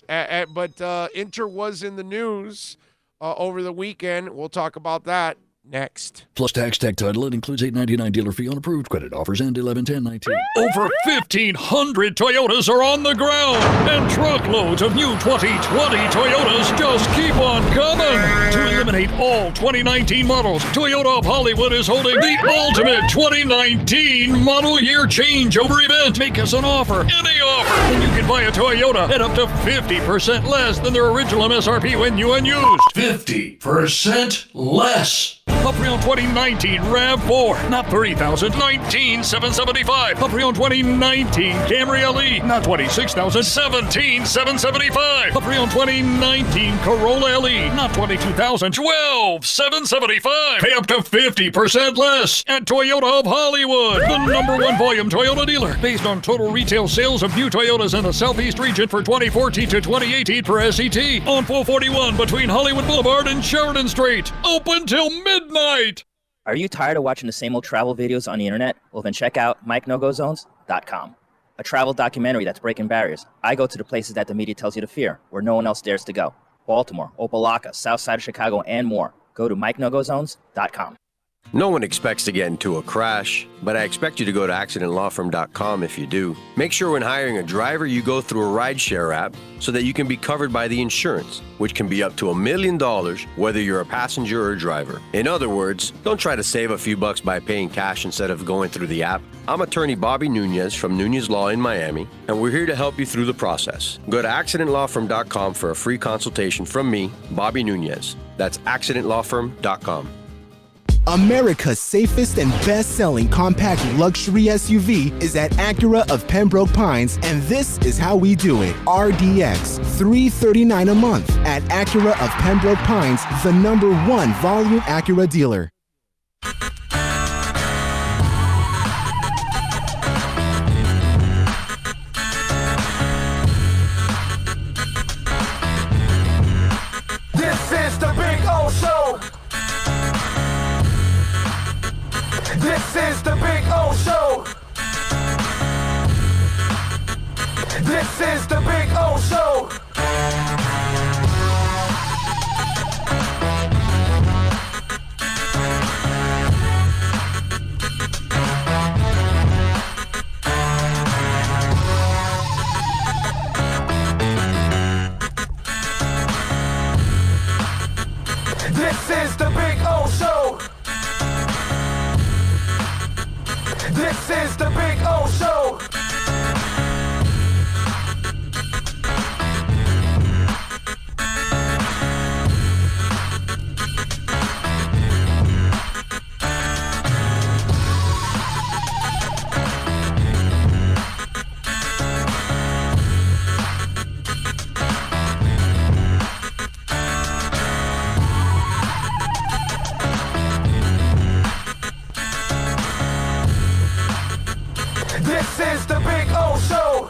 Speaker 2: But Inter was in the news over the weekend. We'll talk about that next.
Speaker 4: Plus tax, tech title. It includes $8.99 dealer fee on approved credit. Offers end 11/10/19.
Speaker 5: Over 1,500 Toyotas are on the ground, and truckloads of new 2020 Toyotas just keep on coming. To eliminate all 2019 models, Toyota of Hollywood is holding the ultimate 2019 model year changeover event. Make us an offer, any offer, and you can buy a Toyota at up to 50% less than their original MSRP when new and used. 50% less. A pre-owned 2019 RAV4, not $30,000, $19,775. A pre-owned 2019 Camry LE, not $26,000, $17,775. A pre-owned 2019 Corolla LE, not $22,000, $12,775. Pay up to 50% less at Toyota of Hollywood, the #1 volume Toyota dealer, based on total retail sales of new Toyotas in the Southeast region for 2014 to 2018 per SET, on 441 between Hollywood Boulevard and Sheridan Street. Open till midnight.
Speaker 6: Are you tired of watching the same old travel videos on the internet? Well, then check out MikeNoGoZones.com, a travel documentary that's breaking barriers. I go to the places that the media tells you to fear, where no one else dares to go. Baltimore, Opelika, South Side of Chicago, and more. Go to MikeNoGoZones.com.
Speaker 7: No one expects to get into a crash, but I expect you to go to accidentlawfirm.com if you do. Make sure when hiring a driver, you go through a rideshare app so that you can be covered by the insurance, which can be up to $1 million whether you're a passenger or a driver. In other words, don't try to save a few bucks by paying cash instead of going through the app. I'm attorney Bobby Nunez from Nunez Law in Miami, and we're here to help you through the process. Go to accidentlawfirm.com for a free consultation from me, Bobby Nunez. That's accidentlawfirm.com.
Speaker 8: America's safest and best-selling compact luxury SUV is at Acura of Pembroke Pines, and this is how we do it. RDX, $339 a month at Acura of Pembroke Pines, the #1 volume Acura dealer.
Speaker 1: This is the Big O Show. This is the Big O Show. This is the Big O Show. This is the Big O Show. This is the Big O Show. This is the Big O Show.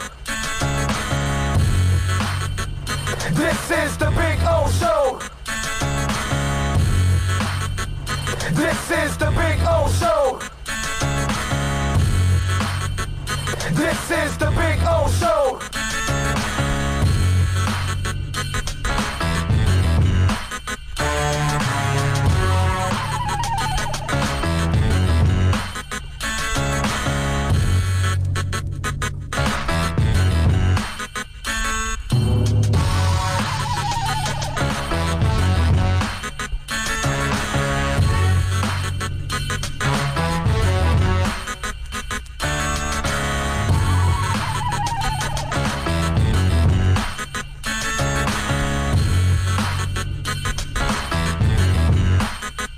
Speaker 1: This is the Big O Show. This is the Big O Show. This is the Big O Show.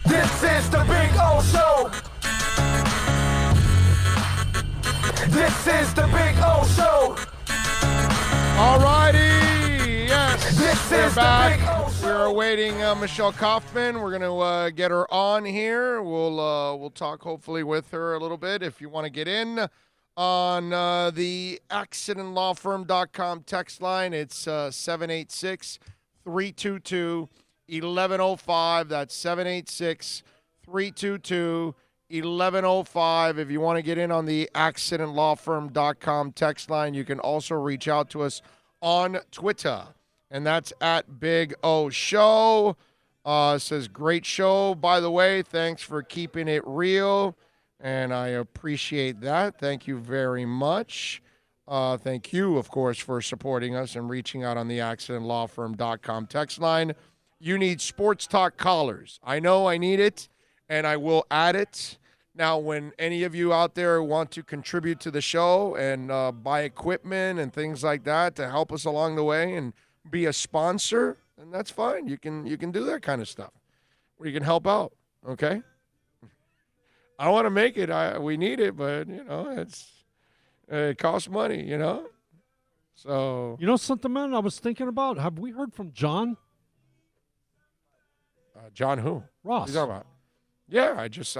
Speaker 1: This is the Big O Show. This is the Big O Show.
Speaker 2: All righty, yes,
Speaker 1: This
Speaker 2: we're
Speaker 1: is the
Speaker 2: back.
Speaker 1: Big O Show.
Speaker 2: We're awaiting Michelle Kaufman. We're gonna get her on here. We'll talk hopefully with her a little bit. If you want to get in on the accidentlawfirm.com text line, it's 786-322-1105. That's 786-322-1105. If you want to get in on the accidentlawfirm.com text line, you can also reach out to us on Twitter, and that's at Big O Show. Says, great show, by the way. Thanks for keeping it real, and I appreciate that. Thank you very much. Thank you, of course, for supporting us and reaching out on the accidentlawfirm.com text line. You need sports talk callers. I know I need it, and I will add it. Now, when any of you out there want to contribute to the show and buy equipment and things like that to help us along the way and be a sponsor, then that's fine. You can do that kind of stuff where you can help out, okay? I want to make it. We need it, but, it costs money, So.
Speaker 3: You know something, man, I was thinking about? Have we heard from John?
Speaker 2: John who?
Speaker 3: Ross.
Speaker 2: What are you talking about? Yeah, I just,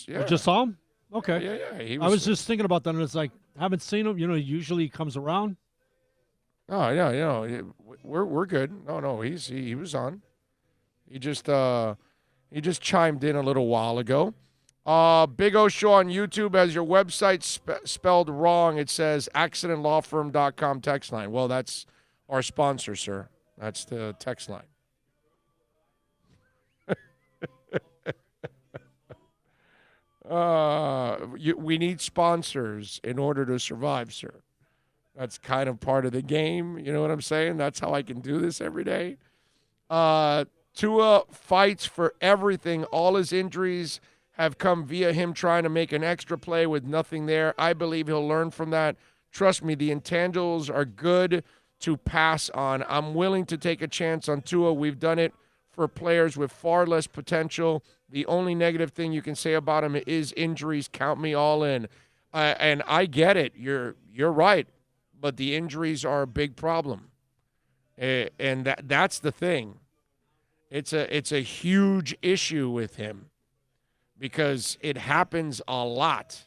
Speaker 2: yeah.
Speaker 3: You just saw him? Okay.
Speaker 2: Yeah.
Speaker 3: I was just thinking about that, and it's like, haven't seen him. Usually he comes around.
Speaker 2: Oh, yeah, we're good. No, he was on. He just chimed in a little while ago. Big O Show on YouTube has your website spelled wrong. It says accidentlawfirm.com text line. Well, that's our sponsor, sir. That's the text line. We need sponsors in order to survive, sir. That's kind of part of the game. You know what I'm saying? That's how I can do this every day. Tua fights for everything. All his injuries have come via him trying to make an extra play with nothing there. I believe he'll learn from that. Trust me, the intangibles are good to pass on. I'm willing to take a chance on Tua. We've done it for players with far less potential. The only negative thing you can say about him is injuries. Count me all in. And I get it. You're right. But the injuries are a big problem. And that's the thing. It's a huge issue with him because it happens a lot.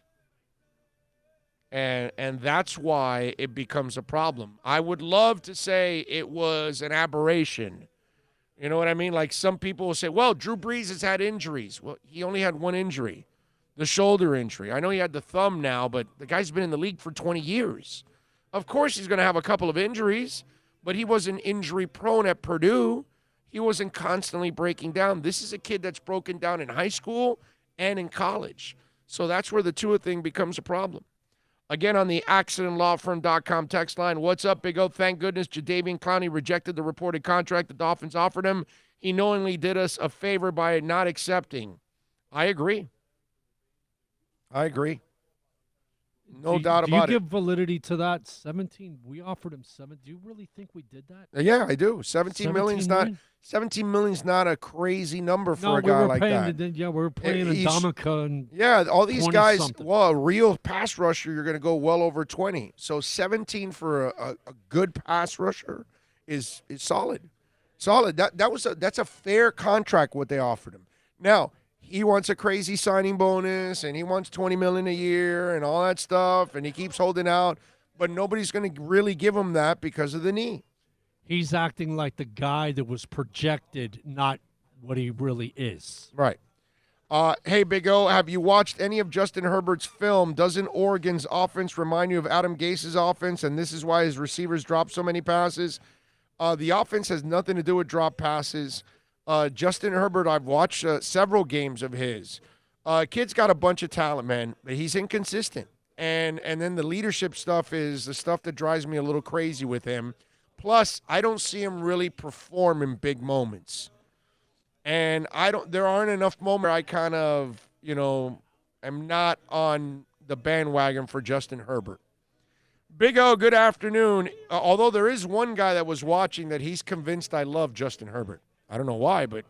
Speaker 2: And that's why it becomes a problem. I would love to say it was an aberration. You know what I mean? Like some people will say, well, Drew Brees has had injuries. Well, he only had one injury, the shoulder injury. I know he had the thumb now, but the guy's been in the league for 20 years. Of course he's going to have a couple of injuries, but he wasn't injury prone at Purdue. He wasn't constantly breaking down. This is a kid that's broken down in high school and in college. So that's where the Tua thing becomes a problem. Again, on the accidentlawfirm.com text line, what's up, Big O? Thank goodness Jadeveon Clowney rejected the reported contract the Dolphins offered him. He knowingly did us a favor by not accepting. I agree. No doubt about it.
Speaker 3: Do you give validity to that? 17. We offered him 7. Do you really think we did that?
Speaker 2: Yeah, I do. 17 million's not a crazy number for a guy like that.
Speaker 3: We were playing Ndamukong and
Speaker 2: all these guys.
Speaker 3: something.
Speaker 2: Well, a real pass rusher, you're going to go well over 20. So 17 for a good pass rusher is solid. Solid. That's a fair contract what they offered him. Now, he wants a crazy signing bonus, and he wants $20 million a year and all that stuff, and he keeps holding out, but nobody's going to really give him that because of the knee.
Speaker 3: He's acting like the guy that was projected, not what he really is.
Speaker 2: Right. Hey, Big O, have you watched any of Justin Herbert's film? Doesn't Oregon's offense remind you of Adam Gase's offense, and this is why his receivers drop so many passes? The offense has nothing to do with drop passes. Justin Herbert, I've watched several games of his. Kid's got a bunch of talent, man, but he's inconsistent. And then the leadership stuff is the stuff that drives me a little crazy with him. Plus, I don't see him really perform in big moments. And there aren't enough moments I kind of, am not on the bandwagon for Justin Herbert. Big O, good afternoon. Although there is one guy that was watching that he's convinced I love Justin Herbert. I don't know why, but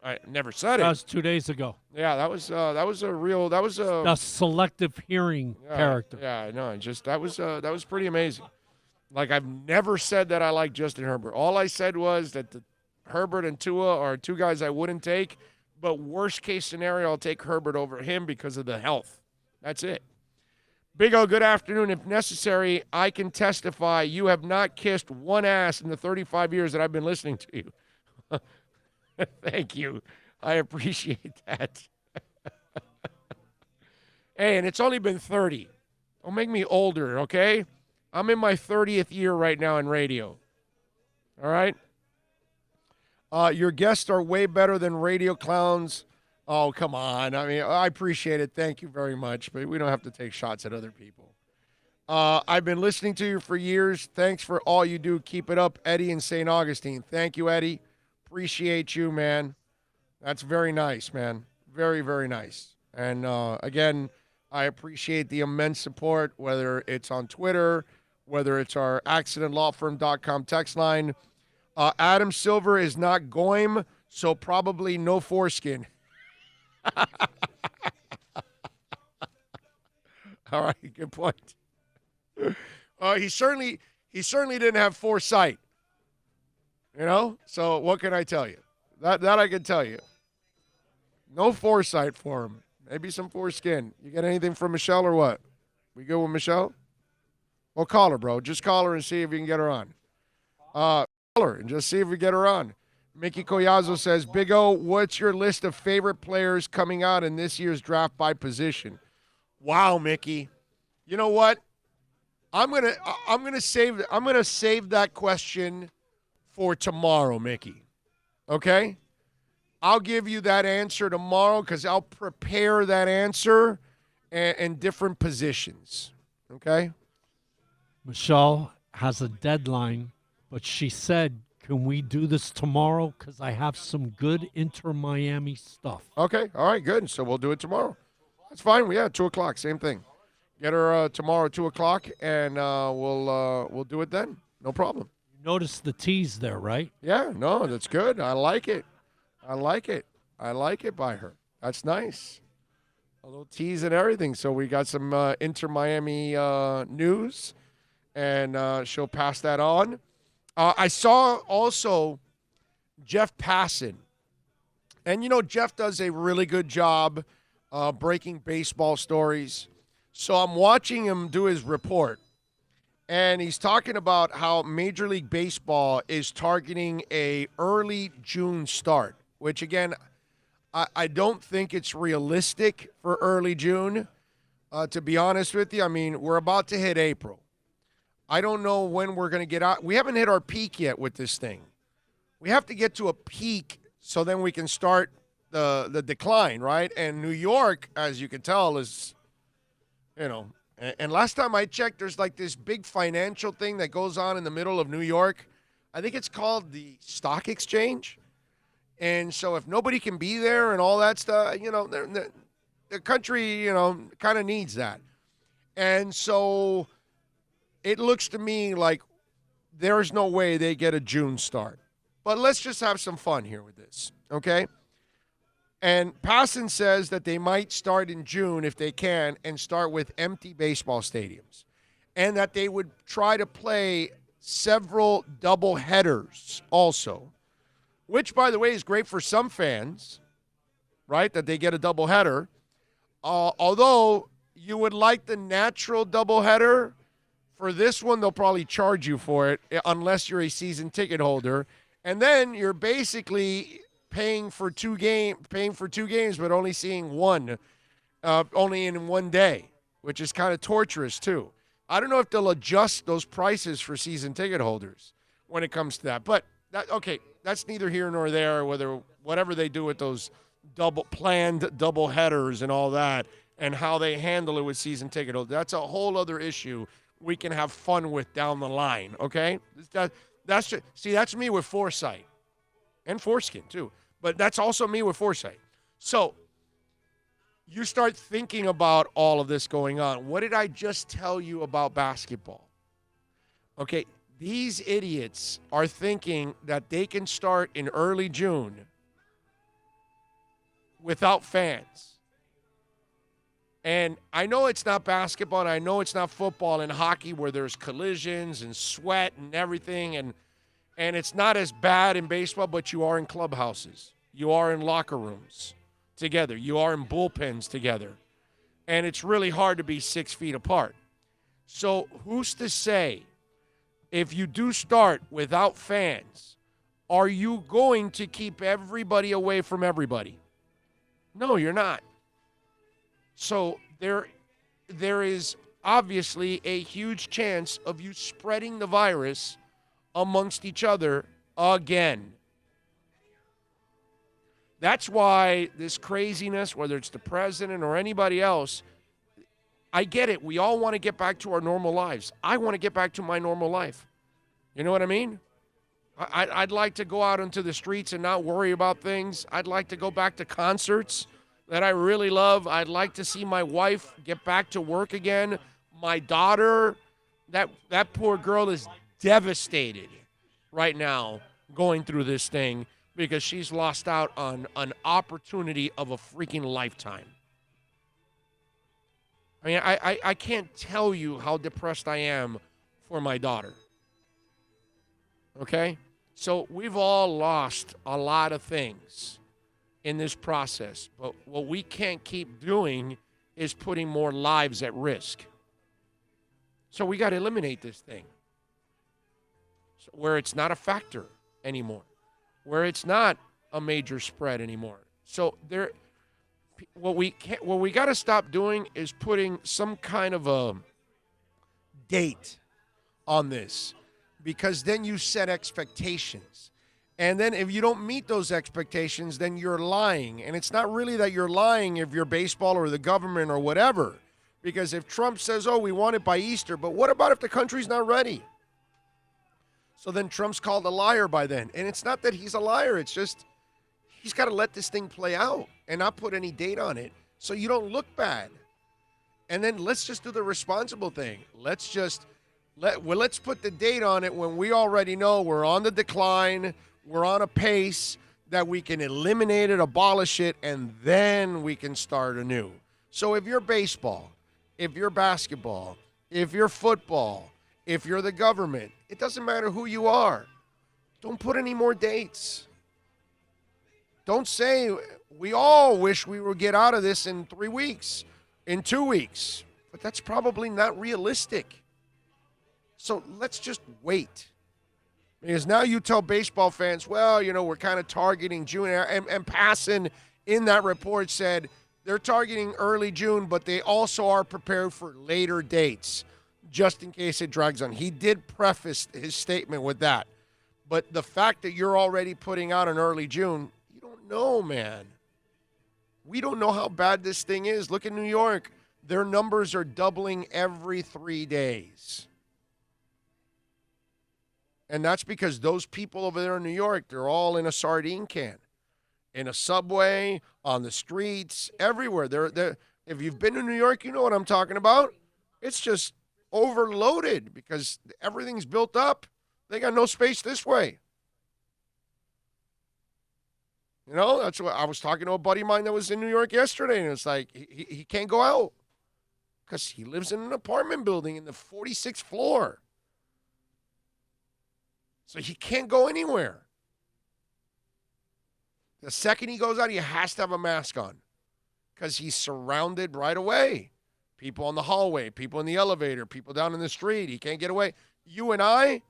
Speaker 2: I never said it.
Speaker 3: That was 2 days ago.
Speaker 2: Yeah, that was a
Speaker 3: selective hearing character.
Speaker 2: Yeah, no, that was pretty amazing. Like, I've never said that I like Justin Herbert. All I said was that Herbert and Tua are two guys I wouldn't take, but worst case scenario, I'll take Herbert over him because of the health. That's it. Big O, good afternoon. If necessary, I can testify you have not kissed one ass in the 35 years that I've been listening to you. Thank you. I appreciate that. Hey, and it's only been 30. Don't make me older, okay? I'm in my 30th year right now in radio. All right? Your guests are way better than radio clowns. Oh, come on. I mean, I appreciate it. Thank you very much, but we don't have to take shots at other people. I've been listening to you for years. Thanks for all you do. Keep it up, Eddie in St. Augustine. Thank you, Eddie. Appreciate you, man. That's very nice, man. Very, very nice. And again, I appreciate the immense support, whether it's on Twitter, whether it's our accidentlawfirm.com text line. Adam Silver is not Goyim, so probably no foreskin. All right, good point. He certainly didn't have foresight. You know? So what can I tell you? That I can tell you. No foresight for him. Maybe some foreskin. You get anything from Michelle or what? We go with Michelle? Well, call her, bro. Just call her and see if you can get her on. Call her and just see if we get her on. Mickey Collazo says, Big O, what's your list of favorite players coming out in this year's draft by position? Wow, Mickey. You know what? I'm gonna save that question for tomorrow, Mickey. Okay? I'll give you that answer tomorrow because I'll prepare that answer in different positions. Okay?
Speaker 3: Michelle has a deadline, but she said, can we do this tomorrow? Because I have some good Inter-Miami stuff.
Speaker 2: Okay. All right, good. So we'll do it tomorrow. That's fine. Yeah, 2 o'clock, same thing. Get her tomorrow at 2 o'clock, and we'll do it then. No problem.
Speaker 3: You notice the tease there, right?
Speaker 2: Yeah, no, that's good. I like it. I like it by her. That's nice. A little tease and everything. So we got some Inter-Miami news, and she'll pass that on. I saw also Jeff Passan. And, you know, Jeff does a really good job breaking baseball stories. So I'm watching him do his report. And he's talking about how Major League Baseball is targeting a early June start, which, again, I don't think it's realistic for early June, to be honest with you. I mean, we're about to hit April. I don't know when we're going to get out. We haven't hit our peak yet with this thing. We have to get to a peak so then we can start the decline, right? And New York, as you can tell, is, you know, and last time I checked, there's like this big financial thing that goes on in the middle of New York. I think it's called the Stock Exchange. And so if nobody can be there and all that stuff, you know, the country, you know, kind of needs that. And so it looks to me like there's no way they get a June start. But let's just have some fun here with this, okay? And Passan says that they might start in June if they can and start with empty baseball stadiums. And that they would try to play several double headers also, which, by the way, is great for some fans, right, that they get a double header. Although you would like the natural double header. For this one, they'll probably charge you for it unless you're a season ticket holder. And then you're basically paying for two games, but only seeing one, only in one day, which is kind of torturous too. I don't know if they'll adjust those prices for season ticket holders when it comes to that. But that's neither here nor there. Whatever they do with those planned double headers and all that, and how they handle it with season ticket holders, that's a whole other issue we can have fun with down the line. Okay, that's me with foresight and foreskin too. But that's also me with foresight. So you start thinking about all of this going on. What did I just tell you about basketball? Okay, these idiots are thinking that they can start in early June without fans. And I know it's not basketball, and I know it's not football and hockey where there's collisions and sweat and everything, and it's not as bad in baseball, but you are in clubhouses. You are in locker rooms together. You are in bullpens together. And it's really hard to be 6 feet apart. So who's to say, if you do start without fans, are you going to keep everybody away from everybody? No, you're not. So there is obviously a huge chance of you spreading the virus amongst each other again. That's why this craziness, whether it's the president or anybody else, I get it. We all want to get back to our normal lives. I want to get back to my normal life. You know what I mean? I'd like to go out into the streets and not worry about things. I'd like to go back to concerts that I really love. I'd like to see my wife get back to work again. My daughter, that poor girl is devastated right now going through this thing because she's lost out on an opportunity of a freaking lifetime. I mean, I can't tell you how depressed I am for my daughter. Okay? So we've all lost a lot of things in this process. But what we can't keep doing is putting more lives at risk. So we got to eliminate this thing where it's not a factor anymore, where it's not a major spread anymore. So what we got to stop doing is putting some kind of a date on this, because then you set expectations. And then if you don't meet those expectations, then you're lying. And it's not really that you're lying if you're baseball or the government or whatever. Because if Trump says, oh, we want it by Easter, but what about if the country's not ready? So then Trump's called a liar by then. And it's not that he's a liar. It's just he's got to let this thing play out and not put any date on it so you don't look bad. And then let's just do the responsible thing. Let's put the date on it when we already know we're on the decline, we're on a pace that we can eliminate it, abolish it, and then we can start anew. So if you're baseball, if you're basketball, if you're football, if you're the government, it doesn't matter who you are. Don't put any more dates. Don't say, we all wish we would get out of this in 3 weeks, in 2 weeks. But that's probably not realistic. So let's just wait. Because now you tell baseball fans, well, we're kind of targeting June. And Passan in that report said they're targeting early June, but they also are prepared for later dates, just in case it drags on. He did preface his statement with that. But the fact that you're already putting out an early June, you don't know, man. We don't know how bad this thing is. Look at New York. Their numbers are doubling every 3 days. And that's because those people over there in New York, they're all in a sardine can, in a subway, on the streets, everywhere. They're if you've been to New York, you know what I'm talking about. It's just overloaded because everything's built up. They got no space this way. That's what I was talking to a buddy of mine that was in New York yesterday, and it's like he can't go out because he lives in an apartment building in the 46th floor. So he can't go anywhere. The second he goes out, he has to have a mask on because he's surrounded right away. People in the hallway, people in the elevator, people down in the street. He can't get away. You and I,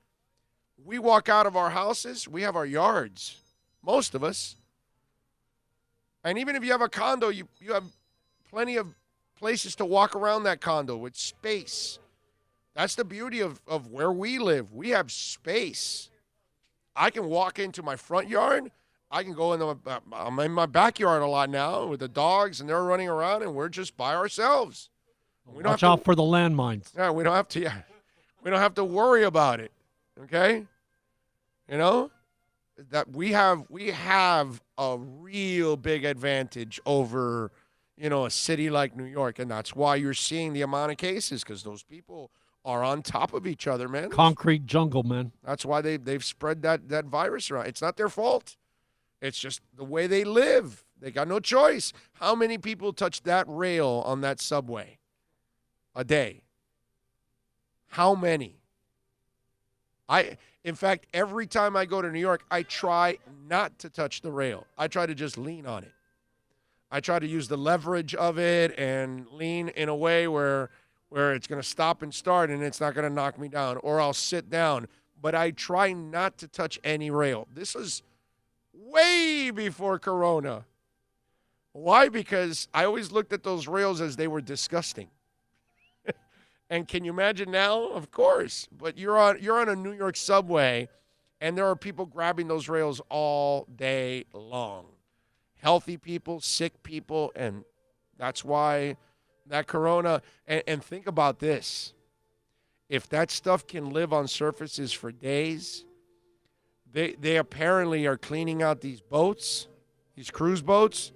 Speaker 2: we walk out of our houses. We have our yards, most of us. And even if you have a condo, you have plenty of places to walk around that condo with space. That's the beauty of where we live. We have space. I can walk into my front yard. I can go I'm in my backyard a lot now with the dogs, and they're running around, and we're just by ourselves.
Speaker 3: Watch out for the landmines.
Speaker 2: Yeah, we don't have to. Yeah, we don't have to worry about it. Okay, that we have a real big advantage over a city like New York, and that's why you're seeing the amount of cases, because those people are on top of each other, man.
Speaker 3: Concrete jungle, man.
Speaker 2: That's why they've spread that virus around. It's not their fault. It's just the way they live. They got no choice. How many people touch that rail on that subway a day? How many? In fact, every time I go to New York, I try not to touch the rail. I try to just lean on it. I try to use the leverage of it and lean in a way where it's going to stop and start and it's not going to knock me down, or I'll sit down. But I try not to touch any rail. This was way before Corona. Why? Because I always looked at those rails as they were disgusting. And can you imagine now? Of course. But you're on a New York subway, and there are people grabbing those rails all day long. healthy people, sick people, and that's why that corona. And think about this. If that stuff can live on surfaces for days, they apparently are cleaning out these boats, these cruise boats,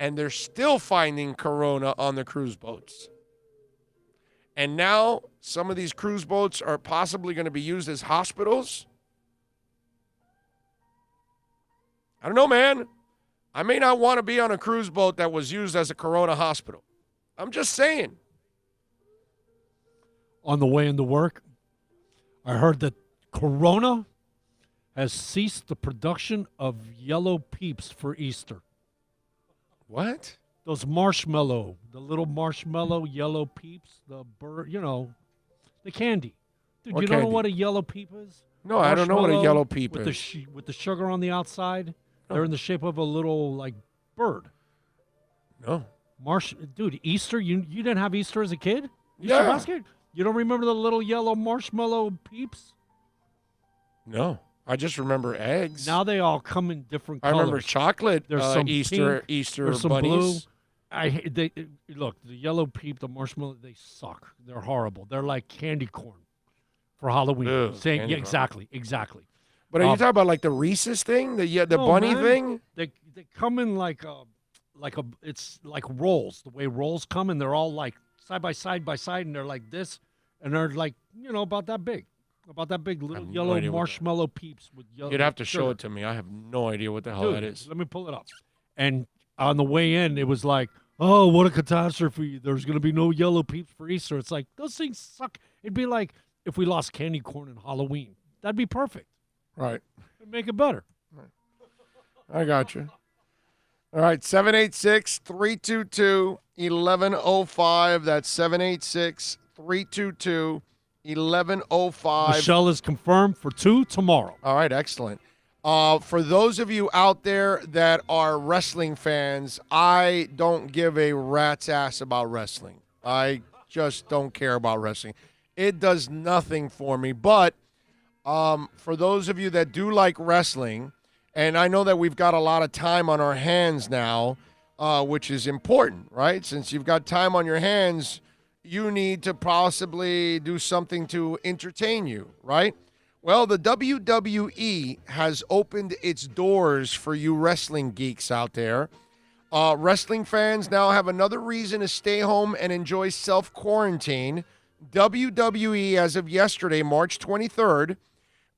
Speaker 2: and they're still finding corona on the cruise boats. And now some of these cruise boats are possibly going to be used as hospitals. I don't know, man. I may not want to be on a cruise boat that was used as a corona hospital. I'm just saying.
Speaker 3: On the way into work, I heard that Corona has ceased the production of yellow peeps for Easter.
Speaker 2: What?
Speaker 3: Those marshmallow, the little marshmallow yellow peeps, the bird, the candy. Dude,
Speaker 2: What
Speaker 3: you don't know
Speaker 2: candy?
Speaker 3: what a yellow peep is?
Speaker 2: No, I don't know what a
Speaker 3: Marshmallow
Speaker 2: yellow peep
Speaker 3: with
Speaker 2: is.
Speaker 3: With the sugar on the outside. They're in the shape of a little, bird.
Speaker 2: No.
Speaker 3: Dude, Easter, you didn't have Easter as a kid? Easter
Speaker 2: Yeah.
Speaker 3: basket? You don't remember the little yellow marshmallow peeps?
Speaker 2: No. I just remember eggs.
Speaker 3: Now they all come in different
Speaker 2: I
Speaker 3: colors.
Speaker 2: remember chocolate
Speaker 3: There's some
Speaker 2: Easter
Speaker 3: pink,
Speaker 2: Easter
Speaker 3: there's some
Speaker 2: bunnies.
Speaker 3: blue. Look, the yellow peep, the marshmallow, they suck. They're horrible. They're like candy corn for Halloween.
Speaker 2: Ew,
Speaker 3: Saying,
Speaker 2: candy
Speaker 3: yeah, exactly.
Speaker 2: But are you talking about like the Reese's thing? The
Speaker 3: No,
Speaker 2: bunny
Speaker 3: man.
Speaker 2: thing?
Speaker 3: They come in it's like rolls. The way rolls come, and they're all like side by side, and they're like this, and they're like about that big little
Speaker 2: no
Speaker 3: yellow
Speaker 2: idea what that-
Speaker 3: marshmallow peeps with yellow.
Speaker 2: You'd have to show
Speaker 3: sugar.
Speaker 2: it to me. I have no idea what the hell
Speaker 3: Dude,
Speaker 2: that is.
Speaker 3: Let me pull it up. And on the way in, it was like, oh, what a catastrophe. There's going to be no yellow peeps for Easter. It's like, those things suck. It'd be like if we lost candy corn in Halloween. That'd be perfect.
Speaker 2: Right.
Speaker 3: It'd make it better.
Speaker 2: I got you. All right, 786-322-1105. That's 786-322-1105.
Speaker 3: Michelle is confirmed for 2 tomorrow.
Speaker 2: All right, excellent. For those of you out there that are wrestling fans, I don't give a rat's ass about wrestling. I just don't care about wrestling. It does nothing for me. But for those of you that do like wrestling, and I know that we've got a lot of time on our hands now, which is important, right? Since you've got time on your hands, you need to possibly do something to entertain you, right? Well, the WWE has opened its doors for you wrestling geeks out there. Wrestling fans now have another reason to stay home and enjoy self-quarantine. WWE, as of yesterday, March 23rd,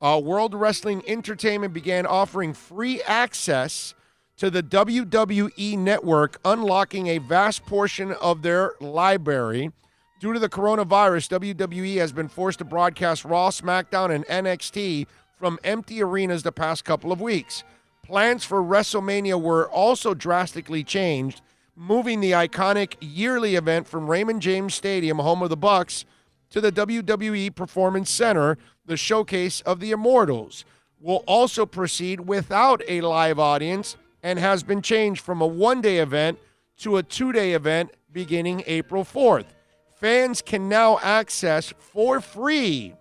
Speaker 2: World Wrestling Entertainment began offering free access to the WWE Network, unlocking a vast portion of their library. Due to the coronavirus, WWE has been forced to broadcast Raw, SmackDown, and NXT from empty arenas the past couple of weeks. Plans for WrestleMania were also drastically changed, moving the iconic yearly event from Raymond James Stadium, home of the Bucks, to the WWE Performance Center, the showcase of the Immortals. Will also proceed without a live audience and has been changed from a one-day event to a two-day event beginning April 4th. Fans can now access for free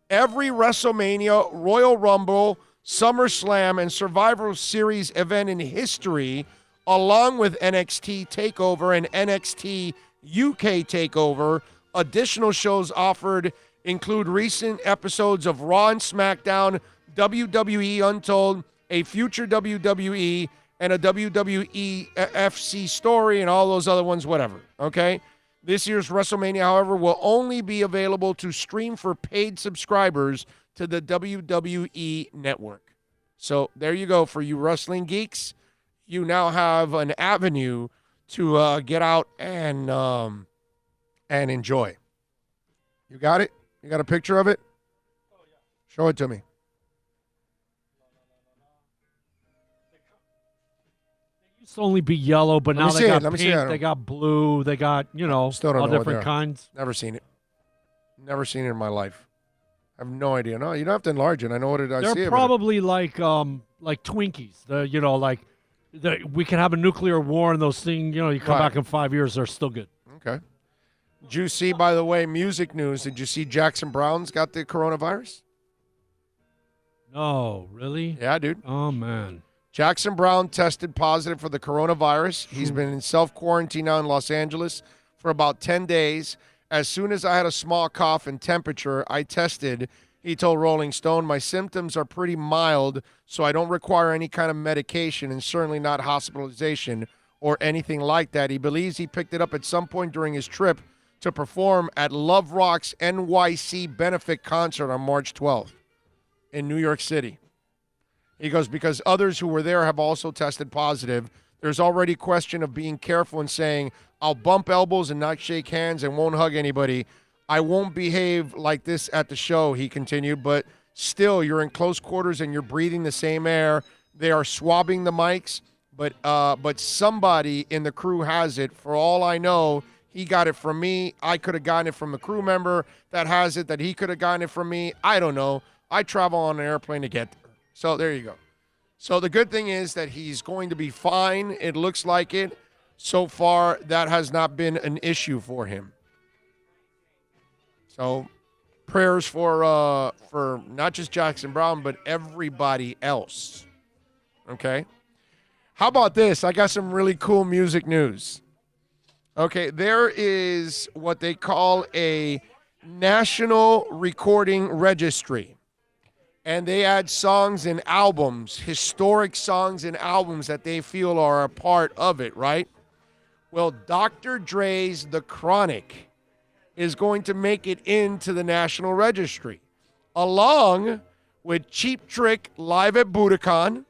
Speaker 2: every WrestleMania, Royal Rumble, SummerSlam, and Survivor Series event in history, along with NXT TakeOver and NXT UK TakeOver. Additional shows offered include recent episodes of Raw and SmackDown, WWE Untold, a future WWE, and a WWE FC story, and all those other ones, whatever, okay? This year's WrestleMania, however, will only be available to stream for paid subscribers to the WWE Network. So there you go. For you wrestling geeks, you now have an avenue to get out and enjoy. You got it? You got a picture of it? Show it to me.
Speaker 3: It used to only be yellow, but
Speaker 2: Let me
Speaker 3: now
Speaker 2: see
Speaker 3: they
Speaker 2: it.
Speaker 3: got
Speaker 2: Let me see
Speaker 3: pink,
Speaker 2: it.
Speaker 3: they got blue, they got,
Speaker 2: Still don't
Speaker 3: all
Speaker 2: know what
Speaker 3: different
Speaker 2: they are.
Speaker 3: kinds.
Speaker 2: Never seen it. Never seen it in my life. I have no idea. No, you don't have to enlarge it. I know what it is. I see
Speaker 3: They're
Speaker 2: it.
Speaker 3: probably like Twinkies. We can have a nuclear war and those things, you come
Speaker 2: Right.
Speaker 3: back in 5 years, they're still good.
Speaker 2: Okay. Did you see, by the way, music news? Did you see Jackson Brown's got the coronavirus?
Speaker 3: No, really?
Speaker 2: Yeah, dude.
Speaker 3: Oh, man.
Speaker 2: Jackson Brown tested positive for the coronavirus. He's been in self-quarantine now in Los Angeles for about 10 days. As soon as I had a small cough and temperature, I tested. He told Rolling Stone, my symptoms are pretty mild, so I don't require any kind of medication and certainly not hospitalization or anything like that. He believes he picked it up at some point during his trip to perform at Love Rock's NYC benefit concert on March 12th in New York City. He goes, because others who were there have also tested positive. There's already question of being careful and saying, I'll bump elbows and not shake hands and won't hug anybody. I won't behave like this at the show, he continued, but still, you're in close quarters and you're breathing the same air. They are swabbing the mics, but somebody in the crew has it. For all I know, he got it from me. I could have gotten it from a crew member that has it, that he could have gotten it from me. I don't know. I travel on an airplane to get there. So there you go. So the good thing is that he's going to be fine. It looks like it. So far, that has not been an issue for him. So prayers for not just Jackson Brown, but everybody else. Okay? How about this? I got some really cool music news. Okay, there is what they call a National Recording Registry. And they add songs and albums, historic songs and albums that they feel are a part of it, right? Well, Dr. Dre's The Chronic is going to make it into the National Registry, along with Cheap Trick live at Budokan.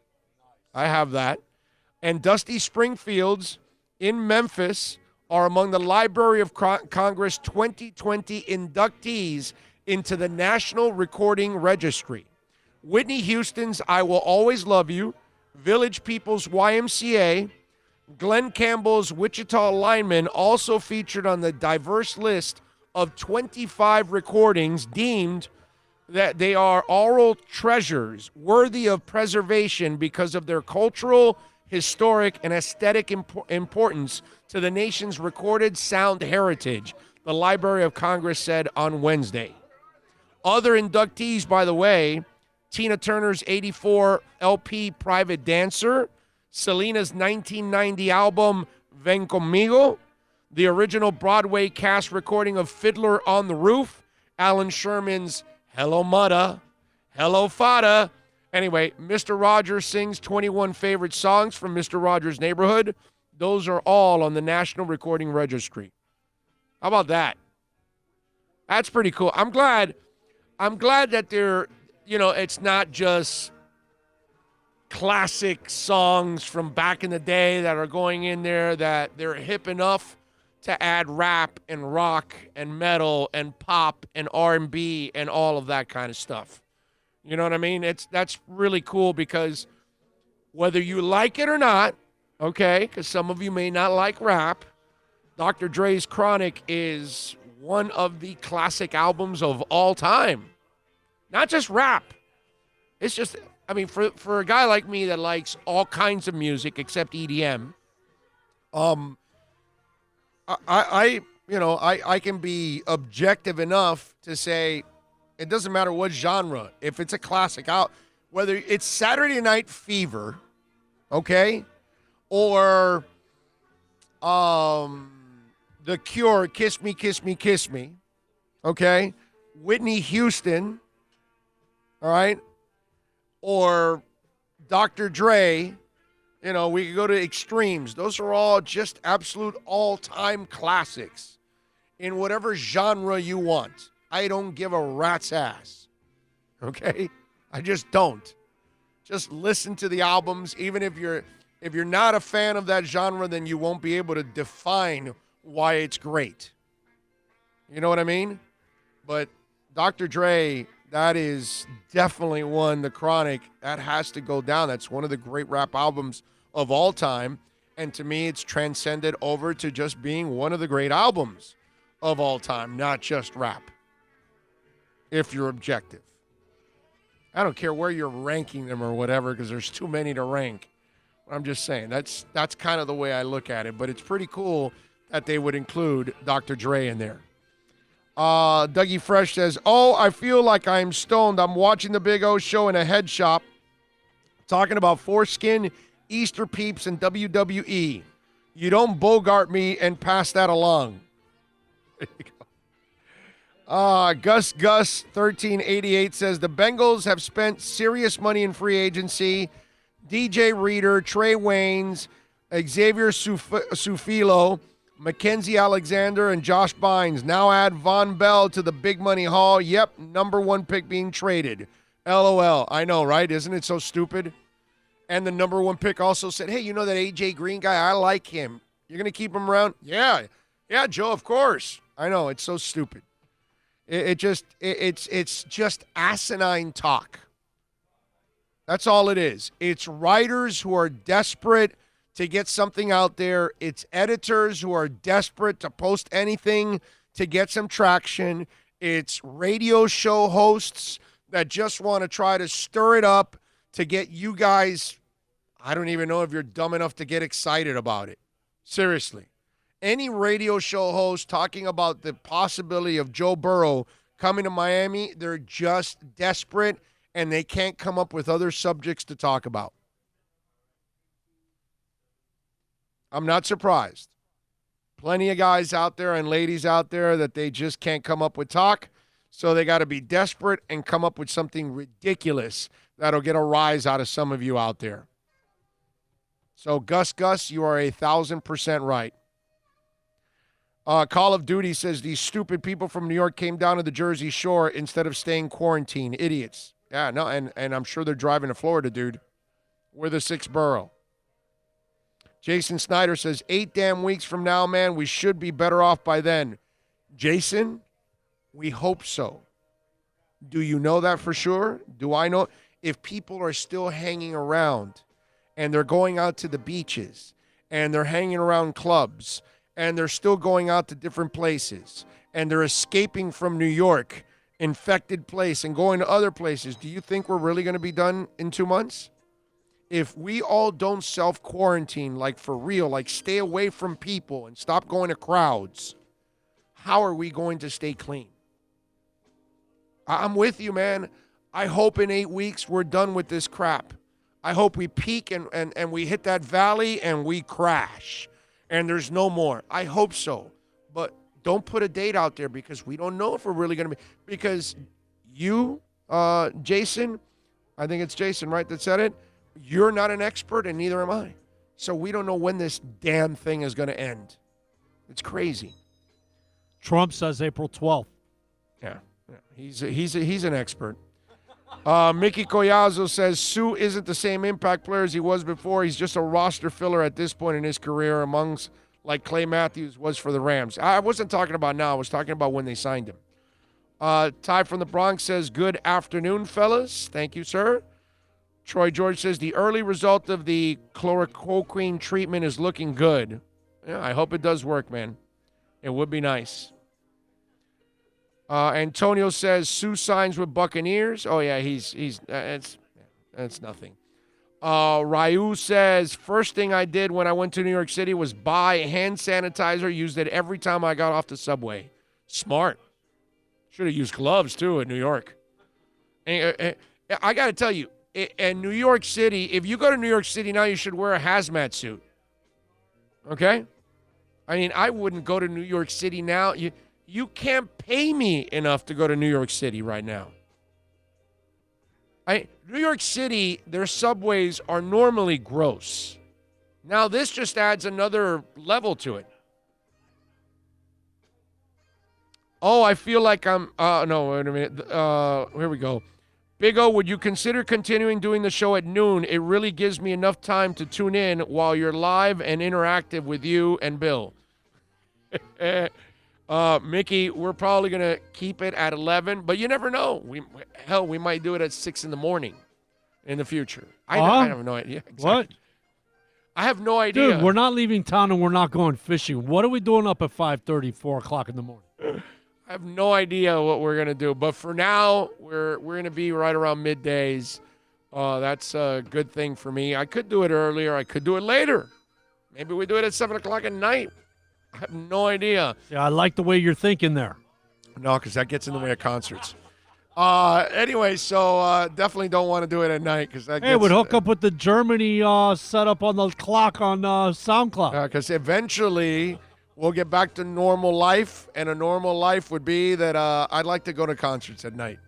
Speaker 2: I have that. And Dusty Springfield's in Memphis are among the Library of Congress 2020 inductees into the National Recording Registry. Whitney Houston's I Will Always Love You, Village People's YMCA, Glenn Campbell's Wichita Lineman also featured on the diverse list of 25 recordings deemed that they are oral treasures worthy of preservation because of their cultural, historic, and aesthetic importance to the nation's recorded sound heritage, the Library of Congress said on Wednesday. Other inductees, by the way, Tina Turner's 84 LP Private Dancer, Selena's 1990 album Ven Conmigo, the original Broadway cast recording of Fiddler on the Roof, Alan Sherman's Hello Mudda, Hello Fada. Anyway, Mr. Rogers sings 21 favorite songs from Mr. Rogers' Neighborhood. Those are all on the National Recording Registry. How about that? That's pretty cool. I'm glad that they're, it's not just classic songs from back in the day that are going in there, that they're hip enough to add rap and rock and metal and pop and R&B and all of that kind of stuff. You know what I mean? That's really cool because whether you like it or not, okay, because some of you may not like rap, Dr. Dre's Chronic is one of the classic albums of all time. Not just rap. It's just, for a guy like me that likes all kinds of music except EDM, I can be objective enough to say it doesn't matter what genre. If it's a classic, whether it's Saturday Night Fever, okay, or The Cure, Kiss Me, Kiss Me, Kiss Me, okay, Whitney Houston, all right, or Dr. Dre, we could go to extremes. Those are all just absolute all-time classics in whatever genre you want. I don't give a rat's ass, okay? I just don't. Just listen to the albums. Even if you're not a fan of that genre, then you won't be able to define why it's great. You know what I mean? But Dr. Dre, that is definitely one, The Chronic, that has to go down. That's one of the great rap albums of all time. And to me, it's transcended over to just being one of the great albums of all time, not just rap. If you're objective. I don't care where you're ranking them or whatever, because there's too many to rank. I'm just saying, that's kind of the way I look at it. But it's pretty cool that they would include Dr. Dre in there. Dougie Fresh says, I feel like I'm stoned. I'm watching the Big O show in a head shop. talking about foreskin, Easter peeps, and WWE. You don't Bogart me and pass that along. There you go. Gus 1388 says the Bengals have spent serious money in free agency. DJ Reader, Trey Waynes, Xavier Sufilo, Mackenzie Alexander, and Josh Bynes. Now add Von Bell to the big money haul. Yep, number 1 pick being traded. LOL. I know, right? Isn't it so stupid? And the number 1 pick also said, hey, you know that A.J. Green guy? I like him. You're going to keep him around? Yeah. Yeah, Joe, of course. I know. It's so stupid. It's just asinine talk. That's all it is. It's writers who are desperate to get something out there. It's editors who are desperate to post anything to get some traction. It's radio show hosts that just want to try to stir it up to get you guys, I don't even know if you're dumb enough to get excited about it. Seriously. Any radio show host talking about the possibility of Joe Burrow coming to Miami, they're just desperate and they can't come up with other subjects to talk about. I'm not surprised. Plenty of guys out there and ladies out there that they just can't come up with talk, so they got to be desperate and come up with something ridiculous that'll get a rise out of some of you out there. So, Gus, you are 1,000% right. Call of Duty says these stupid people from New York came down to the Jersey Shore instead of staying quarantined. Idiots. Yeah, no, and I'm sure they're driving to Florida, dude. We're the 6th borough. Jason Snyder says, 8 damn weeks from now, man, we should be better off by then. Jason, we hope so. Do you know that for sure? Do I know? If people are still hanging around and they're going out to the beaches and they're hanging around clubs and they're still going out to different places and they're escaping from New York, infected place, and going to other places, do you think we're really going to be done in 2 months? If we all don't self-quarantine, like for real, like stay away from people and stop going to crowds, how are we going to stay clean? I'm with you, man. I hope in 8 weeks we're done with this crap. I hope we peak and we hit that valley and we crash and there's no more. I hope so. But don't put a date out there because we don't know if we're really going to be. Because you, Jason, I think it's Jason, right, that said it? You're not an expert and neither am I. So we don't know when this damn thing is going to end. It's crazy.
Speaker 3: Trump says April 12th.
Speaker 2: Yeah. He's an expert. Mickey Collazo says Sue isn't the same impact player as he was before. He's just a roster filler at this point in his career amongst like Clay Matthews was for the Rams. I wasn't talking about now. I was talking about when they signed him. Ty from the Bronx says, good afternoon, fellas. Thank you, sir. Troy George says, the early result of the chloroquine treatment is looking good. Yeah, I hope it does work, man. It would be nice. Antonio says, Sue signs with Buccaneers. Oh, yeah, it's nothing. Ryu says, first thing I did when I went to New York City was buy hand sanitizer, used it every time I got off the subway. Smart. Should have used gloves, too, in New York. And, I got to tell you, in New York City, if you go to New York City now, you should wear a hazmat suit. Okay? I mean, I wouldn't go to New York City now. You can't pay me enough to go to New York City right now. New York City, their subways are normally gross. Now this just adds another level to it. Oh, I feel like I'm, no, wait a minute. Here we go. Big O, would you consider continuing doing the show at noon? It really gives me enough time to tune in while you're live and interactive with you and Bill. Mickey, we're probably going to keep it at 11, but you never know. We might do it at 6 in the morning in the future. I have no idea. Exactly.
Speaker 3: What?
Speaker 2: I have no idea.
Speaker 3: Dude, we're not leaving town and we're not going fishing. What are we doing up at 5:30, 4 o'clock in the morning?
Speaker 2: I have no idea what we're going to do, but for now, we're going to be right around middays. That's a good thing for me. I could do it earlier. I could do it later. Maybe we do it at 7 o'clock at night. I have no idea.
Speaker 3: Yeah, I like the way you're thinking there.
Speaker 2: No, because that gets in the way of concerts. Anyway, so definitely don't want to do it at night because that
Speaker 3: Hey, it would hook up with the Germany setup on the clock on SoundCloud.
Speaker 2: Because eventually we'll get back to normal life, and a normal life would be that I'd like to go to concerts at night.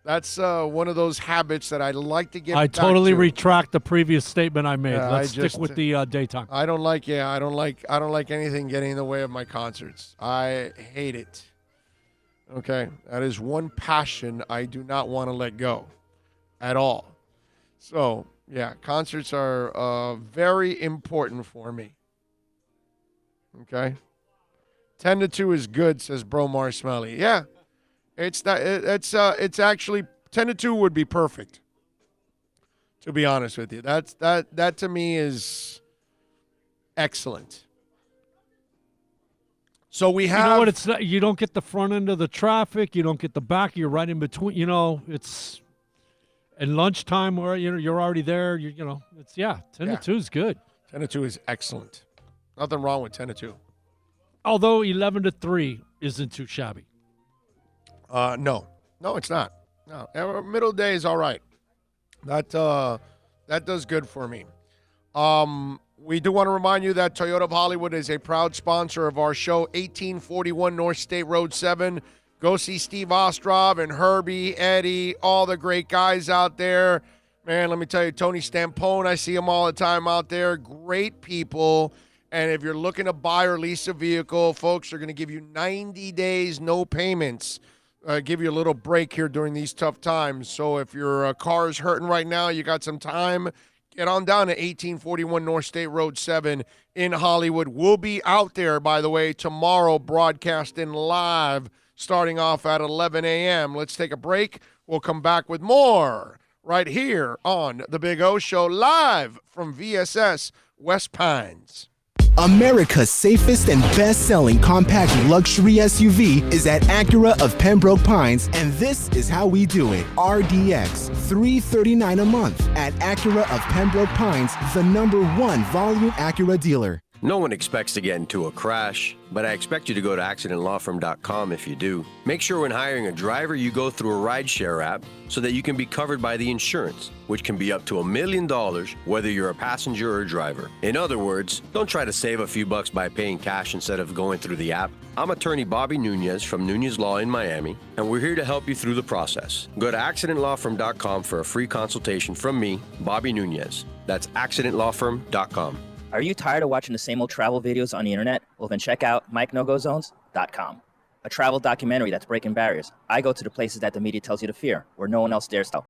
Speaker 2: That's one of those habits that I'd like to get
Speaker 3: I
Speaker 2: back
Speaker 3: totally
Speaker 2: to.
Speaker 3: retract the previous statement I made.
Speaker 2: Yeah,
Speaker 3: Let's stick with the daytime.
Speaker 2: I don't like anything getting in the way of my concerts. I hate it. Okay, that is one passion I do not want to let go at all. So, yeah, concerts are very important for me. Okay? 10 to 2 is good, says Bro Marsmelly. Yeah. It's actually 10 to 2 would be perfect. To be honest with you. That to me is excellent. So we have.
Speaker 3: You know what? It's not, you don't get the front end of the traffic. You don't get the back. You're right in between. You know, it's at lunchtime where you're already there. It's 10 to 2 is good.
Speaker 2: 10 to 2 is excellent. Nothing wrong with 10 to 2.
Speaker 3: Although 11 to 3 isn't too shabby.
Speaker 2: No, it's not. No, middle day is all right. That does good for me. We do want to remind you that Toyota of Hollywood is a proud sponsor of our show, 1841 North State Road 7. Go see Steve Ostrov and Herbie, Eddie, all the great guys out there. Man, let me tell you, Tony Stampone, I see him all the time out there. Great people. And if you're looking to buy or lease a vehicle, folks are going to give you 90 days, no payments. Give you a little break here during these tough times. So if your car is hurting right now, you got some time, get on down to 1841 North State Road 7 in Hollywood. We'll be out there, by the way, tomorrow broadcasting live starting off at 11 a.m. Let's take a break. We'll come back with more right here on The Big O Show, live from VSS West Pines.
Speaker 8: America's safest and best-selling compact luxury SUV is at Acura of Pembroke Pines, and this is how we do it. RDX, $339 a month at Acura of Pembroke Pines, the #1 volume Acura dealer.
Speaker 7: No one expects to get into a crash, but I expect you to go to accidentlawfirm.com if you do. Make sure when hiring a driver, you go through a rideshare app so that you can be covered by the insurance, which can be up to $1 million whether you're a passenger or a driver. In other words, don't try to save a few bucks by paying cash instead of going through the app. I'm attorney Bobby Nunez from Nunez Law in Miami, and we're here to help you through the process. Go to accidentlawfirm.com for a free consultation from me, Bobby Nunez. That's accidentlawfirm.com.
Speaker 6: Are you tired of watching the same old travel videos on the internet? Well, then check out MikeNoGoZones.com, a travel documentary that's breaking barriers. I go to the places that the media tells you to fear, where no one else dares to.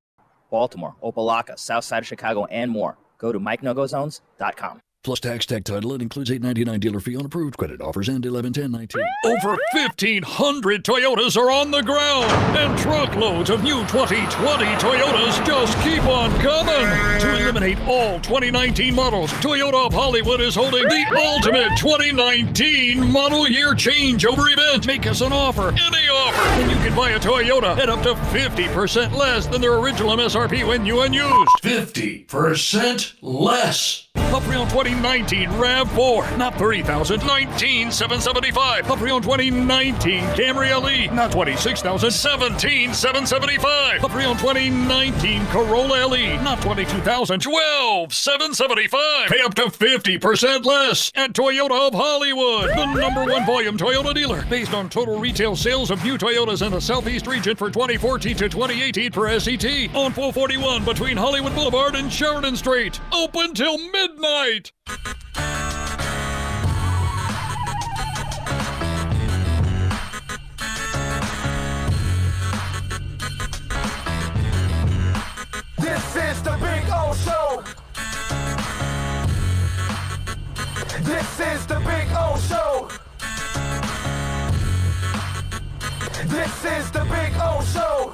Speaker 6: Baltimore, Opelika, South Side of Chicago, and more. Go to MikeNoGoZones.com.
Speaker 4: Plus tax, tech title. It includes $8.99 dealer fee on approved credit. Offers end 11/10/19.
Speaker 5: Over 1,500 Toyotas are on the ground, and truckloads of new 2020 Toyotas just keep on coming. To eliminate all 2019 models, Toyota of Hollywood is holding the ultimate 2019 model year changeover event. Make us an offer, any offer, and you can buy a Toyota at up to 50% less than their original MSRP when new and used. 50% less. A pre-owned 2019 RAV4, not $30,000, $19,775. A pre-owned 2019 Camry LE, not $26,000, $17,775. A pre-owned 2019 Corolla LE, not $22,000, $12,775. Pay up to 50% less at Toyota of Hollywood, the #1 volume Toyota dealer, based on total retail sales of new Toyotas in the Southeast region for 2014 to 2018 per SET, on 441 between Hollywood Boulevard and Sheridan Street. Open till midnight.
Speaker 1: This is the Big O Show. This is the Big O Show. This is the Big O Show.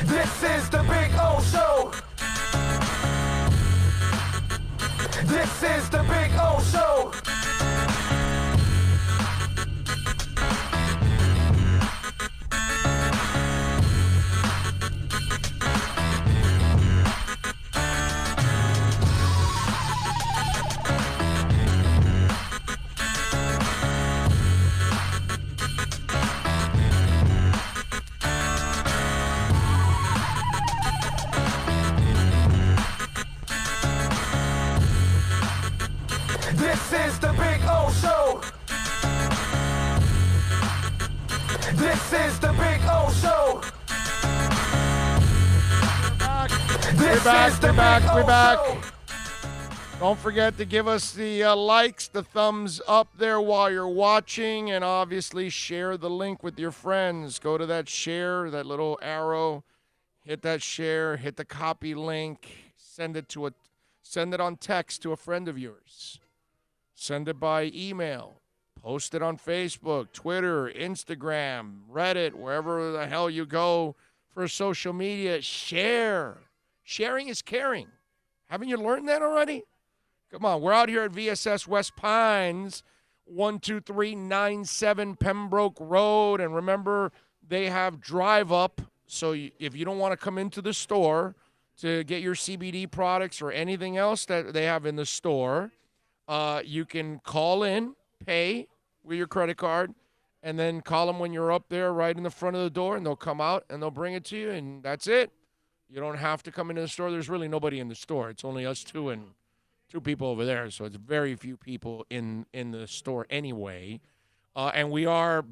Speaker 1: This is the Big O Show. This is the Big O Show. This is the Big O Show.
Speaker 2: We're back. Don't forget to give us the likes, the thumbs up there while you're watching, and obviously share the link with your friends. Go to that share, that little arrow, hit that share, hit the copy link, send it on text to a friend of yours. Send it by email. Post it on Facebook, Twitter, Instagram, Reddit, wherever the hell you go for social media. Share. Sharing is caring. Haven't you learned that already? Come on, we're out here at VSS West Pines, 12397 Pembroke Road. And remember, they have drive up. So if you don't want to come into the store to get your CBD products or anything else that they have in the store, you can call in, pay with your credit card, and then call them when you're up there right in the front of the door, and they'll come out and they'll bring it to you, and that's it. You don't have to come into the store. There's really nobody in the store. It's only us two and two people over there, so it's very few people in the store anyway. And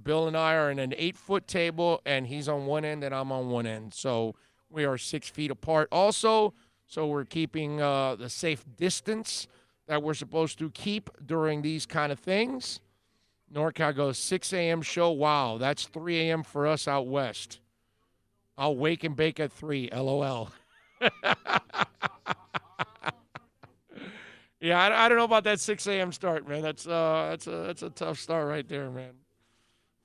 Speaker 2: Bill and I are in an 8-foot table, and he's on one end and I'm on one end. So we are 6 feet apart also, so we're keeping the safe distance that we're supposed to keep during these kind of things. NorCal goes 6 a.m. show. Wow, that's 3 a.m. for us out west. I'll wake and bake at 3, LOL. Yeah, I don't know about that 6 a.m. start, man. That's a tough start right there, man.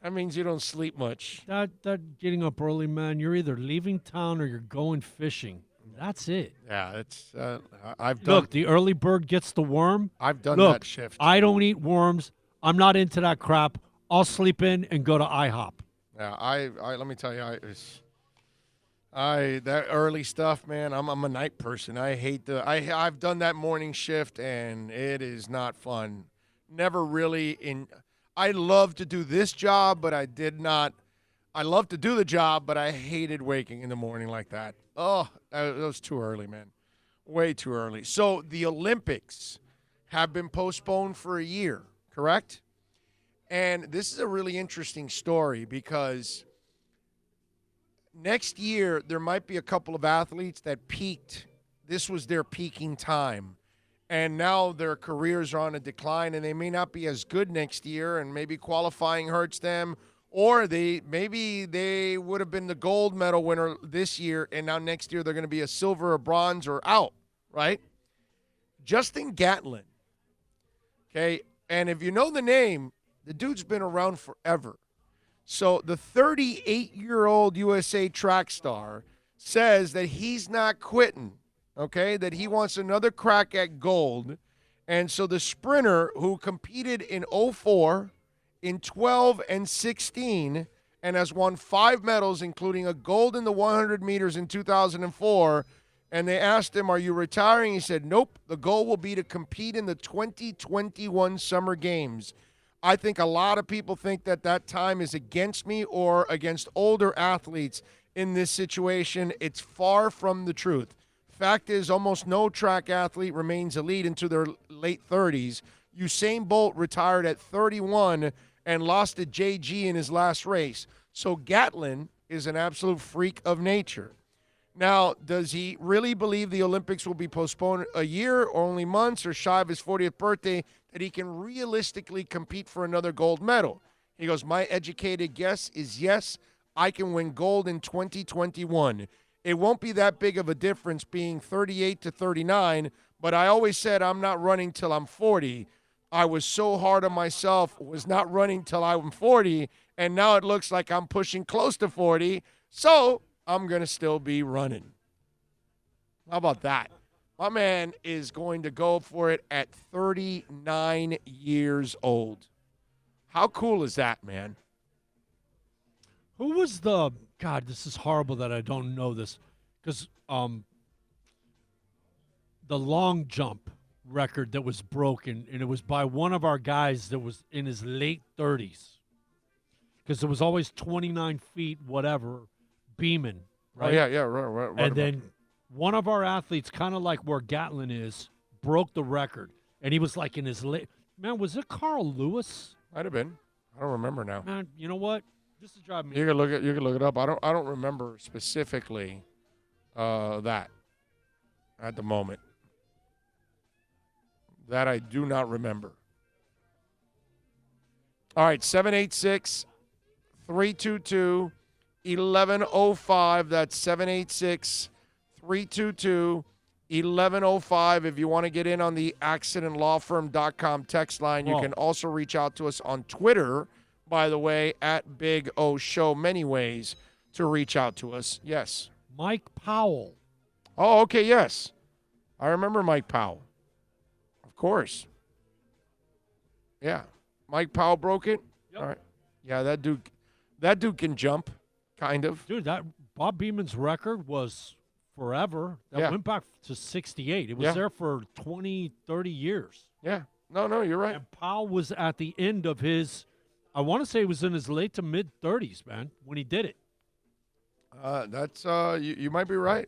Speaker 2: That means you don't sleep much.
Speaker 3: That getting up early, man, you're either leaving town or you're going fishing. That's it.
Speaker 2: Yeah, it's I've done.
Speaker 3: Look, the early bird gets the worm.
Speaker 2: I've done
Speaker 3: Look,
Speaker 2: that shift.
Speaker 3: I don't eat worms. I'm not into that crap. I'll sleep in and go to IHOP.
Speaker 2: Yeah, I let me tell you, that early stuff, man. I'm a night person. I hate I've done that morning shift, and it is not fun. Never really I love to do this job, but I did not. I love to do the job, but I hated waking in the morning like that. Oh, that was too early, man. Way too early. So the Olympics have been postponed for a year, correct? And this is a really interesting story because next year there might be a couple of athletes that peaked. This was their peaking time. And now their careers are on a decline, and they may not be as good next year, and maybe qualifying hurts them. Or maybe they would have been the gold medal winner this year, and now next year they're going to be a silver or bronze or out, right? Justin Gatlin, okay? And if you know the name, the dude's been around forever. So the 38-year-old USA track star says that he's not quitting, okay, that he wants another crack at gold. And so the sprinter who competed in 2004, in 12 and 16, and has won 5 medals, including a gold in the 100 meters in 2004. And they asked him, are you retiring? He said, nope. The goal will be to compete in the 2021 Summer Games. I think a lot of people think that time is against me or against older athletes in this situation. It's far from the truth. Fact is, almost no track athlete remains elite into their late 30s. Usain Bolt retired at 31 and lost to JG in his last race. So Gatlin is an absolute freak of nature. Now, does he really believe the Olympics will be postponed a year or only months or shy of his 40th birthday that he can realistically compete for another gold medal? He goes, my educated guess is yes, I can win gold in 2021. It won't be that big of a difference being 38 to 39, but I always said I'm not running till I'm 40. I was so hard on myself, was not running till I'm 40, and now it looks like I'm pushing close to 40, so I'm going to still be running. How about that? My man is going to go for it at 39 years old. How cool is that, man?
Speaker 3: Who was the – God, this is horrible that I don't know this because the long jump record that was broken, and it was by one of our guys that was in his late 30s because it was always 29 feet, whatever, Beeman, right?
Speaker 2: Oh, yeah, right.
Speaker 3: And then one of our athletes, kind of like where Gatlin is, broke the record, and he was like in his late – man, was it Carl Lewis?
Speaker 2: Might have been. I don't remember now.
Speaker 3: Man, you know what? This is driving me.
Speaker 2: You can look it up. I don't remember specifically that at the moment. That I do not remember. All right, 786-322-1105. That's 786-322-1105. If you want to get in on the accidentlawfirm.com text line, you can also reach out to us on Twitter, by the way, at Big O Show. Many ways to reach out to us. Yes.
Speaker 3: Mike Powell.
Speaker 2: Oh, okay, yes. I remember Mike Powell. Of course. Yeah. Mike Powell broke it?
Speaker 3: Yep.
Speaker 2: All right. Yeah, that dude can jump, kind of.
Speaker 3: Dude, that Bob Beeman's record was forever. That went back to 68. It was there for 20, 30 years.
Speaker 2: Yeah. No, you're right.
Speaker 3: And Powell was at the end of his, I want to say he was in his late to mid-30s, man, when he did it.
Speaker 2: That's you might be right.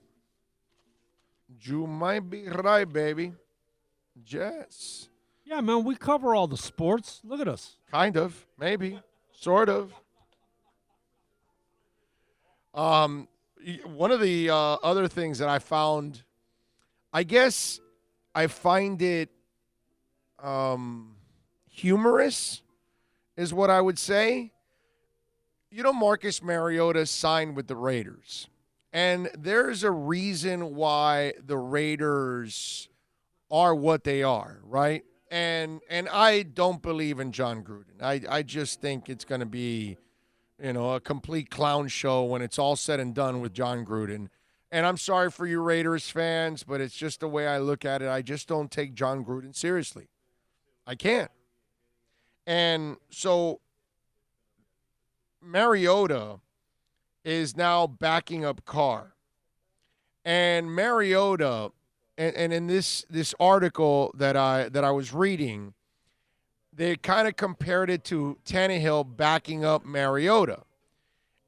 Speaker 2: You might be right, baby. Yes.
Speaker 3: Yeah, man, we cover all the sports. Look at us.
Speaker 2: Kind of, maybe, sort of. One of the other things that I found, I guess I find it humorous, is what I would say. You know, Marcus Mariota signed with the Raiders, and there's a reason why the Raiders are what they are, right? And I don't believe in John Gruden. I just think it's going to be, a complete clown show when it's all said and done with John Gruden. And I'm sorry for you Raiders fans, but it's just the way I look at it. I just don't take John Gruden seriously. I can't. And so Mariota is now backing up Carr. And Mariota, and in this article that I was reading, they kind of compared it to Tannehill backing up Mariota.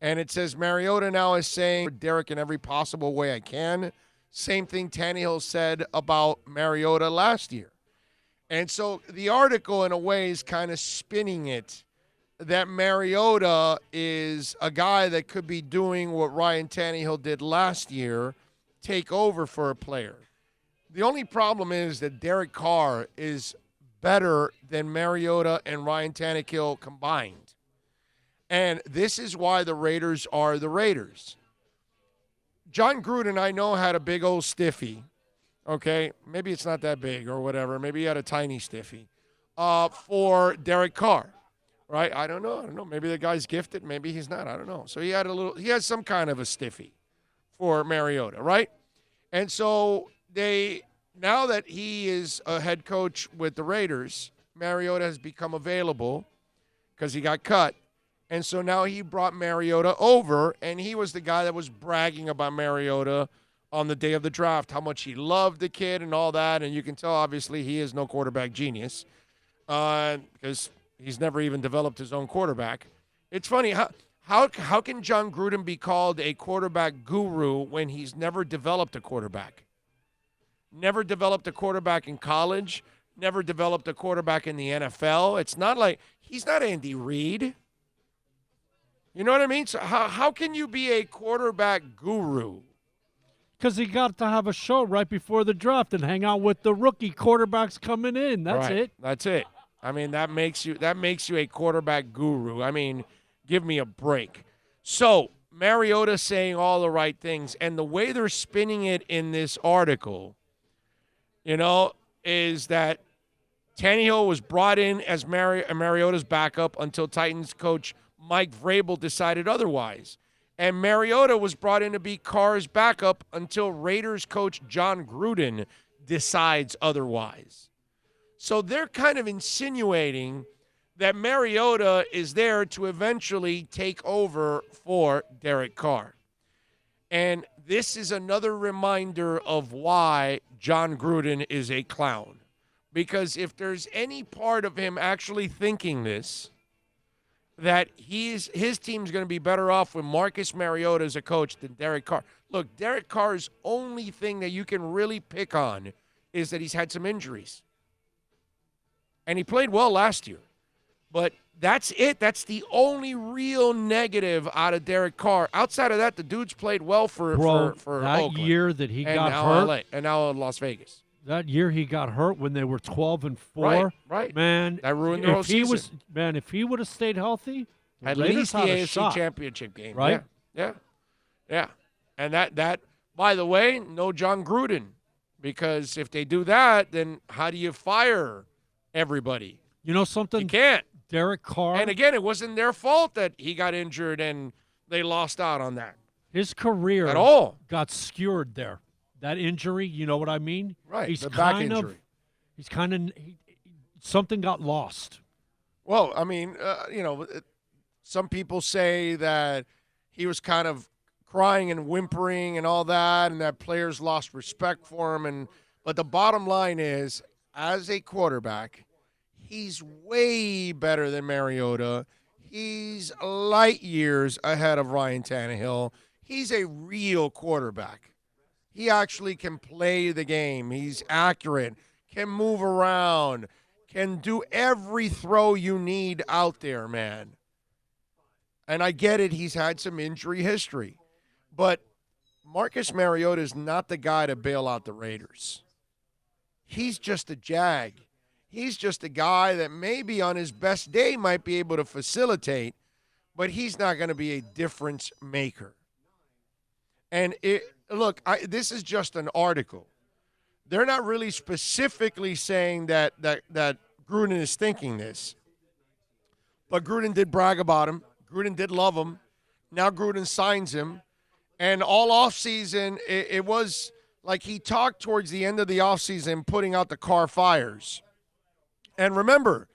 Speaker 2: And it says Mariota now is saying Derek in every possible way I can. Same thing Tannehill said about Mariota last year. And so the article in a way is kind of spinning it that Mariota is a guy that could be doing what Ryan Tannehill did last year, take over for a player. The only problem is that Derek Carr is better than Mariota and Ryan Tannehill combined. And this is why the Raiders are the Raiders. John Gruden, I know, had a big old stiffy. Okay, maybe it's not that big or whatever. Maybe he had a tiny stiffy for Derek Carr, right? I don't know. Maybe the guy's gifted. Maybe he's not. I don't know. So he had some kind of a stiffy for Mariota, right? And so now that he is a head coach with the Raiders, Mariota has become available because he got cut. And so now he brought Mariota over, and he was the guy that was bragging about Mariota on the day of the draft, how much he loved the kid and all that. And you can tell, obviously, he is no quarterback genius because he's never even developed his own quarterback. It's funny, how can John Gruden be called a quarterback guru when he's never developed a quarterback? Never developed a quarterback in college, never developed a quarterback in the NFL. It's not like he's not Andy Reid. You know what I mean? So how can you be a quarterback guru?
Speaker 3: Because he got to have a show right before the draft and hang out with the rookie quarterbacks coming in. That's
Speaker 2: right.
Speaker 3: it.
Speaker 2: That's it. I mean, that makes you a quarterback guru. I mean, give me a break. So Mariota saying all the right things, and the way they're spinning it in this article, is that Tannehill was brought in as Mariota's backup until Titans coach Mike Vrabel decided otherwise. And Mariota was brought in to be Carr's backup until Raiders coach John Gruden decides otherwise. So they're kind of insinuating that Mariota is there to eventually take over for Derek Carr. And this is another reminder of why John Gruden is a clown. Because if there's any part of him actually thinking this, that his team's going to be better off with Marcus Mariota as a coach than Derek Carr. Look, Derek Carr's only thing that you can really pick on is that he's had some injuries. And he played well last year. But that's it. That's the only real negative out of Derek Carr. Outside of that, the dude's played well for
Speaker 3: that
Speaker 2: Oakland.
Speaker 3: year that he
Speaker 2: and
Speaker 3: got
Speaker 2: now
Speaker 3: hurt.
Speaker 2: LA, and now Las Vegas.
Speaker 3: That year he got hurt when they were 12-4.
Speaker 2: Right.
Speaker 3: Man,
Speaker 2: That ruined their whole season.
Speaker 3: If he would have stayed healthy,
Speaker 2: At
Speaker 3: Raiders
Speaker 2: least the
Speaker 3: had a
Speaker 2: AFC
Speaker 3: shot.
Speaker 2: Championship game.
Speaker 3: Right?
Speaker 2: Yeah. And that, by the way, no John Gruden. Because if they do that, then how do you fire everybody?
Speaker 3: You know something?
Speaker 2: You can't.
Speaker 3: Derek Carr.
Speaker 2: And again, it wasn't their fault that he got injured and they lost out on that.
Speaker 3: His career
Speaker 2: At all.
Speaker 3: got skewered there. That injury, you know what I mean?
Speaker 2: Right,
Speaker 3: He's
Speaker 2: the back
Speaker 3: kind
Speaker 2: injury.
Speaker 3: He's kind of something got lost.
Speaker 2: Well, I mean, some people say that he was kind of crying and whimpering and all that, and that players lost respect for him. But the bottom line is, as a quarterback, he's way better than Mariota. He's light years ahead of Ryan Tannehill. He's a real quarterback. He actually can play the game. He's accurate, can move around, can do every throw you need out there, man. And I get it, he's had some injury history. But Marcus Mariota is not the guy to bail out the Raiders. He's just a jag. He's just a guy that maybe on his best day might be able to facilitate, but he's not going to be a difference maker. And this is just an article. They're not really specifically saying that Gruden is thinking this. But Gruden did brag about him. Gruden did love him. Now Gruden signs him. And all offseason, it was like he talked towards the end of the offseason putting out the Carr fires. And remember,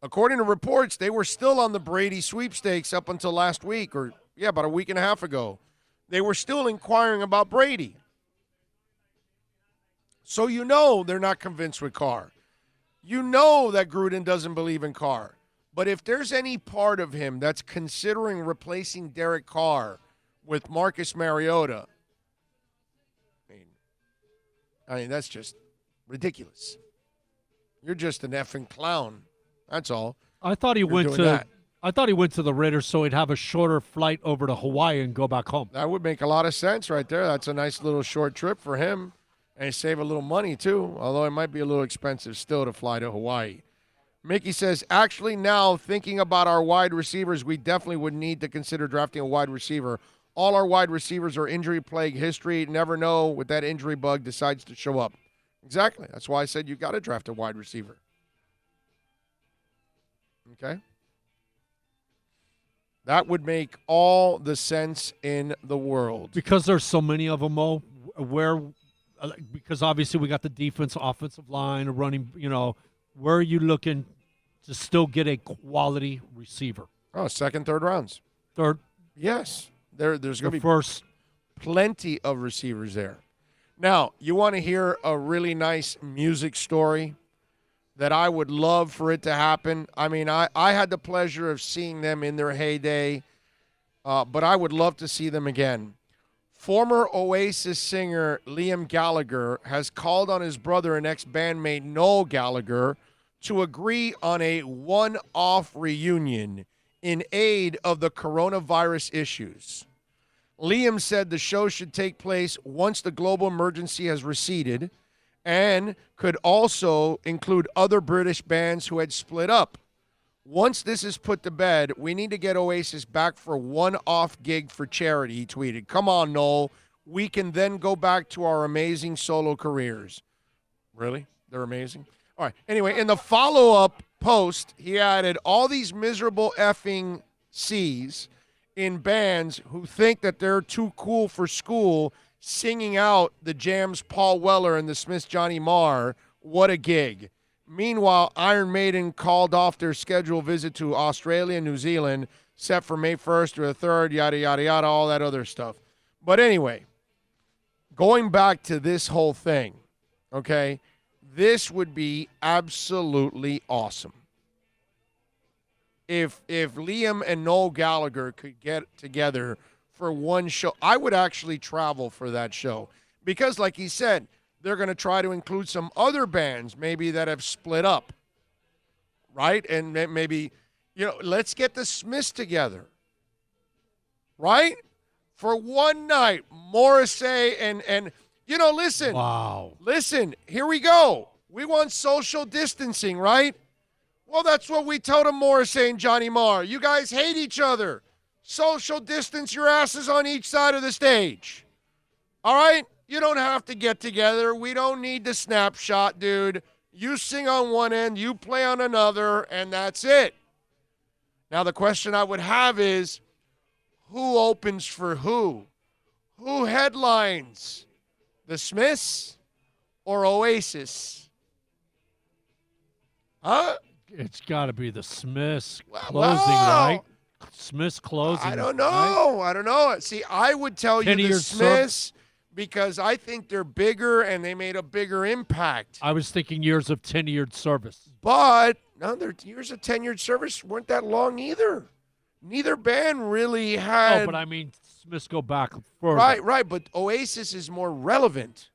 Speaker 2: according to reports, they were still on the Brady sweepstakes up until last week, about a week and a half ago. They were still inquiring about Brady. So you know they're not convinced with Carr. You know that Gruden doesn't believe in Carr. But if there's any part of him that's considering replacing Derek Carr with Marcus Mariota, I mean that's just ridiculous. You're just an effing clown. That's all.
Speaker 3: I thought he went to the Raiders so he'd have a shorter flight over to Hawaii and go back home.
Speaker 2: That would make a lot of sense right there. That's a nice little short trip for him. And save a little money, too, although it might be a little expensive still to fly to Hawaii. Mickey says, actually now, thinking about our wide receivers, we definitely would need to consider drafting a wide receiver. All our wide receivers are injury-plagued history. Never know what that injury bug decides to show up. Exactly. That's why I said you got to draft a wide receiver. Okay? That would make all the sense in the world.
Speaker 3: Because there's so many of them, Mo, because obviously we got the defense, offensive line, running, where are you looking to still get a quality receiver?
Speaker 2: Oh, second, third rounds.
Speaker 3: Third?
Speaker 2: Yes. There's going to be
Speaker 3: first.
Speaker 2: Plenty of receivers there. Now, you want to hear a really nice music story that I would love for it to happen? I mean, I had the pleasure of seeing them in their heyday, but I would love to see them again. Former Oasis singer Liam Gallagher has called on his brother and ex-bandmate Noel Gallagher to agree on a one-off reunion in aid of the coronavirus issues. Liam said the show should take place once the global emergency has receded and could also include other British bands who had split up. Once this is put to bed, we need to get Oasis back for one-off gig for charity, he tweeted. Come on, Noel. We can then go back to our amazing solo careers. Really? They're amazing? All right. Anyway, in the follow-up post, he added all these miserable effing C's in bands who think that they're too cool for school singing out the Jam's Paul Weller and the Smiths' Johnny Marr. What a gig. Meanwhile, Iron Maiden called off their scheduled visit to Australia and New Zealand, set for May 1st or the 3rd, yada, yada, yada, all that other stuff. But anyway, going back to this whole thing, okay, this would be absolutely awesome. If Liam and Noel Gallagher could get together for one show, I would actually travel for that show. Because, like he said, they're going to try to include some other bands maybe that have split up, right? And maybe, let's get the Smiths together. Right? For one night, Morrissey and listen.
Speaker 3: Wow.
Speaker 2: Listen, here we go. We want social distancing, right? Well, that's what we told him, Morrissey and Johnny Marr. You guys hate each other. Social distance your asses on each side of the stage. All right? You don't have to get together. We don't need the snapshot, dude. You sing on one end, you play on another, and that's it. Now, the question I would have is, who opens for who? Who headlines? The Smiths or Oasis? Huh?
Speaker 3: It's got to be the Smiths closing,
Speaker 2: Wow.
Speaker 3: right? Smiths closing.
Speaker 2: I don't know.
Speaker 3: Right?
Speaker 2: I don't know. See, I would tell you the Smiths because I think they're bigger and they made a bigger impact.
Speaker 3: I was thinking years of tenured service.
Speaker 2: But no, their years of tenured service weren't that long either. Neither band really had.
Speaker 3: Oh, but I mean, Smiths go back further.
Speaker 2: Right. But Oasis is more relevant.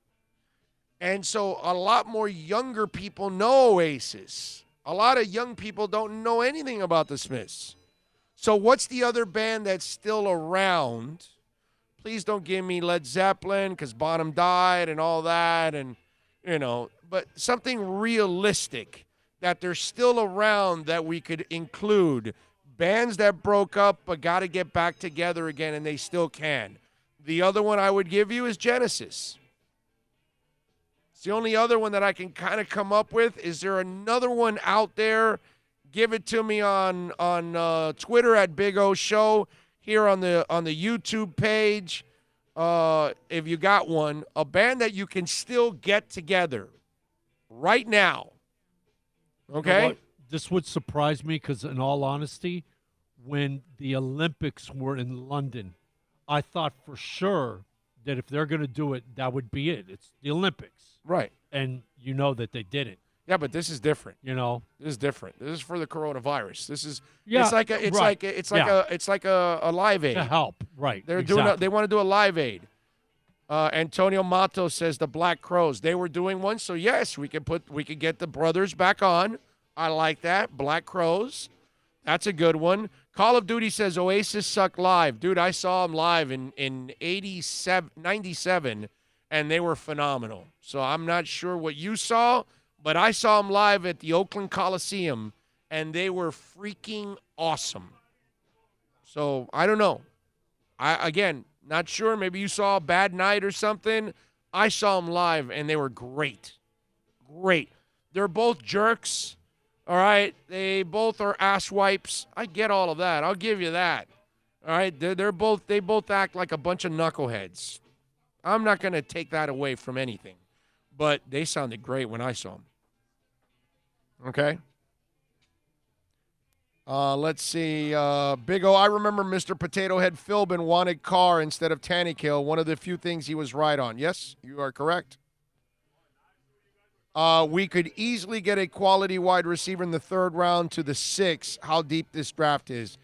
Speaker 2: And so a lot more younger people know Oasis. A lot of young people don't know anything about the Smiths. So what's the other band that's still around? Please don't give me Led Zeppelin because Bonham died and all that. And, but something realistic that they're still around that we could include. Bands that broke up but got to get back together again, and they still can. The other one I would give you is Genesis. It's the only other one that I can kind of come up with. Is there another one out there? Give it to me on Twitter at Big O Show, here on the YouTube page. If you got one, a band that you can still get together right now. Okay?
Speaker 3: You know what? This would surprise me because, in all honesty, when the Olympics were in London, I thought for sure that if they're going to do it, that would be it. It's the Olympics.
Speaker 2: Right.
Speaker 3: And you know that they didn't.
Speaker 2: Yeah, but this is different.
Speaker 3: You know,
Speaker 2: this is different. This is for the coronavirus. This is
Speaker 3: it's
Speaker 2: like a Live Aid
Speaker 3: to help. Right.
Speaker 2: They're
Speaker 3: exactly.
Speaker 2: they want to do a Live Aid. Antonio Mato says the Black Crowes. They were doing one, so yes, we could get the brothers back on. I like that. Black Crowes. That's a good one. Call of Duty says Oasis suck live. Dude, I saw them live in 97, and they were phenomenal. So I'm not sure what you saw, but I saw them live at the Oakland Coliseum, and they were freaking awesome. So I don't know. Again, not sure. Maybe you saw a bad night or something. I saw them live, and they were great. Great. They're both jerks. All right, they both are ass wipes. I get all of that. I'll give you that. All right, they both act like a bunch of knuckleheads. I'm not going to take that away from anything, but they sounded great when I saw them. Okay. Let's see. Big O, I remember Mr. Potato Head Philbin wanted Carr instead of Tannehill. One of the few things he was right on. Yes, you are correct. We could easily get a quality wide receiver in the 3rd round to the 6th. How deep this draft is.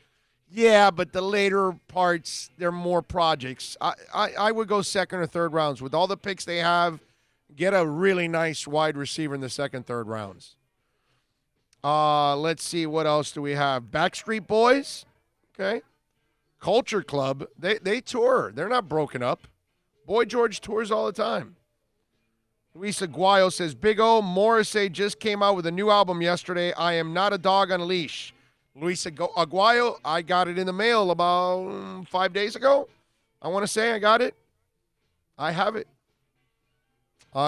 Speaker 2: Yeah, but the later parts, they're more projects. I would go 2nd or 3rd rounds. With all the picks they have, get a really nice wide receiver in the 2nd, 3rd rounds. Let's see, what else do we have? Backstreet Boys, okay. Culture Club, they tour. They're not broken up. Boy George tours all the time. Luis Aguayo says, Big O, Morrissey just came out with a new album yesterday. I am not a dog on a leash. Luis Aguayo, I got it in the mail about 5 days ago. I want to say I got it. I have it.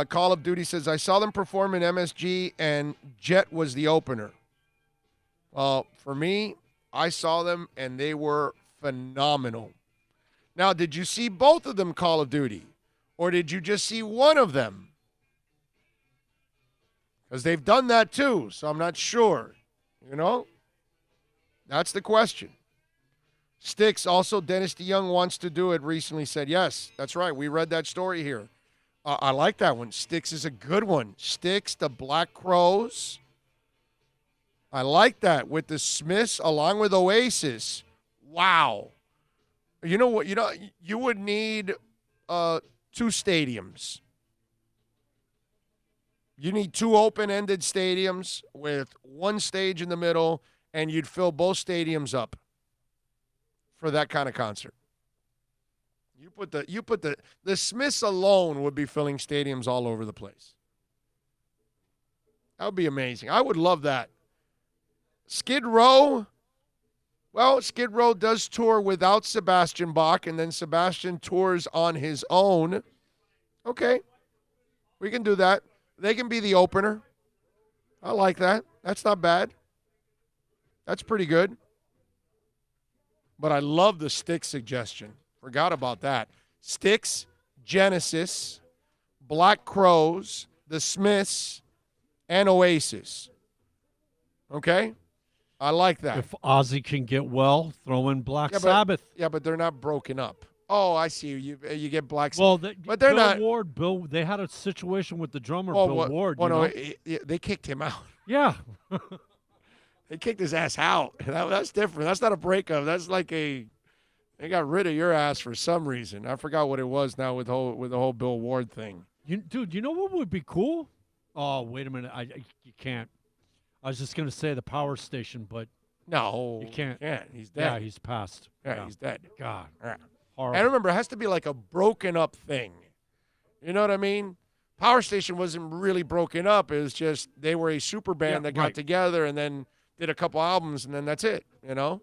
Speaker 2: Call of Duty says, I saw them perform in MSG, and Jet was the opener. For me, I saw them, and they were phenomenal. Now, did you see both of them, Call of Duty? Or did you just see one of them? Because they've done that too, so I'm not sure. You know? That's the question. Sticks, also Dennis DeYoung wants to do it, recently said, yes, that's right. We read that story here. I like that one. Sticks is a good one. Sticks, the Black Crowes. I like that. With the Smiths along with Oasis. Wow. You know what? You would need 2 stadiums. You need 2 open-ended stadiums with 1 stage in the middle and you'd fill both stadiums up for that kind of concert. You put the Smiths alone would be filling stadiums all over the place. That would be amazing. I would love that. Skid Row. Well, Skid Row does tour without Sebastian Bach, and then Sebastian tours on his own. Okay. We can do that. They can be the opener. I like that. That's not bad. That's pretty good. But I love the Styx suggestion. Forgot about that. Styx, Genesis, Black Crowes, the Smiths, and Oasis. Okay? I like that.
Speaker 3: If Ozzy can get well, throw in Black Sabbath.
Speaker 2: Yeah, but they're not broken up. Oh, I see. You get Black
Speaker 3: Well,
Speaker 2: Sabbath. But they're
Speaker 3: Bill
Speaker 2: not.
Speaker 3: Ward, they had a situation with the drummer, Bill Ward.
Speaker 2: Well,
Speaker 3: you
Speaker 2: no,
Speaker 3: know?
Speaker 2: they kicked him out.
Speaker 3: Yeah.
Speaker 2: They kicked his ass out. That's different. That's not a breakup. That's like they got rid of your ass for some reason. I forgot what it was now with the whole Bill Ward thing.
Speaker 3: Dude, you know what would be cool? Oh, wait a minute. You can't. I was just going to say the power station, but
Speaker 2: no,
Speaker 3: you can't.
Speaker 2: Yeah, he's dead.
Speaker 3: Yeah, he's passed.
Speaker 2: Yeah, he's dead.
Speaker 3: God.
Speaker 2: Yeah.
Speaker 3: Horrible.
Speaker 2: And remember, it has to be like a broken up thing. You know what I mean? Power Station wasn't really broken up. It was just they were a super band that got together and then did a couple albums, and then that's it. You know,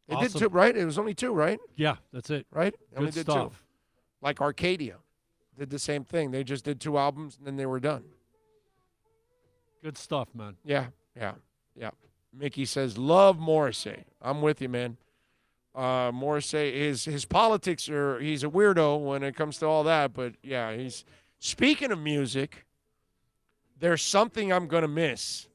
Speaker 2: they did two, right? It was only two, right?
Speaker 3: Yeah, that's it.
Speaker 2: Right?
Speaker 3: Good
Speaker 2: Only did
Speaker 3: stuff.
Speaker 2: two. Like Arcadia did the same thing. They just did two albums, and then they were done.
Speaker 3: Good stuff, man.
Speaker 2: Yeah. Mickey says, love Morrissey. I'm with you, man. Morrissey, his politics he's a weirdo when it comes to all that, but yeah, speaking of music, there's something I'm going to miss.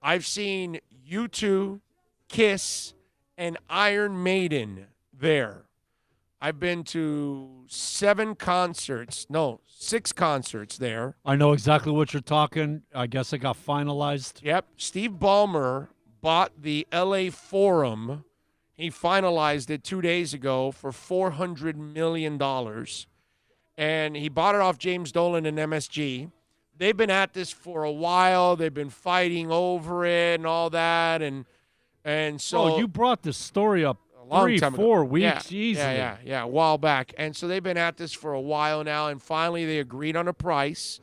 Speaker 2: I've seen U2, Kiss, and Iron Maiden there. I've been to 6 concerts there.
Speaker 3: I know exactly what you're talking. I guess it got finalized.
Speaker 2: Yep. Steve Ballmer bought the LA Forum. He finalized it 2 days ago for $400 million. And he bought it off James Dolan and MSG. They've been at this for a while. They've been fighting over it and all that. And so.
Speaker 3: Oh, you brought this story up
Speaker 2: long
Speaker 3: 3-4 weeks easily.
Speaker 2: Yeah, a while back. And so they've been at this for a while now, and finally they agreed on a price.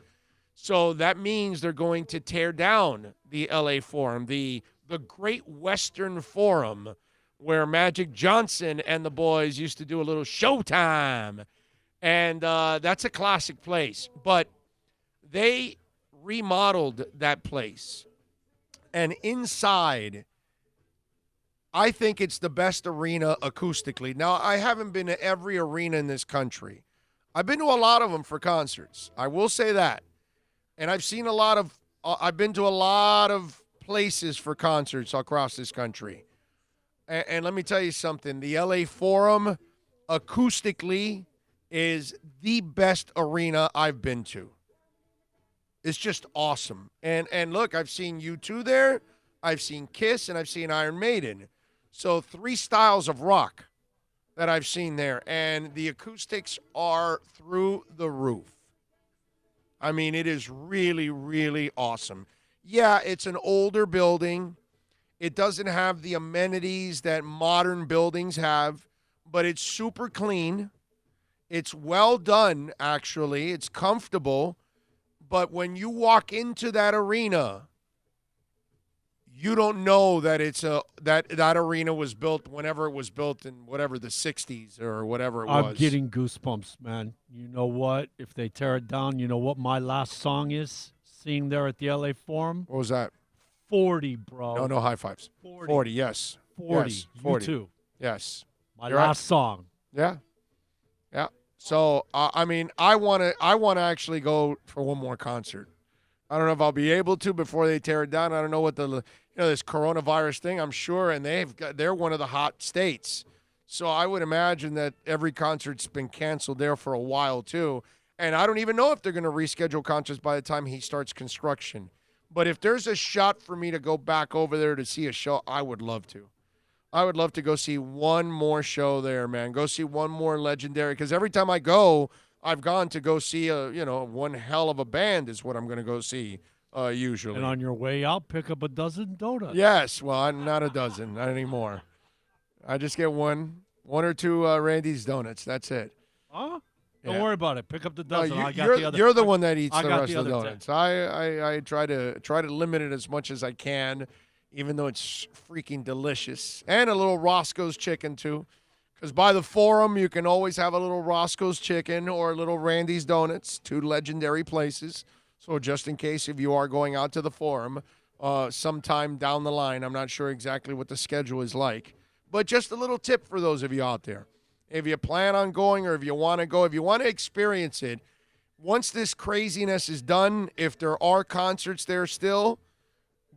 Speaker 2: So that means they're going to tear down the LA Forum, the Great Western Forum, where Magic Johnson and the boys used to do a little Showtime. And that's a classic place. But they remodeled that place. And inside, I think it's the best arena acoustically. Now, I haven't been to every arena in this country. I've been to a lot of them for concerts. I will say that. And I've seen I've been to a lot of places for concerts across this country. And let me tell you something. The LA Forum, acoustically, is the best arena I've been to. It's just awesome. And look, I've seen U2 there. I've seen Kiss, and I've seen Iron Maiden. So 3 styles of rock that I've seen there, and the acoustics are through the roof. I mean, it is really, really awesome. Yeah, it's an older building. It doesn't have the amenities that modern buildings have, but it's super clean. It's well done, actually. It's comfortable. But when you walk into that arena, you don't know that it's that arena was built whenever it was built in whatever the 60s or whatever it was.
Speaker 3: I'm getting goosebumps, man. You know what? If they tear it down, you know what my last song is? Seeing there at the LA Forum?
Speaker 2: What was that?
Speaker 3: 40, bro.
Speaker 2: No high fives. 40, yes.
Speaker 3: 40.
Speaker 2: Yes, 40.
Speaker 3: You too.
Speaker 2: Yes.
Speaker 3: My last song.
Speaker 2: Yeah. Yeah. So, I mean, I want to actually go for one more concert. I don't know if I'll be able to before they tear it down. I don't know what this coronavirus thing, I'm sure, and they're one of the hot states. So I would imagine that every concert's been canceled there for a while too. And I don't even know if they're going to reschedule concerts by the time he starts construction. But if there's a shot for me to go back over there to see a show, I would love to. I would love to go see one more show there, man. Go see one more legendary. Because every time I go, I've gone to go see one hell of a band is what I'm going to go see usually.
Speaker 3: And on your way out, pick up a dozen donuts.
Speaker 2: Yes, well, not a dozen, not anymore. I just get one or two Randy's donuts. That's it.
Speaker 3: Huh? Don't
Speaker 2: Yeah.
Speaker 3: worry about it. Pick up the
Speaker 2: No,
Speaker 3: dozen. I got the other.
Speaker 2: you're the one that eats
Speaker 3: I
Speaker 2: the
Speaker 3: got
Speaker 2: rest
Speaker 3: the
Speaker 2: of the
Speaker 3: other
Speaker 2: donuts. I try to limit it as much as I can, even though it's freaking delicious. And a little Roscoe's chicken too, because by the Forum you can always have a little Roscoe's chicken or a little Randy's Donuts, two legendary places. So just in case if you are going out to the Forum sometime down the line, I'm not sure exactly what the schedule is like, but just a little tip for those of you out there. If you plan on going or if you want to go, if you want to experience it, once this craziness is done, if there are concerts there still,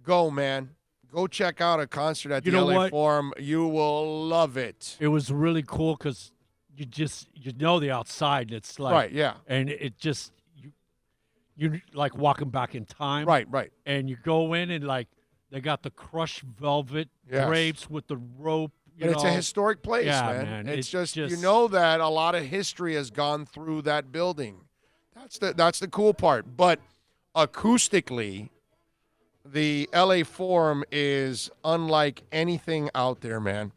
Speaker 2: go, man. Go check out a concert at the LA Forum. You will love it.
Speaker 3: It was really cool because you know the outside. And it's like,
Speaker 2: Right, yeah.
Speaker 3: And it just, you like walking back in time.
Speaker 2: Right.
Speaker 3: And you go in and like they got the crushed velvet
Speaker 2: Yes.
Speaker 3: drapes with the rope.
Speaker 2: And it's a historic place,
Speaker 3: Yeah,
Speaker 2: man.
Speaker 3: man.
Speaker 2: It's just you know that a lot of history has gone through that building. That's the cool part. But acoustically, the LA Forum is unlike anything out there, man.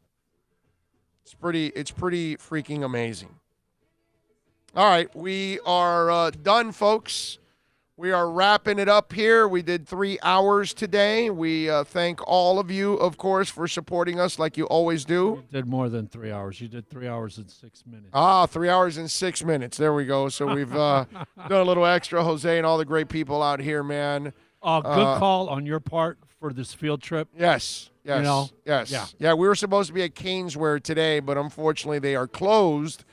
Speaker 2: It's pretty freaking amazing. All right, we are done, folks. We are wrapping it up here. We did 3 hours today. We thank all of you, of course, for supporting us like you always do.
Speaker 3: You did more than 3 hours. You did 3 hours and 6 minutes.
Speaker 2: 3 hours and 6 minutes. There we go. So we've done a little extra. Jose and all the great people out here, man.
Speaker 3: Good call on your part for this field trip.
Speaker 2: Yes.
Speaker 3: You know?
Speaker 2: Yes. Yeah, we were supposed to be at Caneswear today, but unfortunately they are closed.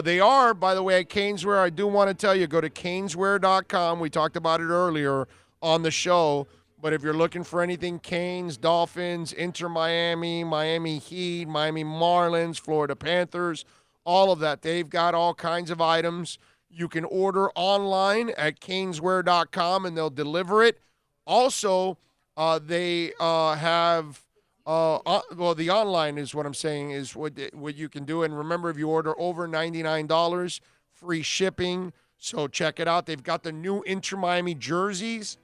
Speaker 2: They are, by the way, at Caneswear. I do want to tell you, go to caneswear.com. We talked about it earlier on the show. But if you're looking for anything Canes, Dolphins, Inter Miami, Miami Heat, Miami Marlins, Florida Panthers, all of that, they've got all kinds of items. You can order online at caneswear.com, and they'll deliver it. Also, they have... well, the online is what I'm saying is what you can do. And remember, if you order over $99, free shipping. So check it out. They've got the new Inter Miami jerseys.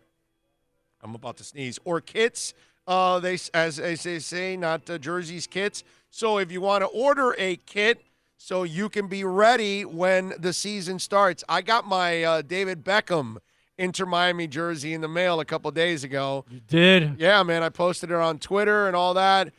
Speaker 2: I'm about to sneeze. Or kits. As they say, not jerseys, kits. So if you want to order a kit so you can be ready when the season starts. I got my David Beckham Inter Miami jersey in the mail a couple days ago.
Speaker 3: You did?
Speaker 2: Yeah, man. I posted it on Twitter and all that.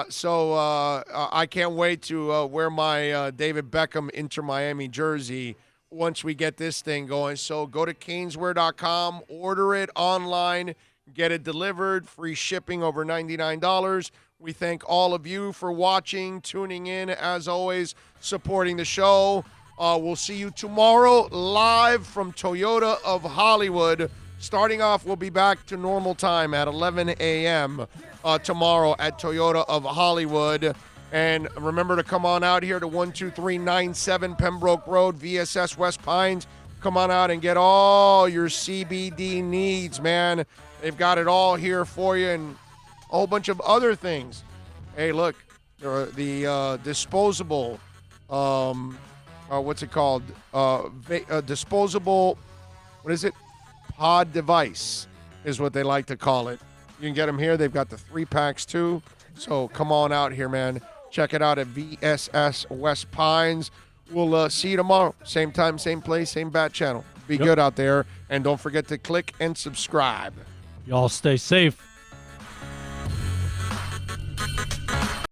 Speaker 2: So I can't wait to wear my David Beckham Inter Miami jersey once we get this thing going. So go to caneswear.com, order it online, get it delivered, free shipping over $99. We thank all of you for watching, tuning in, as always, supporting the show. We'll see you tomorrow live from Toyota of Hollywood. Starting off, we'll be back to normal time at 11 a.m. Tomorrow at Toyota of Hollywood. And remember to come on out here to 12397 Pembroke Road, VSS West Pines. Come on out and get all your CBD needs, man. They've got it all here for you and a whole bunch of other things. Hey, look, the disposable... what's it called? Disposable, what is it? Pod device is what they like to call it. You can get them here. They've got the 3-packs too. So come on out here, man. Check it out at VSS West Pines. We'll see you tomorrow. Same time, same place, same bat channel. Be good out there. And don't forget to click and subscribe.
Speaker 3: Y'all stay safe.